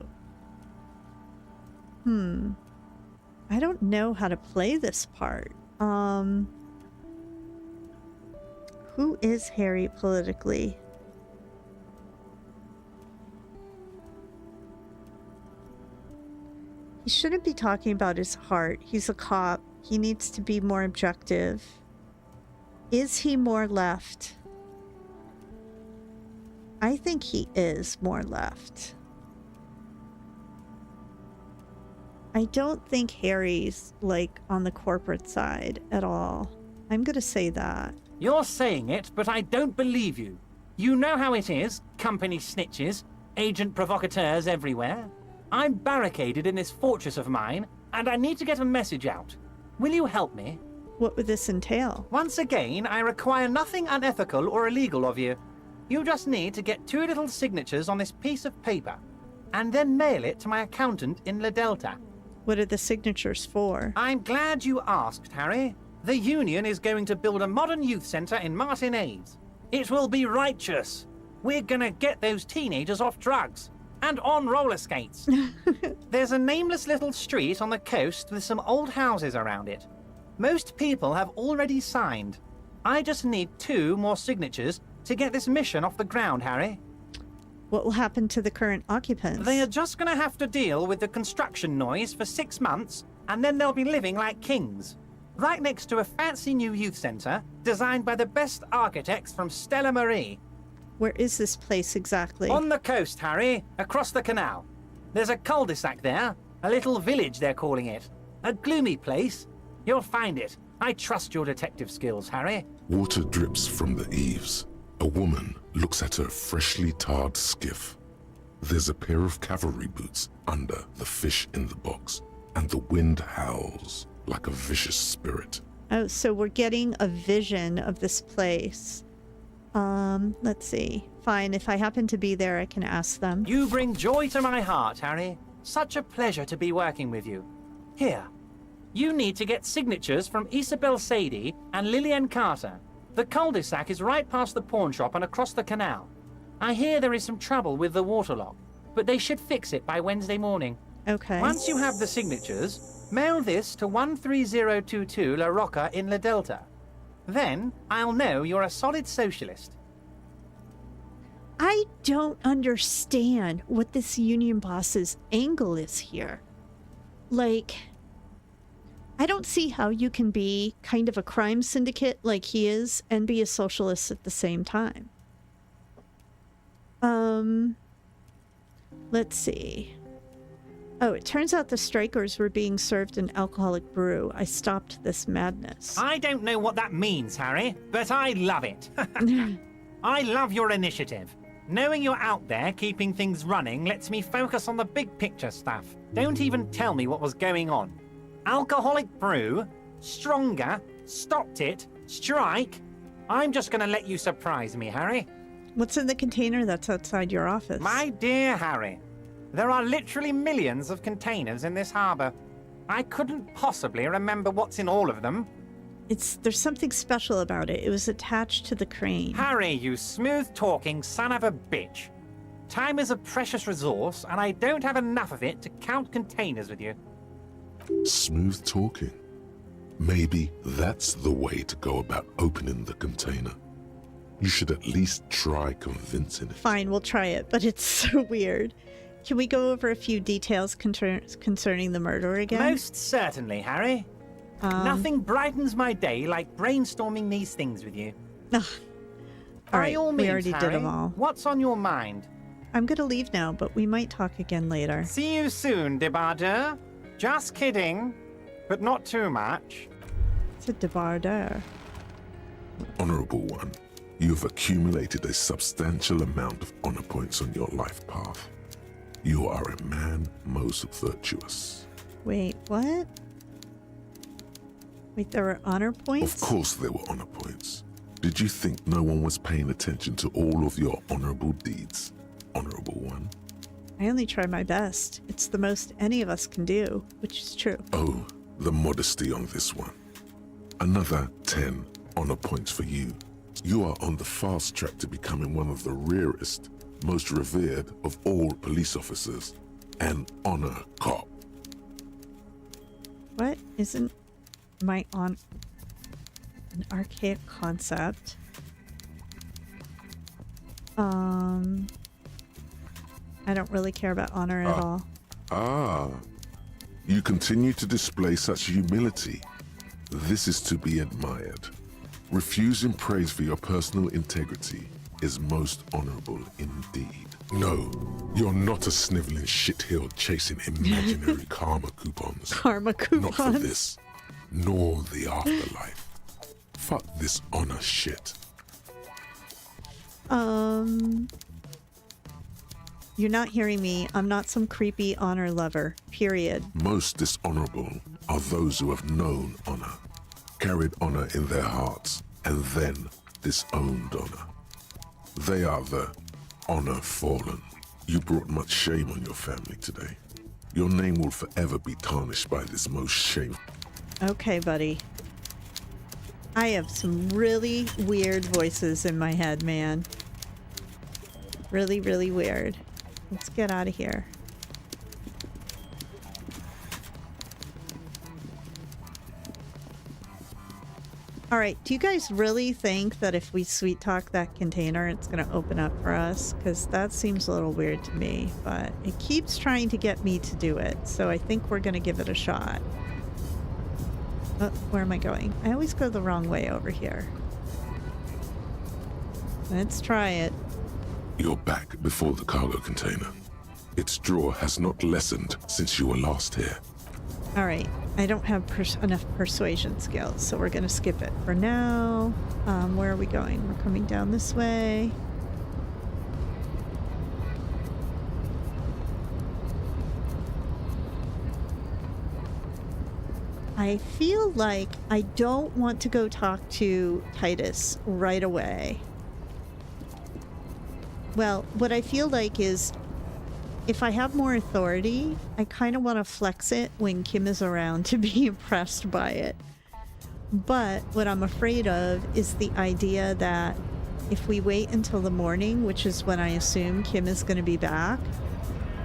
I don't know how to play this part. Who is Harry politically? He shouldn't be talking about his heart. He's a cop. He needs to be more objective. Is he more left? I think he is more left. I don't think Harry's, like, on the corporate side at all. I'm gonna say that. You're saying it, but I don't believe you. You know how it is, company snitches, agent provocateurs everywhere. I'm barricaded in this fortress of mine, and I need to get a message out. Will you help me? What would this entail? Once again, I require nothing unethical or illegal of you. You just need to get 2 little signatures on this piece of paper, and then mail it to my accountant in La Delta. What are the signatures for? I'm glad you asked, Harry. The Union is going to build a modern youth centre in Martinez. It will be righteous. We're gonna get those teenagers off drugs and on roller skates. There's a nameless little street on the coast with some old houses around it. Most people have already signed. I just need 2 more signatures to get this mission off the ground, Harry. What will happen to the current occupants? They are just gonna have to deal with the construction noise for 6 months, and then they'll be living like kings. Right next to a fancy new youth centre designed by the best architects from Stella Marie. Where is this place exactly? On the coast, Harry, across the canal. There's a cul-de-sac there, a little village they're calling it. A gloomy place. You'll find it. I trust your detective skills, Harry. Water drips from the eaves. A woman looks at her freshly tarred skiff. There's a pair of cavalry boots under the fish in the box, and the wind howls like a vicious spirit. Oh, so we're getting a vision of this place. Let's see. Fine, if I happen to be there, I can ask them. You bring joy to my heart, Harry. Such a pleasure to be working with you. Here, you need to get signatures from Isabel Sadie and Lillian Carter. The cul-de-sac is right past the pawn shop and across the canal. I hear there is some trouble with the waterlock, but they should fix it by Wednesday morning. Okay. Once you have the signatures, mail this to 13022 La Rocca in La Delta. Then I'll know you're a solid socialist. I don't understand what this union boss's angle is here. Like, I don't see how you can be kind of a crime syndicate like he is and be a socialist at the same time. Let's see. Oh, it turns out the strikers were being served an alcoholic brew. I stopped this madness. I don't know what that means, Harry, but I love it. I love your initiative. Knowing you're out there keeping things running lets me focus on the big picture stuff. Don't even tell me what was going on. Alcoholic brew, stronger, stopped it, strike. I'm just gonna let you surprise me, Harry. What's in the container that's outside your office? My dear Harry, there are literally millions of containers in this harbor. I couldn't possibly remember what's in all of them. There's something special about it. It was attached to the crane. Harry, you smooth-talking son of a bitch. Time is a precious resource, and I don't have enough of it to count containers with you. Smooth talking. Maybe that's the way to go about opening the container. You should at least try convincing it. Fine, we'll try it, but it's so weird. Can we go over a few details concerning the murder again? Most certainly, Harry. Nothing brightens my day like brainstorming these things with you. All right, By all we means, already Harry, did them all. What's on your mind? I'm gonna leave now, but we might talk again later. See you soon, debardeur. Just kidding, but not too much. It's a debardeur. Honorable One, you have accumulated a substantial amount of honor points on your life path. You are a man most virtuous. Wait, what? Wait, there were honor points? Of course there were honor points. Did you think no one was paying attention to all of your honorable deeds, Honorable One? I only try my best. It's the most any of us can do, which is true. Oh, the modesty on this one. Another 10 honor points for you. You are on the fast track to becoming one of the rarest, most revered of all police officers, an honor cop. What? Isn't my an archaic concept? I don't really care about honor at all. Ah, you continue to display such humility. This is to be admired. Refusing praise for your personal integrity is most honorable indeed. No, you're not a sniveling shithill chasing imaginary karma coupons. Karma Not for coupons. this, nor the afterlife. Fuck this honor shit. You're not hearing me. I'm not some creepy honor lover. Period. Most dishonorable are those who have known honor, carried honor in their hearts, and then disowned honor. They are the honor fallen. You brought much shame on your family today. Your name will forever be tarnished by this most shameful. Okay, buddy. I have some really weird voices in my head, man. Really, really weird. Let's get out of here. All right, do you guys really think that if we sweet talk that container, it's going to open up for us? Because that seems a little weird to me, but it keeps trying to get me to do it, so I think we're going to give it a shot. Oh, where am I going? I always go the wrong way over here. Let's try it. You're back before the cargo container. Its draw has not lessened since you were last here. All right, I don't have enough persuasion skills, so we're going to skip it for now. Where are we going? We're coming down this way. I feel like I don't want to go talk to Titus right away. Well, what I feel like is if I have more authority, I kind of want to flex it when Kim is around to be impressed by it. But what I'm afraid of is the idea that if we wait until the morning, which is when I assume Kim is going to be back,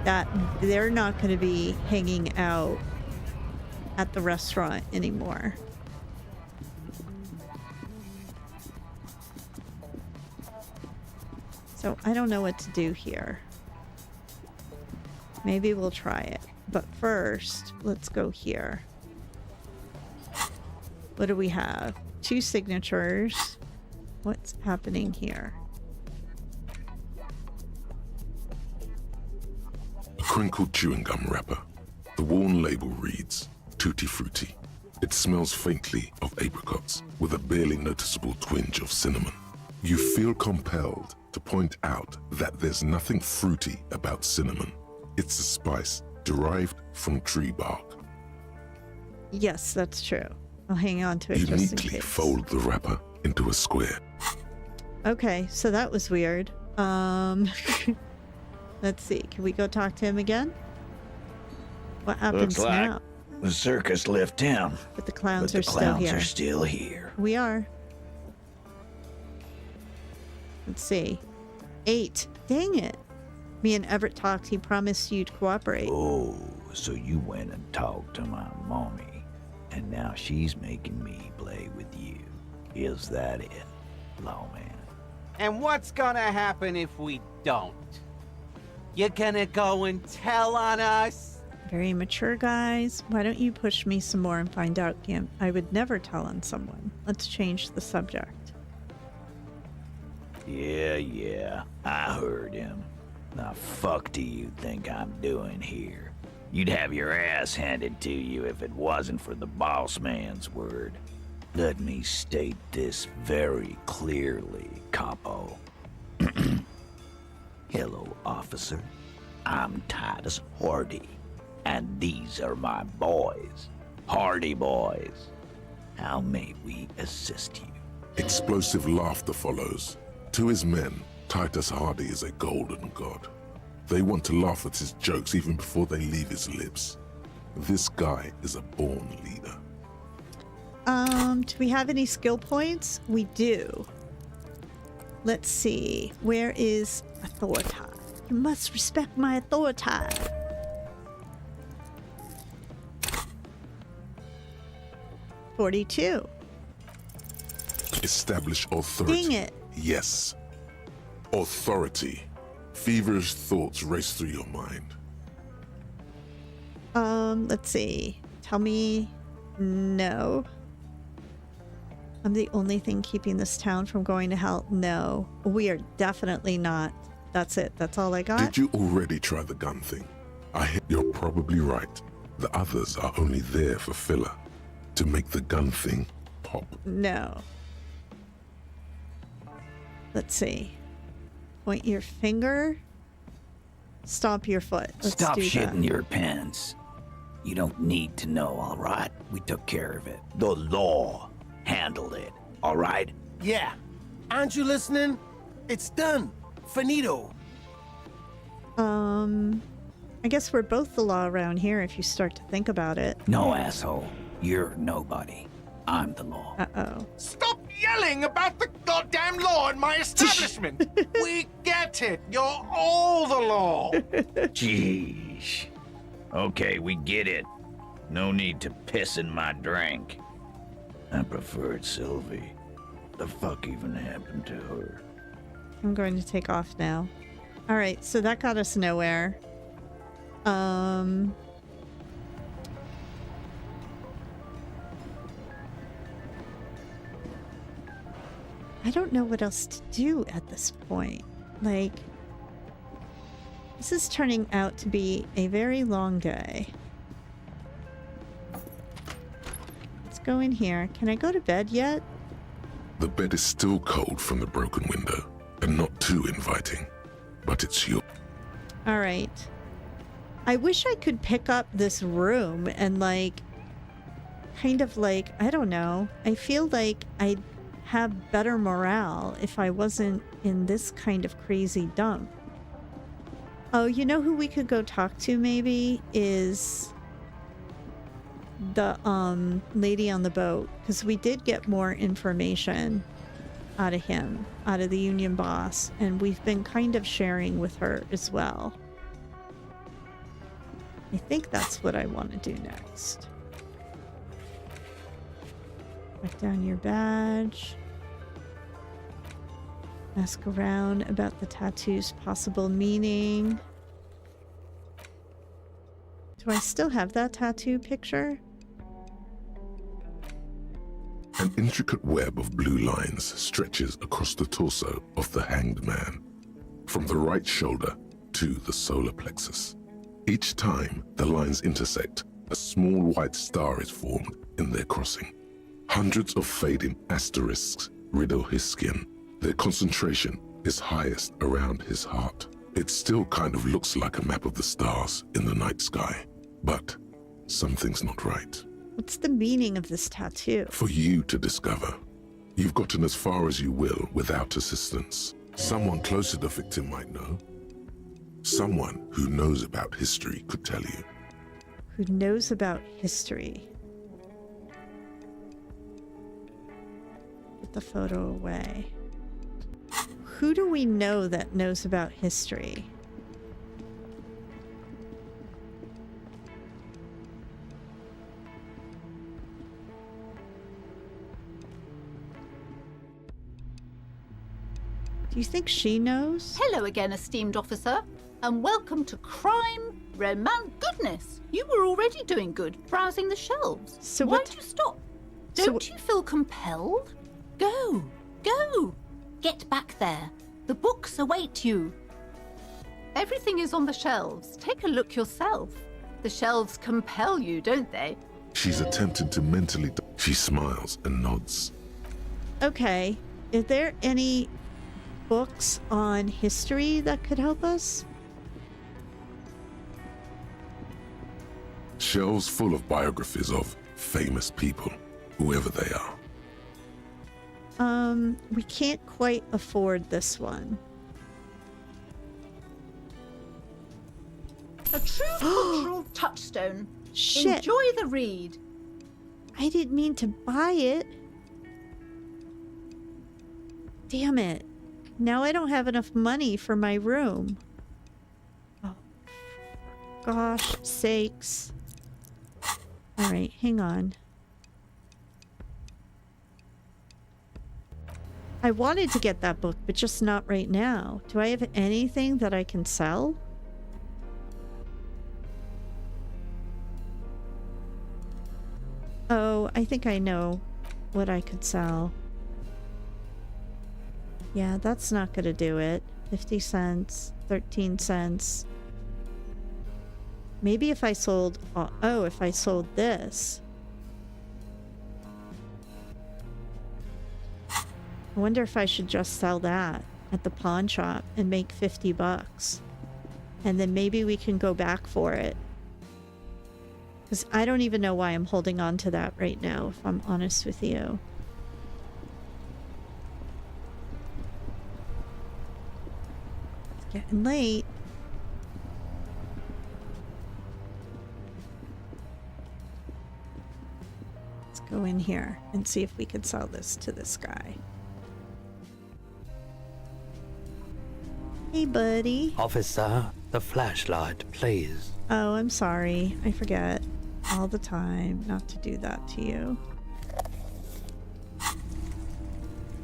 that they're not going to be hanging out at the restaurant anymore. So I don't know what to do here. Maybe we'll try it. But first, let's go here. What do we have? 2 signatures. What's happening here? A crinkled chewing gum wrapper. The worn label reads, Tutti Frutti. It smells faintly of apricots with a barely noticeable twinge of cinnamon. You feel compelled to point out that there's nothing fruity about cinnamon. It's a spice derived from tree bark. Yes, that's true. I'll hang on to it You just in neatly case. fold the wrapper into a square. Okay, so that was weird. Let's see. Can we go talk to him again? What happens Looks like now? the circus left town, But the clowns but are the still clowns here. are still here. We are. Let's see. 8. Dang it. Me and Everett talked. He promised you'd cooperate. Oh, so you went and talked to my mommy, and now she's making me play with you. Is that it, lawman? And what's gonna happen if we don't? You're gonna go and tell on us? Very mature, guys. Why don't you push me some more and find out, Gimp? I would never tell on someone. Let's change the subject. Yeah, I heard him. The fuck do you think I'm doing here? You'd have your ass handed to you if it wasn't for the boss man's word. Let me state this very clearly, capo. Hello, officer. I'm Titus Hardy, and these are my boys, Hardy boys. How may we assist you? Explosive laughter follows. To his men, Titus Hardy is a golden god. They want to laugh at his jokes even before they leave his lips. This guy is a born leader. Do we have any skill points? We do. Let's see. Where is authority? You must respect my authority. 42. Establish authority. Dang it. Yes. Authority. Feverish thoughts race through your mind. Let's see. Tell me no. I'm the only thing keeping this town from going to hell. No, we are definitely not. That's it. That's all I got. Did you already try the gun thing? You're probably right. The others are only there for filler. To make the gun thing pop. No. Let's see. Point your finger. Stomp your foot. Let's Stop do shitting that. your pants. You don't need to know, all right? We took care of it. The law handled it, all right? Yeah. Aren't you listening? It's done. Finito. I guess we're both the law around here if you start to think about it. No, asshole. You're nobody. I'm the law. Uh-oh. Stop yelling about the goddamn law in my establishment! We get it. You're all the law. Jeez. Okay, we get it. No need to piss in my drink. I preferred Sylvie. The fuck even happened to her? I'm going to take off now. All right, so that got us nowhere. I don't know what else to do at this point. Like, this is turning out to be a very long day. Let's go in here. Can I go to bed yet? The bed is still cold from the broken window, and not too inviting. But it's your... All right. I wish I could pick up this room and, like, kind of like, I don't know. I feel like I'd have better morale if I wasn't in this kind of crazy dump. Oh, you know who we could go talk to maybe is the lady on the boat, because we did get more information out of him, out of the union boss, and we've been kind of sharing with her as well. I think that's what I want to do next. Write down your badge. Ask around about the tattoo's possible meaning. Do I still have that tattoo picture? An intricate web of blue lines stretches across the torso of the hanged man, from the right shoulder to the solar plexus. Each time the lines intersect, a small white star is formed in their crossing. Hundreds of fading asterisks riddle his skin. Their concentration is highest around his heart. It still kind of looks like a map of the stars in the night sky, but something's not right. What's the meaning of this tattoo? For you to discover. You've gotten as far as you will without assistance. Someone close to the victim might know. Someone who knows about history could tell you. Who knows about history? Put the photo away. Who do we know that knows about history? Do you think she knows? Hello again, esteemed officer, and welcome to Crime Red man, goodness, you were already doing good, browsing the shelves. So Why'd you stop? Don't you feel compelled? Go, go, get back there. The books await you. Everything is on the shelves. Take a look yourself. The shelves compel you, don't they? She's attempting to mentally... She smiles and nods. Okay. Is there any books on history that could help us? Shelves full of biographies of famous people, whoever they are. We can't quite afford this one. A true cultural touchstone. Shit. Enjoy the read. I didn't mean to buy it. Damn it. Now I don't have enough money for my room. Oh, for gosh sakes. Alright, hang on. I wanted to get that book, but just not right now. Do I have anything that I can sell? Oh, I think I know what I could sell. Yeah, that's not gonna do it. 50 cents, 13 cents. Maybe if I sold... Oh, if I sold this. I wonder if I should just sell that at the pawn shop and make 50 bucks. And then maybe we can go back for it. Because I don't even know why I'm holding on to that right now, if I'm honest with you. It's getting late. Let's go in here and see if we can sell this to this guy. Hey, buddy. Officer, the flashlight, please. Oh, I'm sorry. I forget all the time not to do that to you.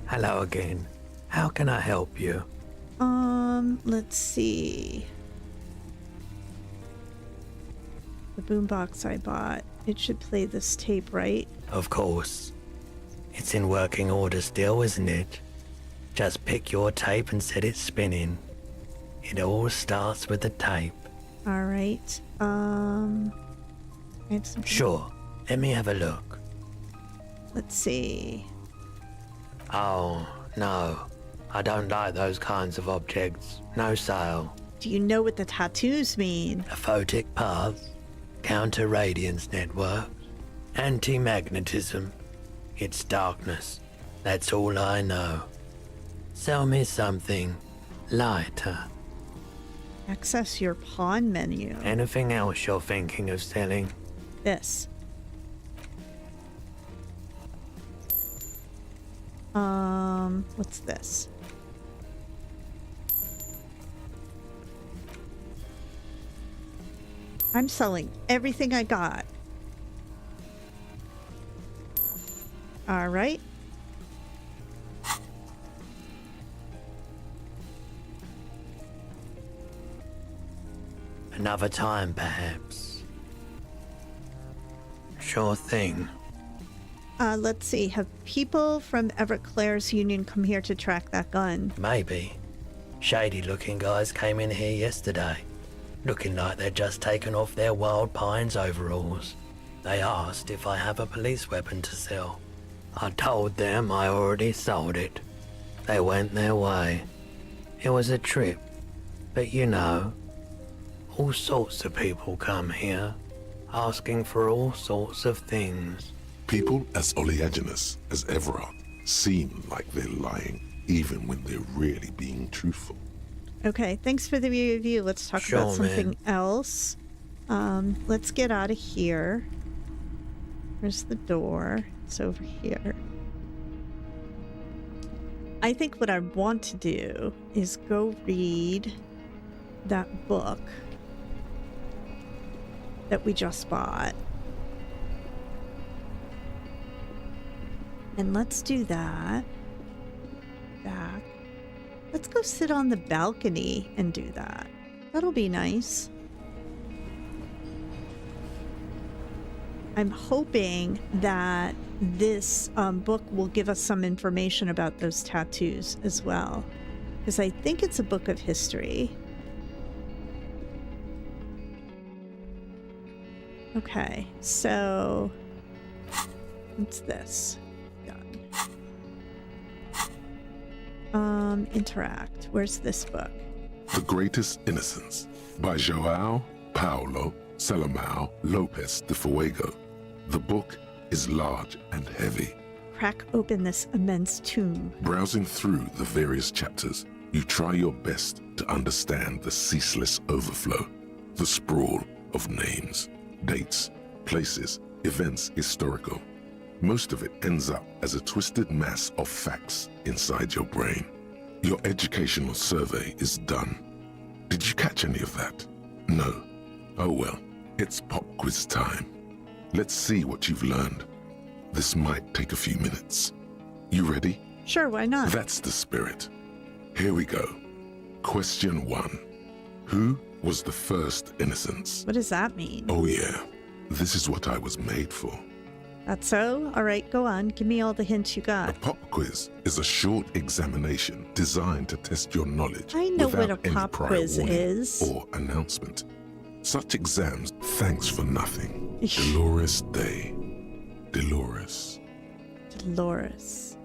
Hello again. How can I help you? Let's see. The boombox I bought. It should play this tape, right? Of course. It's in working order still, isn't it? Just pick your tape and set it spinning. It all starts with the tape. All right. Sure. Let me have a look. Let's see. Oh, no. I don't like those kinds of objects. No sale. Do you know what the tattoos mean? A photic path, counter-radiance network, anti-magnetism. It's darkness. That's all I know. Sell me something lighter. Access your pawn menu. Anything else you're thinking of selling? This. What's this? I'm selling everything I got. All right. Another time, perhaps. Sure thing. Let's see. Have people from Everclear's union come here to track that gun? Maybe. Shady-looking guys came in here yesterday, looking like they'd just taken off their Wild Pines overalls. They asked if I have a police weapon to sell. I told them I already sold it. They went their way. It was a trip, but you know, all sorts of people come here, asking for all sorts of things. People as oleaginous as Everard seem like they're lying, even when they're really being truthful. Okay, thanks for the review. Let's talk about something else. Let's get out of here. Where's the door? It's over here. I think what I want to do is go read that book that we just bought. And let's do that. Back. Let's go sit on the balcony and do that. That'll be nice. I'm hoping that this book will give us some information about those tattoos as well, because I think it's a book of history. Okay, so what's this? Done. Interact. Where's this book? The Greatest Innocence by João Paulo Salomão Lopes de Fuego. The book is large and heavy. Crack open this immense tomb. Browsing through the various chapters, you try your best to understand the ceaseless overflow, the sprawl of names, dates, places, events historical. Most of it ends up as a twisted mass of facts inside your brain. Your educational survey is done. Did you catch any of that? No. Oh well, it's pop quiz time. Let's see what you've learned. This might take a few minutes. You ready? Sure, why not? That's the spirit. Here we go. Question 1. Who was the first innocence? What does that mean? Oh yeah, this is what I was made for. That's so? All right, go on. Give me all the hints you got. A pop quiz is a short examination designed to test your knowledge I know without what a any pop prior quiz warning is. or announcement. Such exams, thanks for nothing. Dolores Day. Dolores. Dolores.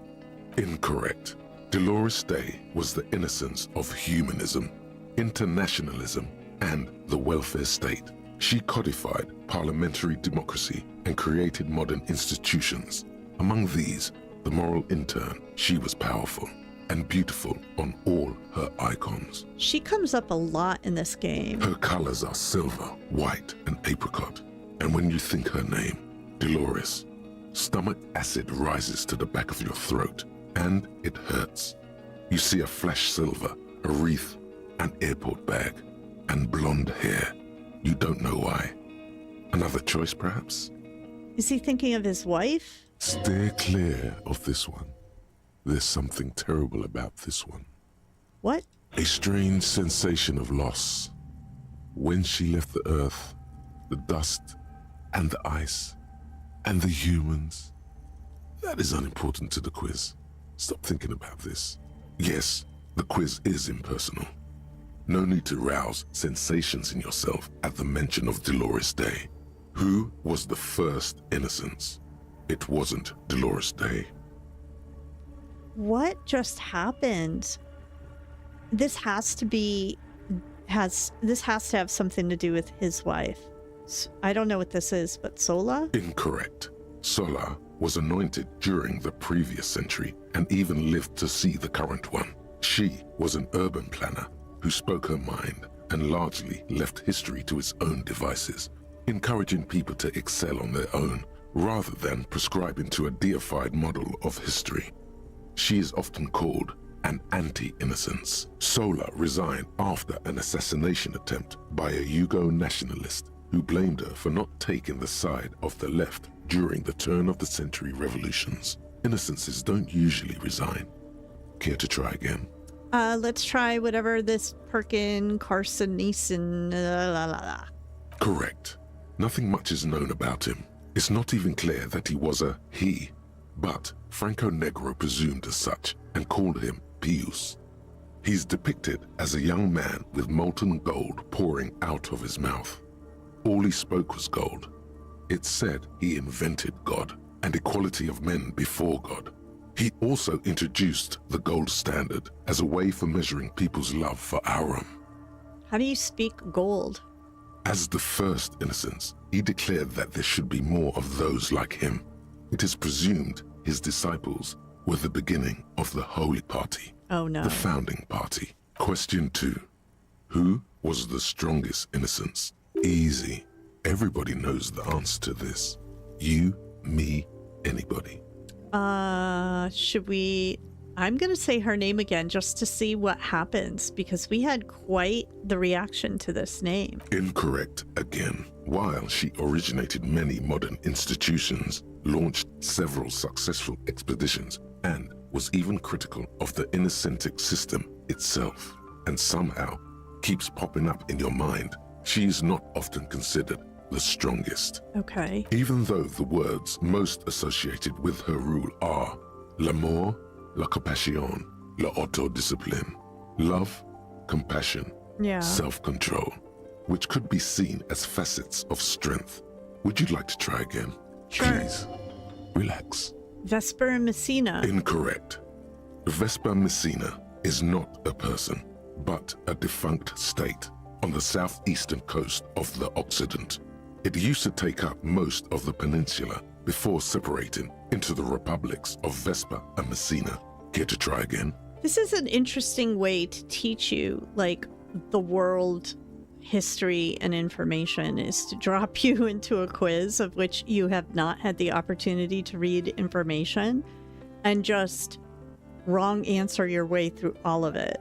Incorrect. Dolores Day was the innocence of humanism, internationalism, and the welfare state. She codified parliamentary democracy and created modern institutions. Among these, the moral intern, she was powerful and beautiful on all her icons. She comes up a lot in this game. Her colors are silver, white, and apricot. And when you think her name, Dolores, stomach acid rises to the back of your throat, and it hurts. You see a flash silver, a wreath, an airport bag, and blonde hair. You don't know why. Another choice, perhaps? Is he thinking of his wife? Steer clear of this one. There's something terrible about this one. What? A strange sensation of loss. When she left the earth, the dust, and the ice, and the humans. That is unimportant to the quiz. Stop thinking about this. Yes, the quiz is impersonal. No need to rouse sensations in yourself at the mention of Dolores Day. Who was the first innocence? It wasn't Dolores Day. What just happened? This has to have something to do with his wife. I don't know what this is, but Sola? Incorrect. Sola was anointed during the previous century and even lived to see the current one. She was an urban planner who spoke her mind and largely left history to its own devices, encouraging people to excel on their own rather than prescribing to a deified model of history. She is often called an anti-innocence. Sola resigned after an assassination attempt by a Yugo nationalist who blamed her for not taking the side of the left during the turn-of-the-century revolutions. Innocences don't usually resign. Care to try again? Let's try whatever this Perkin, Carson, Neeson, Correct. Nothing much is known about him. It's not even clear that he was a he, but Franco Negro presumed as such and called him Pius. He's depicted as a young man with molten gold pouring out of his mouth. All he spoke was gold. It's said he invented God and equality of men before God. He also introduced the gold standard as a way for measuring people's love for Aurum. How do you speak gold? As the first innocence, he declared that there should be more of those like him. It is presumed his disciples were the beginning of the Holy Party. Oh no. The founding party. Question 2. Who was the strongest innocence? Easy. Everybody knows the answer to this. You, me, anybody. Should we... I'm going to say her name again just to see what happens, because we had quite the reaction to this name. Incorrect again. While she originated many modern institutions, launched several successful expeditions, and was even critical of the innocentic system itself, and somehow keeps popping up in your mind, she is not often considered the strongest. Okay. Even though the words most associated with her rule are l'amour, la compassion, la autodiscipline, love, compassion, Yeah. self-control, which could be seen as facets of strength. Would you like to try again? Sure. Please, relax. Vesper Messina. Incorrect. Vesper Messina is not a person, but a defunct state on the southeastern coast of the Occident. It used to take up most of the peninsula before separating into the republics of Vesper and Messina. Care to try again? This is an interesting way to teach you, like, the world history and information, is to drop you into a quiz of which you have not had the opportunity to read information and just wrong answer your way through all of it.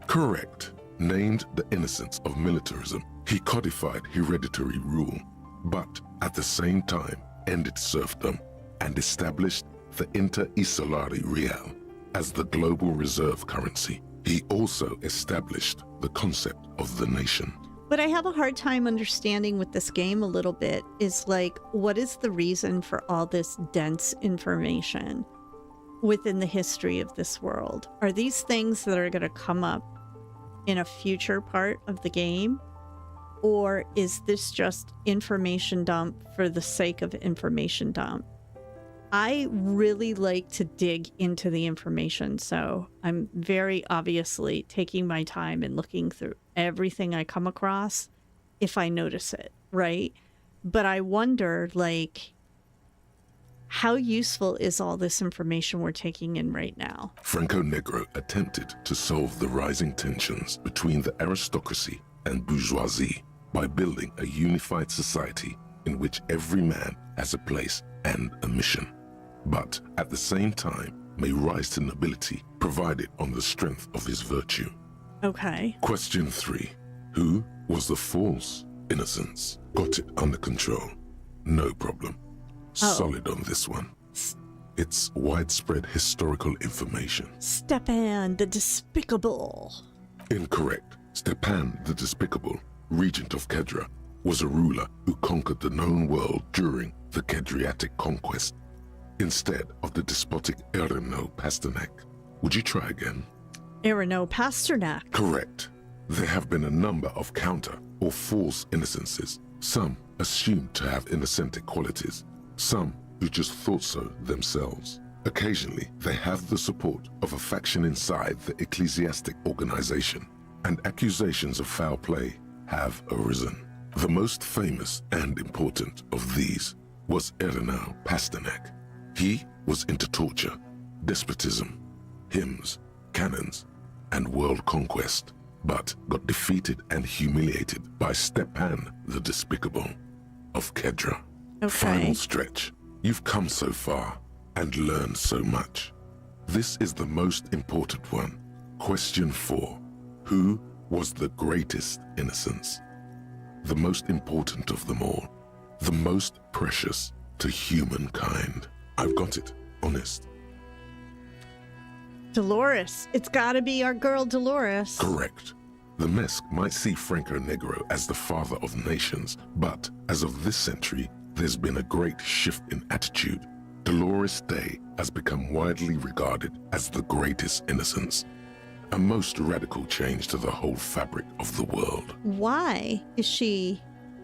Correct. Named the innocence of militarism, he codified hereditary rule, but at the same time ended serfdom and established the inter-isolari real as the global reserve currency. He also established the concept of the nation. What I have a hard time understanding with this game a little bit is, like, what is the reason for all this dense information within the history of this world? Are these things that are going to come up in a future part of the game? Or is this just information dump for the sake of information dump? I really like to dig into the information, so I'm very obviously taking my time and looking through everything I come across if I notice it, right? But I wonder, like, how useful is all this information we're taking in right now? Franco Negro attempted to solve the rising tensions between the aristocracy and bourgeoisie by building a unified society in which every man has a place and a mission, but at the same time may rise to nobility provided on the strength of his virtue. Okay. Question 3. Who was the false innocence? Got it under control. No problem. Solid on this one. It's widespread historical information. Stepan the Despicable. Incorrect. Stepan the Despicable, regent of Kedra, was a ruler who conquered the known world during the Kedriatic conquest, instead of the despotic Erno Pasternak. Would you try again? Erno Pasternak. Correct. There have been a number of counter or false innocences, some assumed to have innocentic qualities, some who just thought so themselves. Occasionally, they have the support of a faction inside the ecclesiastic organization, and accusations of foul play have arisen. The most famous and important of these was Erno Pasternak. He was into torture, despotism, hymns, cannons, and world conquest, but got defeated and humiliated by Stepan the Despicable of Kedra. Okay. Final stretch. You've come so far and learned so much. This is the most important one. Question 4. Who was the greatest innocence? The most important of them all. The most precious to humankind. I've got it. Honest. Dolores. It's gotta be our girl Dolores. Correct. The Mesk might see Franco Negro as the father of nations, but as of this century, there's been a great shift in attitude. Dolores Day has become widely regarded as the greatest innocence. A most radical change to the whole fabric of the world. Why is she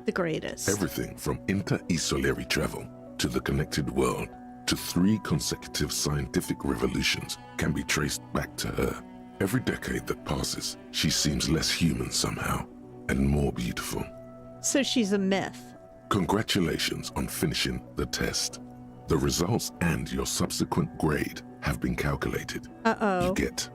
the greatest? Everything from inter-isolary travel to the connected world to 3 consecutive scientific revolutions can be traced back to her. Every decade that passes, she seems less human somehow and more beautiful. So she's a myth. Congratulations on finishing the test. The results and your subsequent grade have been calculated. Uh-oh. You get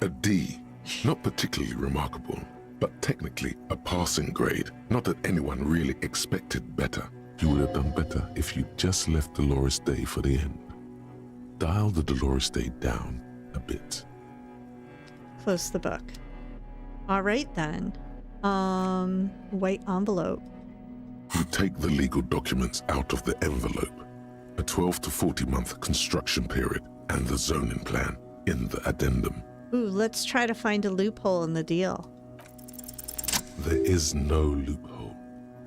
a D. Not particularly remarkable, but technically a passing grade. Not that anyone really expected better. You would have done better if you just left Dolores Day for the end. Dial the Dolores Day down a bit. Close the book. All right, then. White envelope. You take the legal documents out of the envelope, a 12 to 40 month construction period, and the zoning plan in the addendum. Ooh, let's try to find a loophole in the deal. There is no loophole.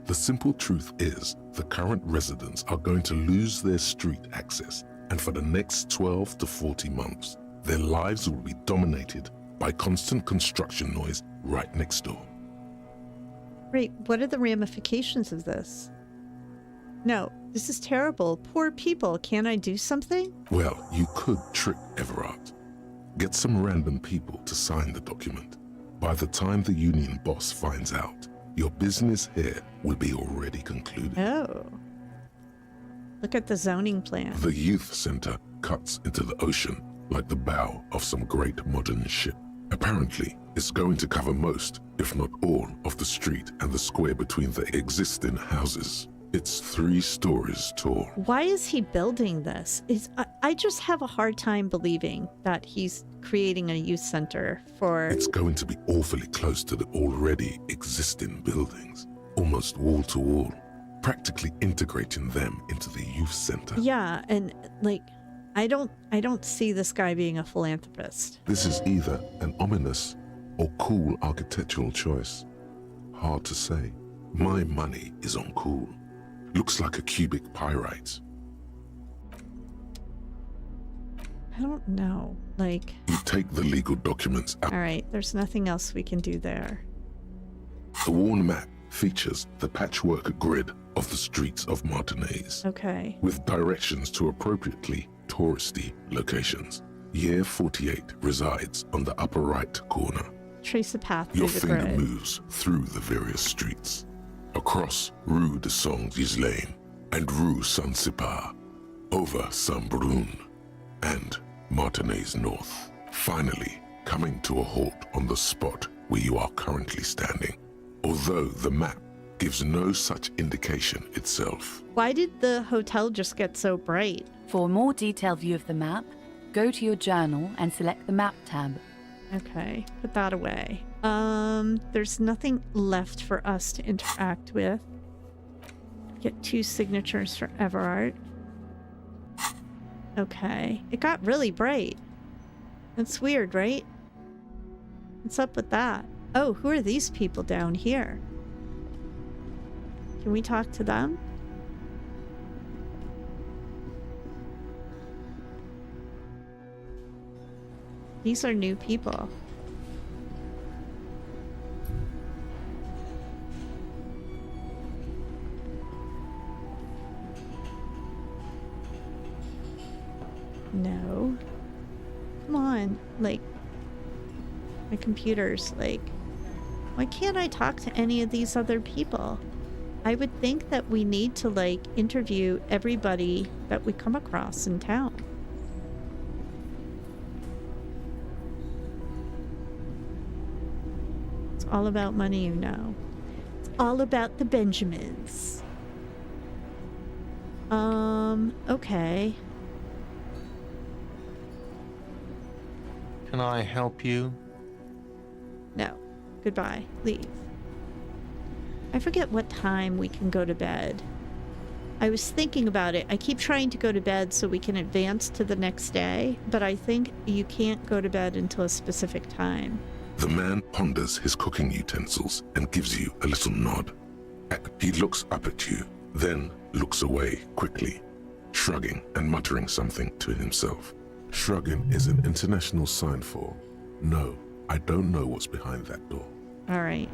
The simple truth is, the current residents are going to lose their street access, and for the next 12 to 40 months, their lives will be dominated by constant construction noise right next door. Great, what are the ramifications of this? No, this is terrible. Poor people, can I do something? Well, you could trick Everard. Get some random people to sign the document. By the time the union boss finds out, your business here will be already concluded. Oh. Look at the zoning plan. The youth center cuts into the ocean like the bow of some great modern ship. Apparently, it's going to cover most, if not all, of the street and the square between the existing houses. It's 3 stories tall. Why is he building this? I just have a hard time believing that he's creating a youth center for... It's going to be awfully close to the already existing buildings, almost wall to wall, practically integrating them into the youth center. Yeah, and like, I don't see this guy being a philanthropist. This is either an ominous or cool architectural choice. Hard to say. My money is on cool. Looks like a cubic pyrite. I don't know, like... You take the legal documents out. All right, there's nothing else we can do there. The worn map features the patchwork grid of the streets of Martinez. Okay. With directions to appropriately touristy locations. Year 48 resides on the upper right corner. Trace a path Your through the finger grid. moves through the various streets. Across Rue de Saint-Ghislain and Rue Saint-Sipar, over Saint-Brun and Martinez North, finally coming to a halt on the spot where you are currently standing, although the map gives no such indication itself. Why did the hotel just get so bright? For a more detailed view of the map, go to your journal and select the map tab. Okay, put that away. There's nothing left for us to interact with. Get 2 signatures for Everard. Okay, it got really bright. That's weird, right? What's up with that? Oh, who are these people down here? Can we talk to them? These are new people. No. Come on, like, my computer's like, why can't I talk to any of these other people? I would think that we need to, like, interview everybody that we come across in town. It's all about money, you know. It's all about the Benjamins. Okay. Can I help you? No. Goodbye. Leave. I forget what time we can go to bed. I was thinking about it. I keep trying to go to bed so we can advance to the next day, but I think you can't go to bed until a specific time. The man ponders his cooking utensils and gives you a little nod. He looks up at you, then looks away quickly, shrugging and muttering something to himself. Shrugging is an international sign for, no, I don't know what's behind that door. All right.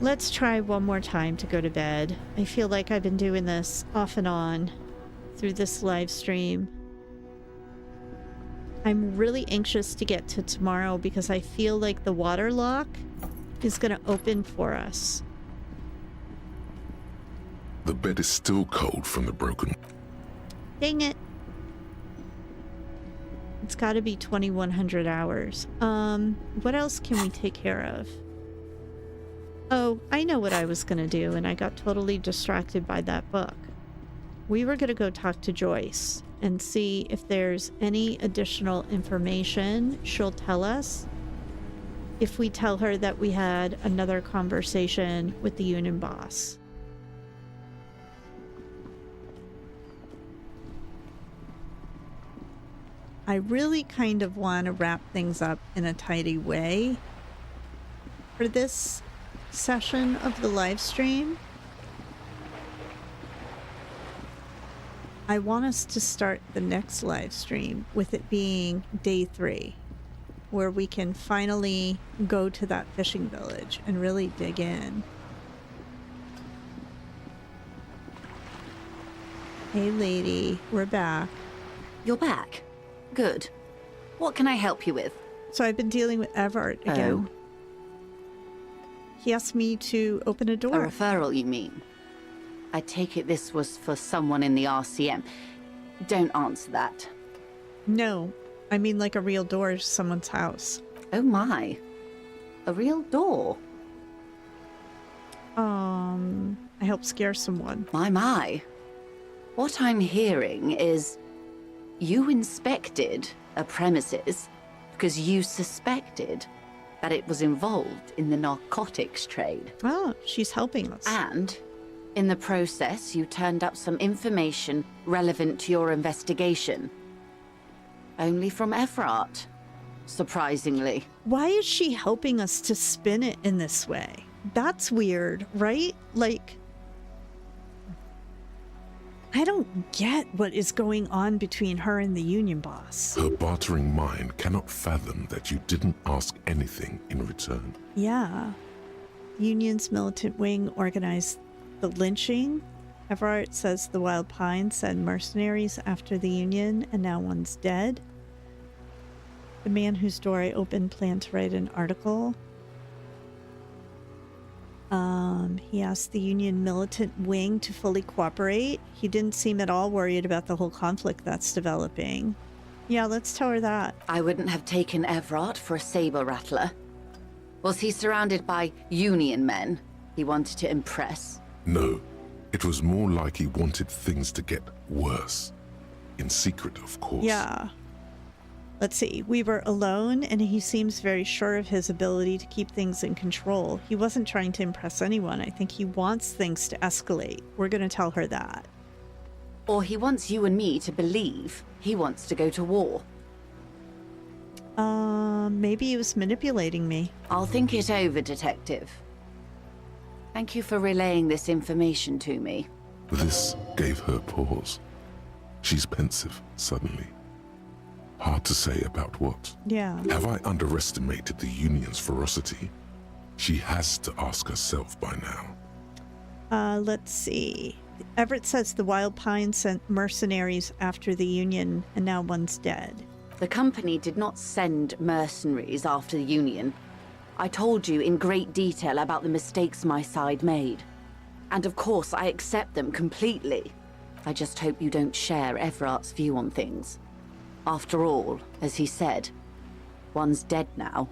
Let's try one more time to go to bed. I feel like I've been doing this off and on through this live stream. I'm really anxious to get to tomorrow because I feel like the water lock is going to open for us. The bed is still cold from the broken. Dang it. It's got to be 2100 hours. What else can we take care of? Oh, I know what I was going to do, and I got totally distracted by that book. We were going to go talk to Joyce and see if there's any additional information she'll tell us if we tell her that we had another conversation with the union boss. I really kind of want to wrap things up in a tidy way for this session of the live stream, I want us to start the next live stream with it being day 3, where we can finally go to that fishing village and really dig in. Hey lady, we're back. You're back? Good. What can I help you with? So I've been dealing with Everett again. Oh. He asked me to open a door. A referral, you mean? I take it this was for someone in the RCM. Don't answer that. No, I mean like a real door to someone's house. Oh my. A real door? I helped scare someone. My. What I'm hearing is you inspected a premises because you suspected that it was involved in the narcotics trade. Oh, she's helping us. And in the process, you turned up some information relevant to your investigation. Only from Everett, surprisingly. Why is she helping us to spin it in this way? That's weird, right? Like, I don't get what is going on between her and the union boss. Her bartering mind cannot fathom that you didn't ask anything in return. Yeah. Union's militant wing organized the lynching. Everett says the Wild Pines sent mercenaries after the Union, and now one's dead. The man whose door I opened planned to write an article. He asked the Union militant wing to fully cooperate. He didn't seem at all worried about the whole conflict that's developing. Yeah, let's tell her that. I wouldn't have taken Everett for a saber rattler. Was he surrounded by Union men he wanted to impress? No, it was more like he wanted things to get worse. In secret, of course. Yeah. Let's see. We were alone, and he seems very sure of his ability to keep things in control. He wasn't trying to impress anyone. I think he wants things to escalate. We're going to tell her that. Or he wants you and me to believe he wants to go to war. Maybe he was manipulating me. I'll think it over, Detective. Thank you for relaying this information to me. This gave her pause. She's pensive, suddenly. Hard to say about what. Yeah. Have I underestimated the Union's ferocity? She has to ask herself by now. Let's see. Everett says the Wild Pines sent mercenaries after the Union, and now one's dead. The company did not send mercenaries after the Union. I told you in great detail about the mistakes my side made. And of course, I accept them completely. I just hope you don't share Everett's view on things. After all, as he said, one's dead now.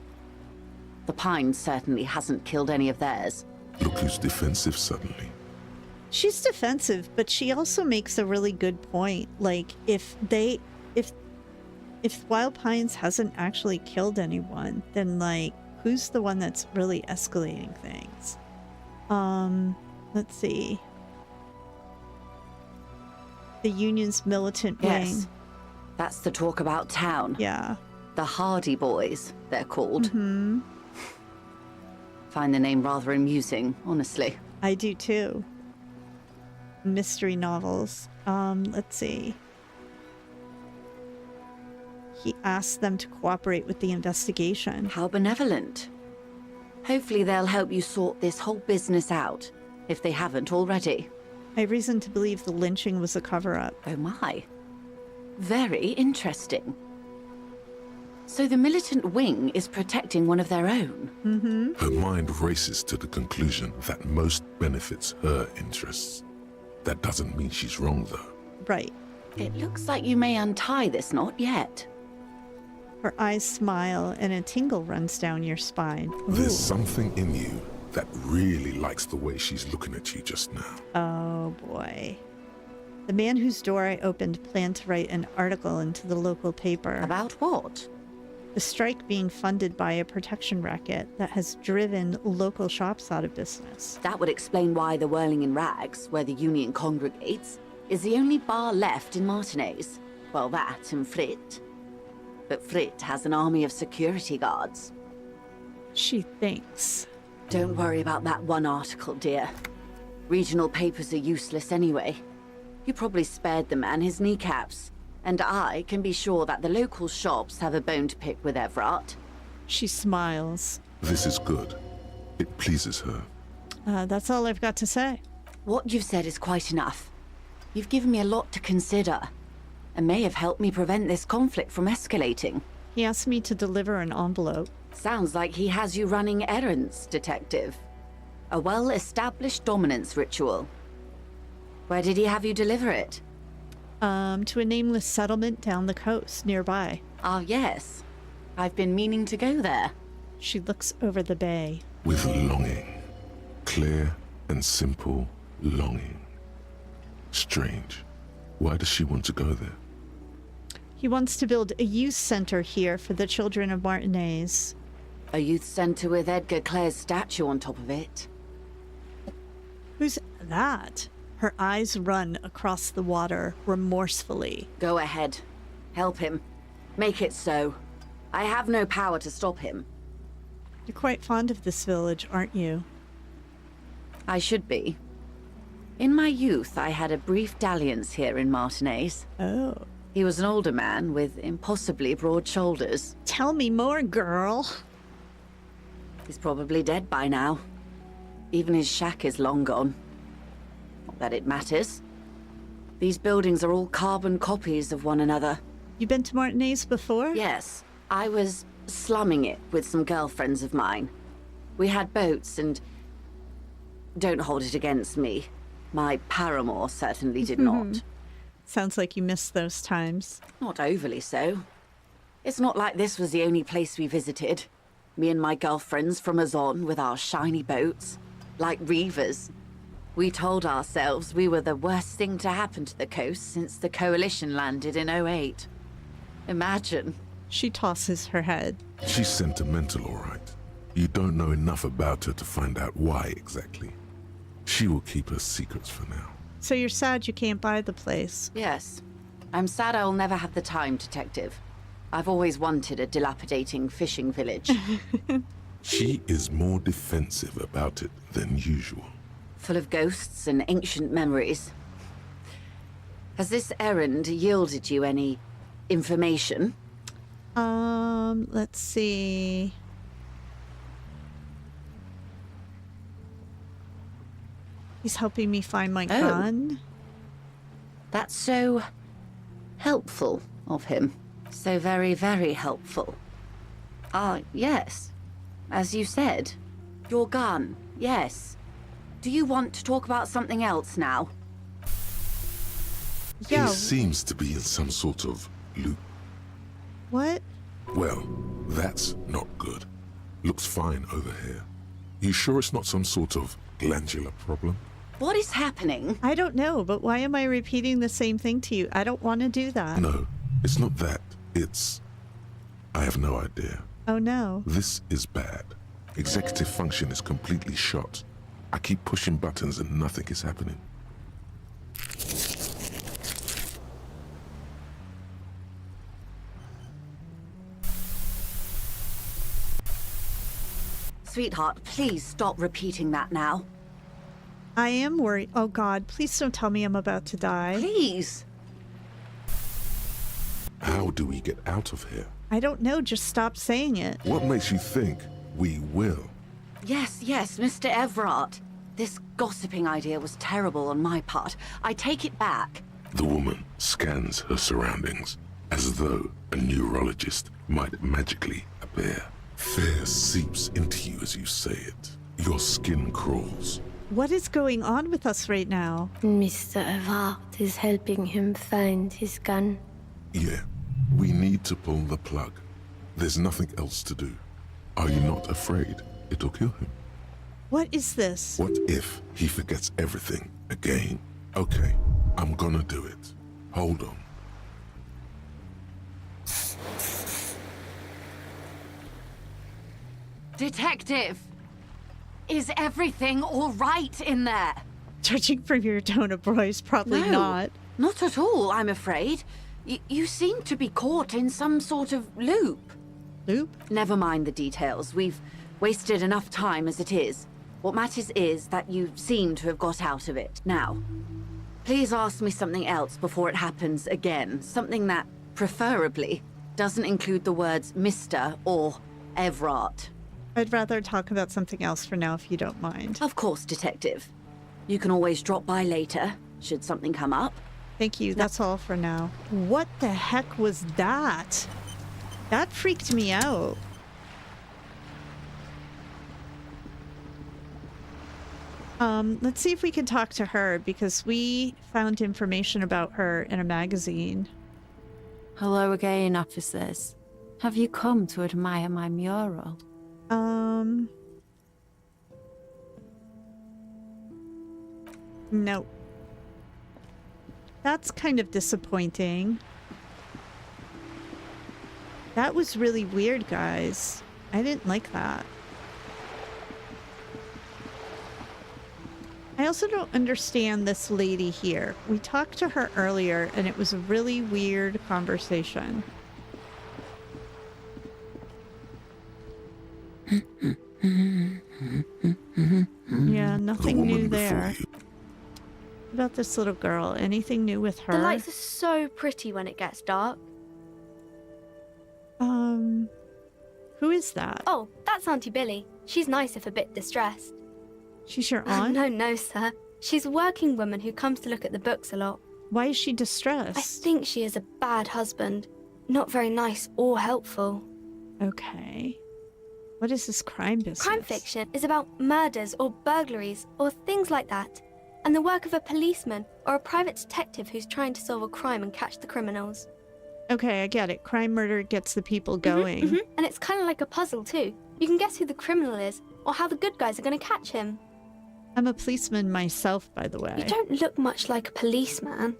The Pines certainly hasn't killed any of theirs. Look who's defensive suddenly. She's defensive, but she also makes a really good point. Like, if Wild Pines hasn't actually killed anyone, then, like, who's the one that's really escalating things? Let's see. The Union's militant wing. Yes. That's the talk about town. Yeah. The Hardy Boys, they're called. Mm-hmm. Find the name rather amusing, honestly. I do too. Mystery novels. Let's see. He asked them to cooperate with the investigation. How benevolent. Hopefully they'll help you sort this whole business out, if they haven't already. I have reason to believe the lynching was a cover-up. Oh my. Very interesting. So the militant wing is protecting one of their own? Mm-hmm. Her mind races to the conclusion that most benefits her interests. That doesn't mean she's wrong, though. Right. It looks like you may untie this knot yet. Her eyes smile and a tingle runs down your spine. Ooh. There's something in you that really likes the way she's looking at you just now. Oh, boy. The man whose door I opened planned to write an article into the local paper. About what? The strike being funded by a protection racket that has driven local shops out of business. That would explain why the Whirling in Rags, where the Union congregates, is the only bar left in Martinez. Well, that and Frit. But Frit has an army of security guards. She thinks. Don't worry about that one article, dear. Regional papers are useless anyway. You probably spared the man his kneecaps. And I can be sure that the local shops have a bone to pick with Everett. She smiles. This is good. It pleases her. That's all I've got to say. What you've said is quite enough. You've given me a lot to consider, and may have helped me prevent this conflict from escalating. He asked me to deliver an envelope. Sounds like he has you running errands, Detective. A well-established dominance ritual. Where did he have you deliver it? To a nameless settlement down the coast nearby. Ah, yes. I've been meaning to go there. She looks over the bay. With longing. Clear and simple longing. Strange. Why does she want to go there? He wants to build a youth center here for the children of Martinez. A youth center with Edgar Clare's statue on top of it. Who's that? Her eyes run across the water remorsefully. Go ahead. Help him. Make it so. I have no power to stop him. You're quite fond of this village, aren't you? I should be. In my youth, I had a brief dalliance here in Martinez. Oh. He was an older man with impossibly broad shoulders. Tell me more, girl. He's probably dead by now. Even his shack is long gone. Not that it matters. These buildings are all carbon copies of one another. You been to Martinez before? Yes. I was slumming it with some girlfriends of mine. We had boats and... Don't hold it against me. My paramour certainly did not. Sounds like you missed those times. Not overly so. It's not like this was the only place we visited. Me and my girlfriends from Azon with our shiny boats. Like reavers. We told ourselves we were the worst thing to happen to the coast since the Coalition landed in 08. Imagine. She tosses her head. She's sentimental, all right. You don't know enough about her to find out why exactly. She will keep her secrets for now. So you're sad you can't buy the place? Yes. I'm sad I'll never have the time, Detective. I've always wanted a dilapidating fishing village. She is more defensive about it than usual. Full of ghosts and ancient memories. Has this errand yielded you any information? Let's see. He's helping me find my gun. That's so helpful of him. So very, very helpful. Yes. As you said. Your gun. Yes. Do you want to talk about something else now? Yeah. He seems to be in some sort of loop. What? Well, that's not good. Looks fine over here. You sure it's not some sort of glandular problem? What is happening? I don't know, but why am I repeating the same thing to you? I don't want to do that. No, it's not that. It's... I have no idea. Oh no. This is bad. Executive function is completely shot. I keep pushing buttons and nothing is happening. Sweetheart, please stop repeating that now. I am worried. Oh God, please don't tell me I'm about to die. Please. How do we get out of here? I don't know, just stop saying it. What makes you think we will? Yes, Mr. Everett. This gossiping idea was terrible on my part. I take it back. The woman scans her surroundings as though a neurologist might magically appear. Fear seeps into you as you say it. Your skin crawls. What is going on with us right now? Mr. Everett is helping him find his gun. Yeah, we need to pull the plug. There's nothing else to do. Are you not afraid it'll kill him? What is this? What if he forgets everything again? Okay, I'm gonna do it. Hold on. Detective! Is everything all right in there? Judging from your tone of voice, probably not. Not at all, I'm afraid. You seem to be caught in some sort of loop. Loop? Never mind the details. We've Wasted enough time as it is. What matters is that you seem to have got out of it. Now, please ask me something else before it happens again. Something that, preferably, doesn't include the words Mr. or Everard. I'd rather talk about something else for now, if you don't mind. Of course, Detective. You can always drop by later, should something come up. Thank you. That's all for now. What the heck was that? That freaked me out. Let's see if we can talk to her, because we found information about her in a magazine. Hello again, officers. Have you come to admire my mural? No. That's kind of disappointing. That was really weird, guys. I didn't like that. I also don't understand this lady here. We talked to her earlier, and it was a really weird conversation. Yeah, nothing new there. What about this little girl? Anything new with her? The lights are so pretty when it gets dark. Who is that? Oh, that's Auntie Billy. She's nice if a bit distressed. She's your aunt? No, sir. She's a working woman who comes to look at the books a lot. Why is she distressed? I think she is a bad husband. Not very nice or helpful. Okay. What is this crime business? Crime fiction is about murders or burglaries or things like that, and the work of a policeman or a private detective who's trying to solve a crime and catch the criminals. Okay, I get it. Crime murder gets the people going. And it's kind of like a puzzle too. You can guess who the criminal is or how the good guys are going to catch him. I'm a policeman myself, by the way. You don't look much like a policeman.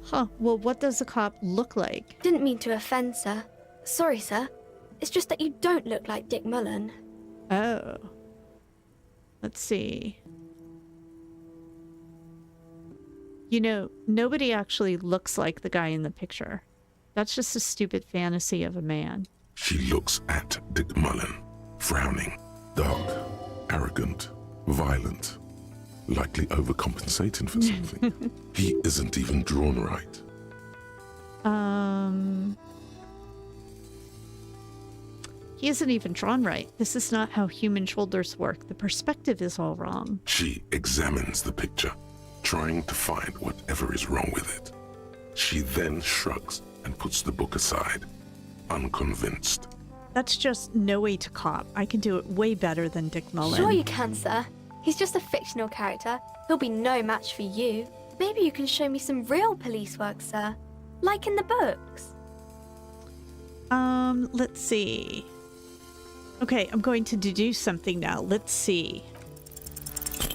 Huh. Well, what does a cop look like? Didn't mean to offend, sir. Sorry, sir. It's just that you don't look like Dick Mullen. Oh. Let's see. You know, nobody actually looks like the guy in the picture. That's just a stupid fantasy of a man. She looks at Dick Mullen, frowning, dark, arrogant, violent, likely overcompensating for something. He isn't even drawn right. He isn't even drawn right. This is not how human shoulders work. The perspective is all wrong. She examines the picture, trying to find whatever is wrong with it. She then shrugs and puts the book aside, unconvinced. That's just no way to cop. I can do it way better than Dick Mullen. Sure you can, sir. He's just a fictional character. He'll be no match for you. Maybe you can show me some real police work, sir. Like in the books. Let's see. Okay, I'm going to deduce something now. Let's see.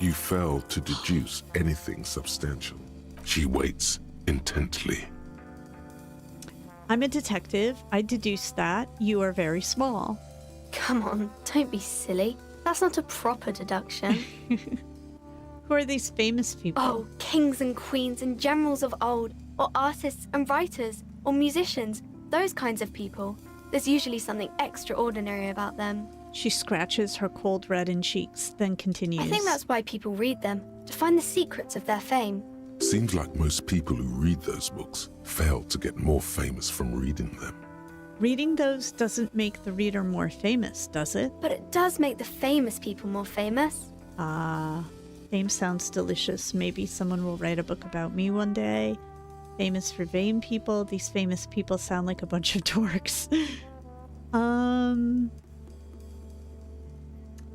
You fail to deduce anything substantial. She waits intently. I'm a detective. I deduced that. You are very small. Come on, don't be silly. That's not a proper deduction. Who are these famous people? Oh, kings and queens and generals of old, or artists and writers, or musicians, those kinds of people. There's usually something extraordinary about them. She scratches her cold reddened cheeks, then continues. I think that's why people read them, to find the secrets of their fame. Seems like most people who read those books fail to get more famous from reading them. Reading those doesn't make the reader more famous, does it? But it does make the famous people more famous. Ah, fame sounds delicious. Maybe someone will write a book about me one day. Famous for vain people. These famous people sound like a bunch of dorks.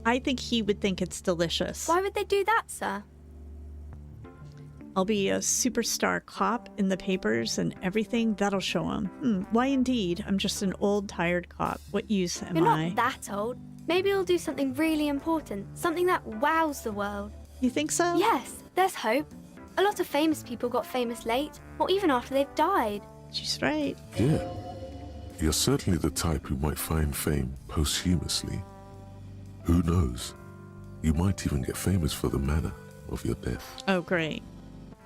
I think he would think it's delicious. Why would they do that, sir? I'll be a superstar cop in the papers and everything. That'll show him. Why indeed? I'm just an old, tired cop. What use am I? You're not that old. Maybe you'll do something really important. Something that wows the world. You think so? Yes, there's hope. A lot of famous people got famous late, or even after they've died. She's right. Yeah. You're certainly the type who might find fame posthumously. Who knows? You might even get famous for the manner of your death. Oh, great.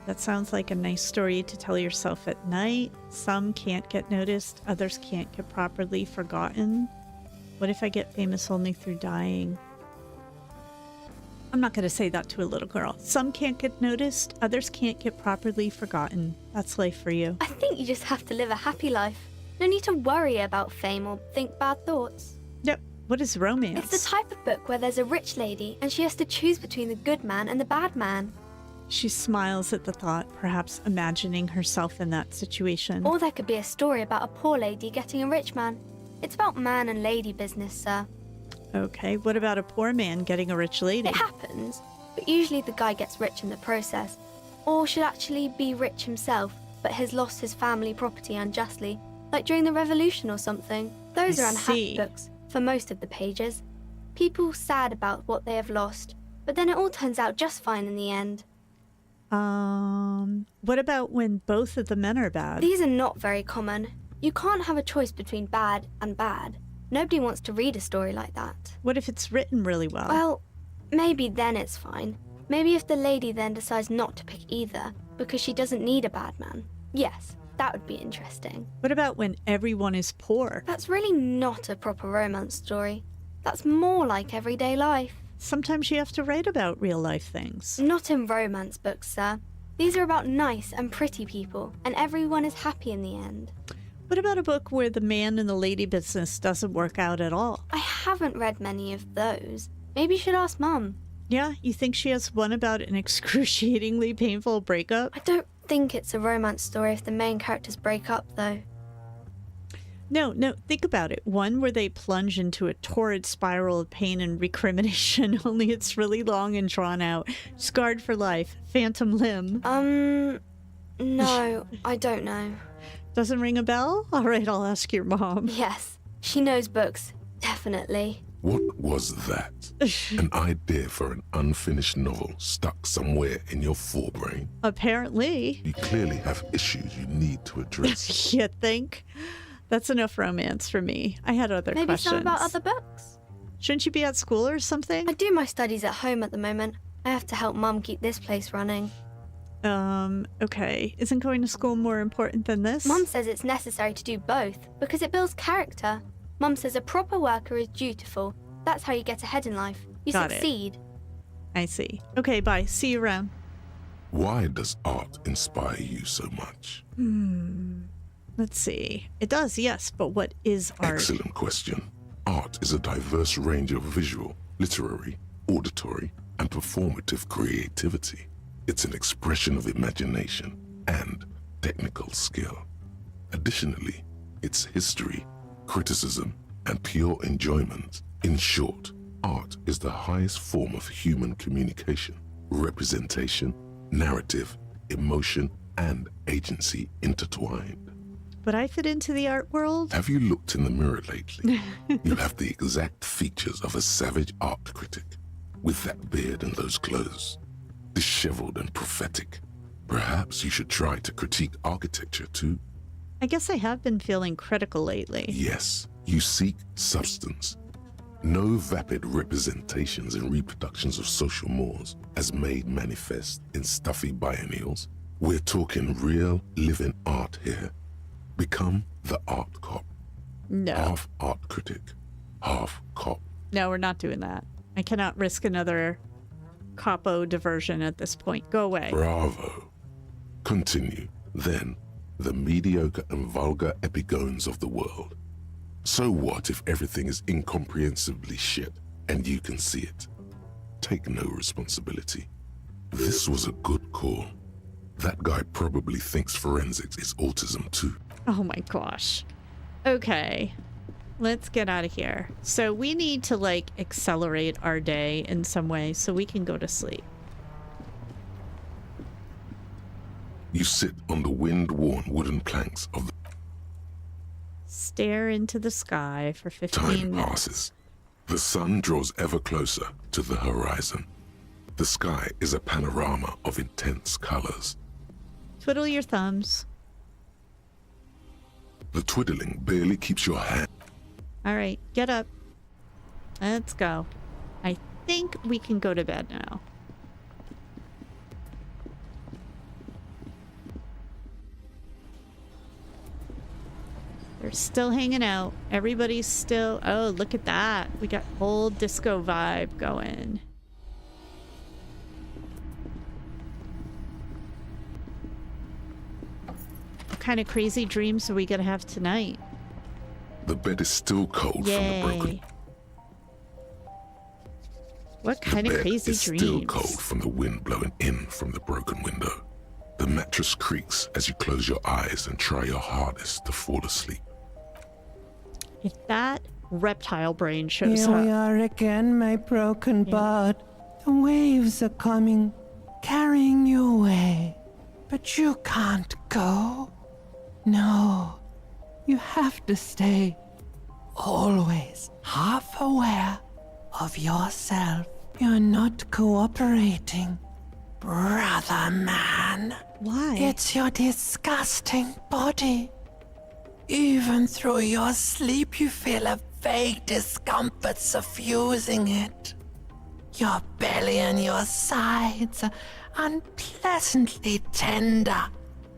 That sounds like a nice story to tell yourself at night. Some can't get noticed, others can't get properly forgotten. What if I get famous only through dying? I'm not going to say that to a little girl. Some can't get noticed, others can't get properly forgotten. That's life for you. I think you just have to live a happy life. No need to worry about fame or think bad thoughts. Yep. What is romance? It's the type of book where there's a rich lady and she has to choose between the good man and the bad man. She smiles at the thought, perhaps imagining herself in that situation. Or there could be a story about a poor lady getting a rich man. It's about man and lady business, sir. Okay, what about a poor man getting a rich lady? It happens, but usually the guy gets rich in the process. Or should actually be rich himself, but has lost his family property unjustly, like during the revolution or something. Those are unhappy books, for most of the pages. People sad about what they have lost, but then it all turns out just fine in the end. What about when both of the men are bad? These are not very common. You can't have a choice between bad and bad. Nobody wants to read a story like that. What if it's written really well? Well, maybe then it's fine. Maybe if the lady then decides not to pick either, because she doesn't need a bad man. Yes, that would be interesting. What about when everyone is poor? That's really not a proper romance story. That's more like everyday life. Sometimes you have to write about real life things. Not in romance books, sir. These are about nice and pretty people, and everyone is happy in the end. What about a book where the man and the lady business doesn't work out at all? I haven't read many of those. Maybe you should ask Mum. Yeah, you think she has one about an excruciatingly painful breakup? I don't think it's a romance story if the main characters break up, though. No, think about it. One where they plunge into a torrid spiral of pain and recrimination, only it's really long and drawn out. Scarred for life. Phantom limb. No, I don't know. Doesn't ring a bell? All right, I'll ask your mom. Yes, she knows books. Definitely. What was that? An idea for an unfinished novel stuck somewhere in your forebrain? Apparently. You clearly have issues you need to address. You think? That's enough romance for me. I had other Maybe questions. some about other books. Shouldn't you be at school or something? I do my studies at home at the moment. I have to help Mum keep this place running. Okay. Isn't going to school more important than this? Mum says it's necessary to do both because it builds character. Mum says a proper worker is dutiful. That's how you get ahead in life. You Got succeed. I see. Okay, bye. See you around. Why does art inspire you so much? Let's see. It does, yes, but what is art? Excellent question. Art is a diverse range of visual, literary, auditory, and performative creativity. It's an expression of imagination and technical skill. Additionally, it's history, criticism, and pure enjoyment. In short, art is the highest form of human communication, representation, narrative, emotion, and agency intertwined. Would I fit into the art world? Have you looked in the mirror lately? You have the exact features of a savage art critic, with that beard and those clothes. Disheveled and prophetic. Perhaps you should try to critique architecture too. I guess I have been feeling critical lately. Yes, you seek substance. No vapid representations and reproductions of social mores as made manifest in stuffy biennials. We're talking real, living art here. Become the art cop. No. Half art critic, half cop. No, we're not doing that. I cannot risk another capo diversion at this point. Go away. Bravo. Continue, then, the mediocre and vulgar epigones of the world. So what if everything is incomprehensibly shit and you can see it? Take no responsibility. This was a good call. That guy probably thinks forensics is autism too. Oh my gosh. Okay. Let's get out of here. So we need to like accelerate our day in some way so we can go to sleep. You sit on the wind-worn wooden planks of the Stare into the sky for 15 time minutes. passes. The sun draws ever closer to the horizon. The sky is a panorama of intense colors. Twiddle your thumbs. The twiddling barely keeps your hand. All right, get up. Let's go. I think we can go to bed now. They're still hanging out. Everybody's still... Oh, look at that. We got whole disco vibe going. What kind of crazy dreams are we going to have tonight? The bed is still cold from the broken... What kind of crazy dreams? The bed is still cold from the wind blowing in from the broken window. The mattress creaks as you close your eyes and try your hardest to fall asleep. If that reptile brain shows Here we up... are again, my broken bud. The waves are coming, carrying you away. But you can't go. No, you have to stay. Always half aware of yourself. You're not cooperating, brother man. Why? It's your disgusting body. Even through your sleep, you feel a vague discomfort suffusing it. Your belly and your sides are unpleasantly tender.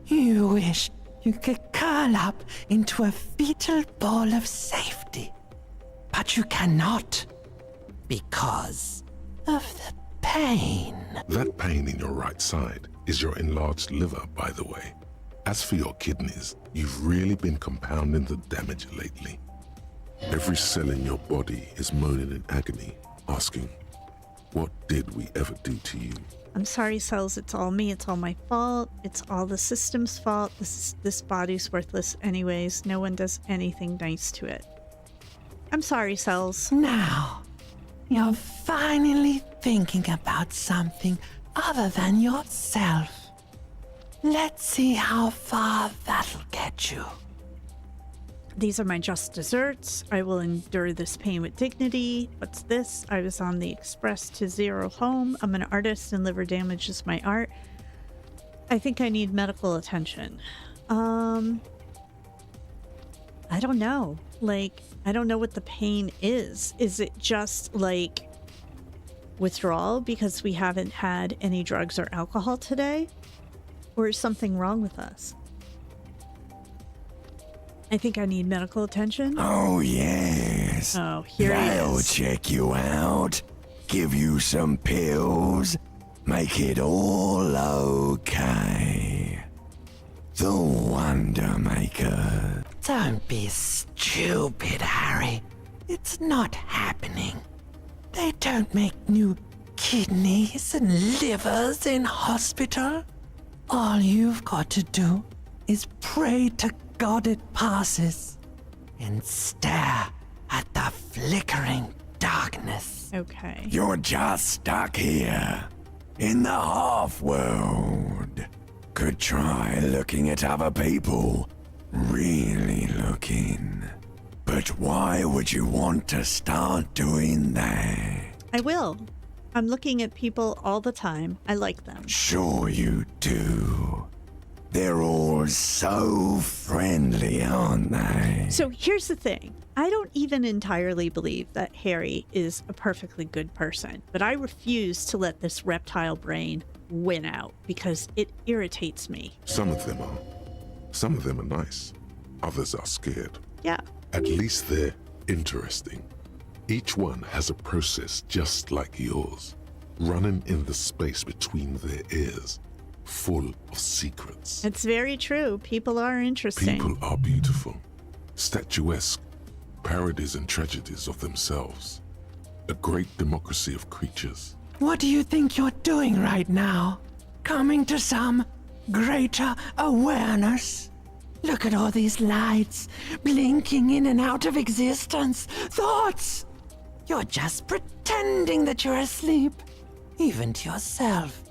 You wish you could curl up into a fetal ball of safety. But you cannot, because of the pain. That pain in your right side is your enlarged liver, by the way. As for your kidneys, you've really been compounding the damage lately. Every cell in your body is moaning in agony, asking, what did we ever do to you? I'm sorry, cells. It's all me. It's all my fault. It's all the system's fault. This body's worthless anyways. No one does anything nice to it. I'm sorry, cells. Now, you're finally thinking about something other than yourself. Let's see how far that'll get you. These are my just desserts. I will endure this pain with dignity. What's this? I was on the express to Zero home. I'm an artist and liver damage is my art. I think I need medical attention. I don't know. Like, I don't know what the pain is. Is it just like withdrawal because we haven't had any drugs or alcohol today? Or is something wrong with us? I think I need medical attention. Oh, yes. Oh, here he They'll is. check you out, give you some pills, make it all okay. The Wonder Maker. Don't be stupid, Harry. It's not happening. They don't make new kidneys and livers in hospital. All you've got to do is pray to God it passes and stare at the flickering darkness. Okay. You're just stuck here, in the half-world. Could try looking at other people, really looking. But why would you want to start doing that? I will. I'm looking at people all the time. I like them. Sure you do. They're all so friendly, aren't they? So here's the thing. I don't even entirely believe that Harry is a perfectly good person, but I refuse to let this reptile brain win out because it irritates me. Some of them are. Some of them are nice. Others are scared. Yeah. At least they're interesting. Each one has a process just like yours, running in the space between their ears, full of secrets. It's very true. People are interesting. People are beautiful, statuesque, parodies and tragedies of themselves. A great democracy of creatures. What do you think you're doing right now? Coming to some greater awareness? Look at all these lights, blinking in and out of existence. Thoughts! You're just pretending that you're asleep, even to yourself,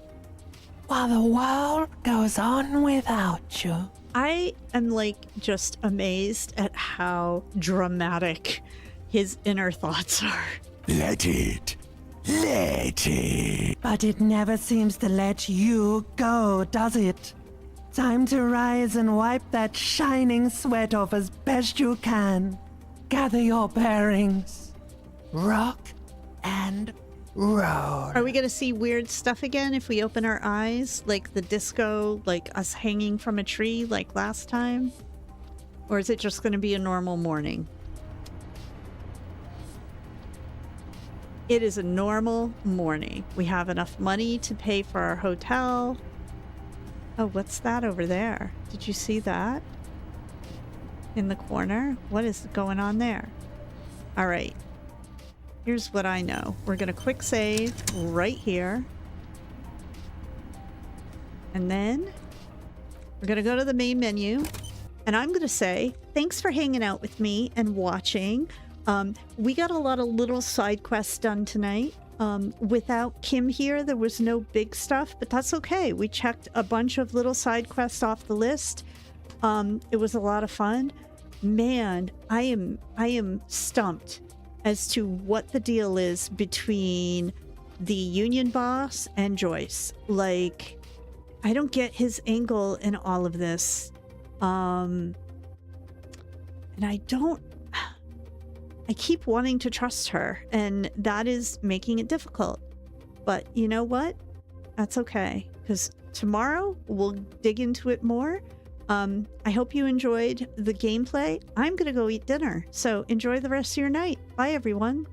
while the world goes on without you. I am like just amazed at how dramatic his inner thoughts are. Let it. Let it. But it never seems to let you go, does it? Time to rise and wipe that shining sweat off as best you can. Gather your bearings. Rock and roll. Are we going to see weird stuff again if we open our eyes? Like the disco, like us hanging from a tree like last time? Or is it just going to be a normal morning? It is a normal morning. We have enough money to pay for our hotel. Oh, what's that over there? Did you see that? In the corner? What is going on there? All right. Here's what I know. We're going to quick save right here. And then we're going to go to the main menu. And I'm going to say, thanks for hanging out with me and watching. We got a lot of little side quests done tonight. Without Kim here, there was no big stuff, but that's okay. We checked a bunch of little side quests off the list. It was a lot of fun. Man, I am stumped as to what the deal is between the Union boss and Joyce. Like, I don't get his angle in all of this. And I keep wanting to trust her, and that is making it difficult. But you know what? That's okay, because tomorrow we'll dig into it more. I hope you enjoyed the gameplay. I'm going to go eat dinner, so enjoy the rest of your night. Bye, everyone.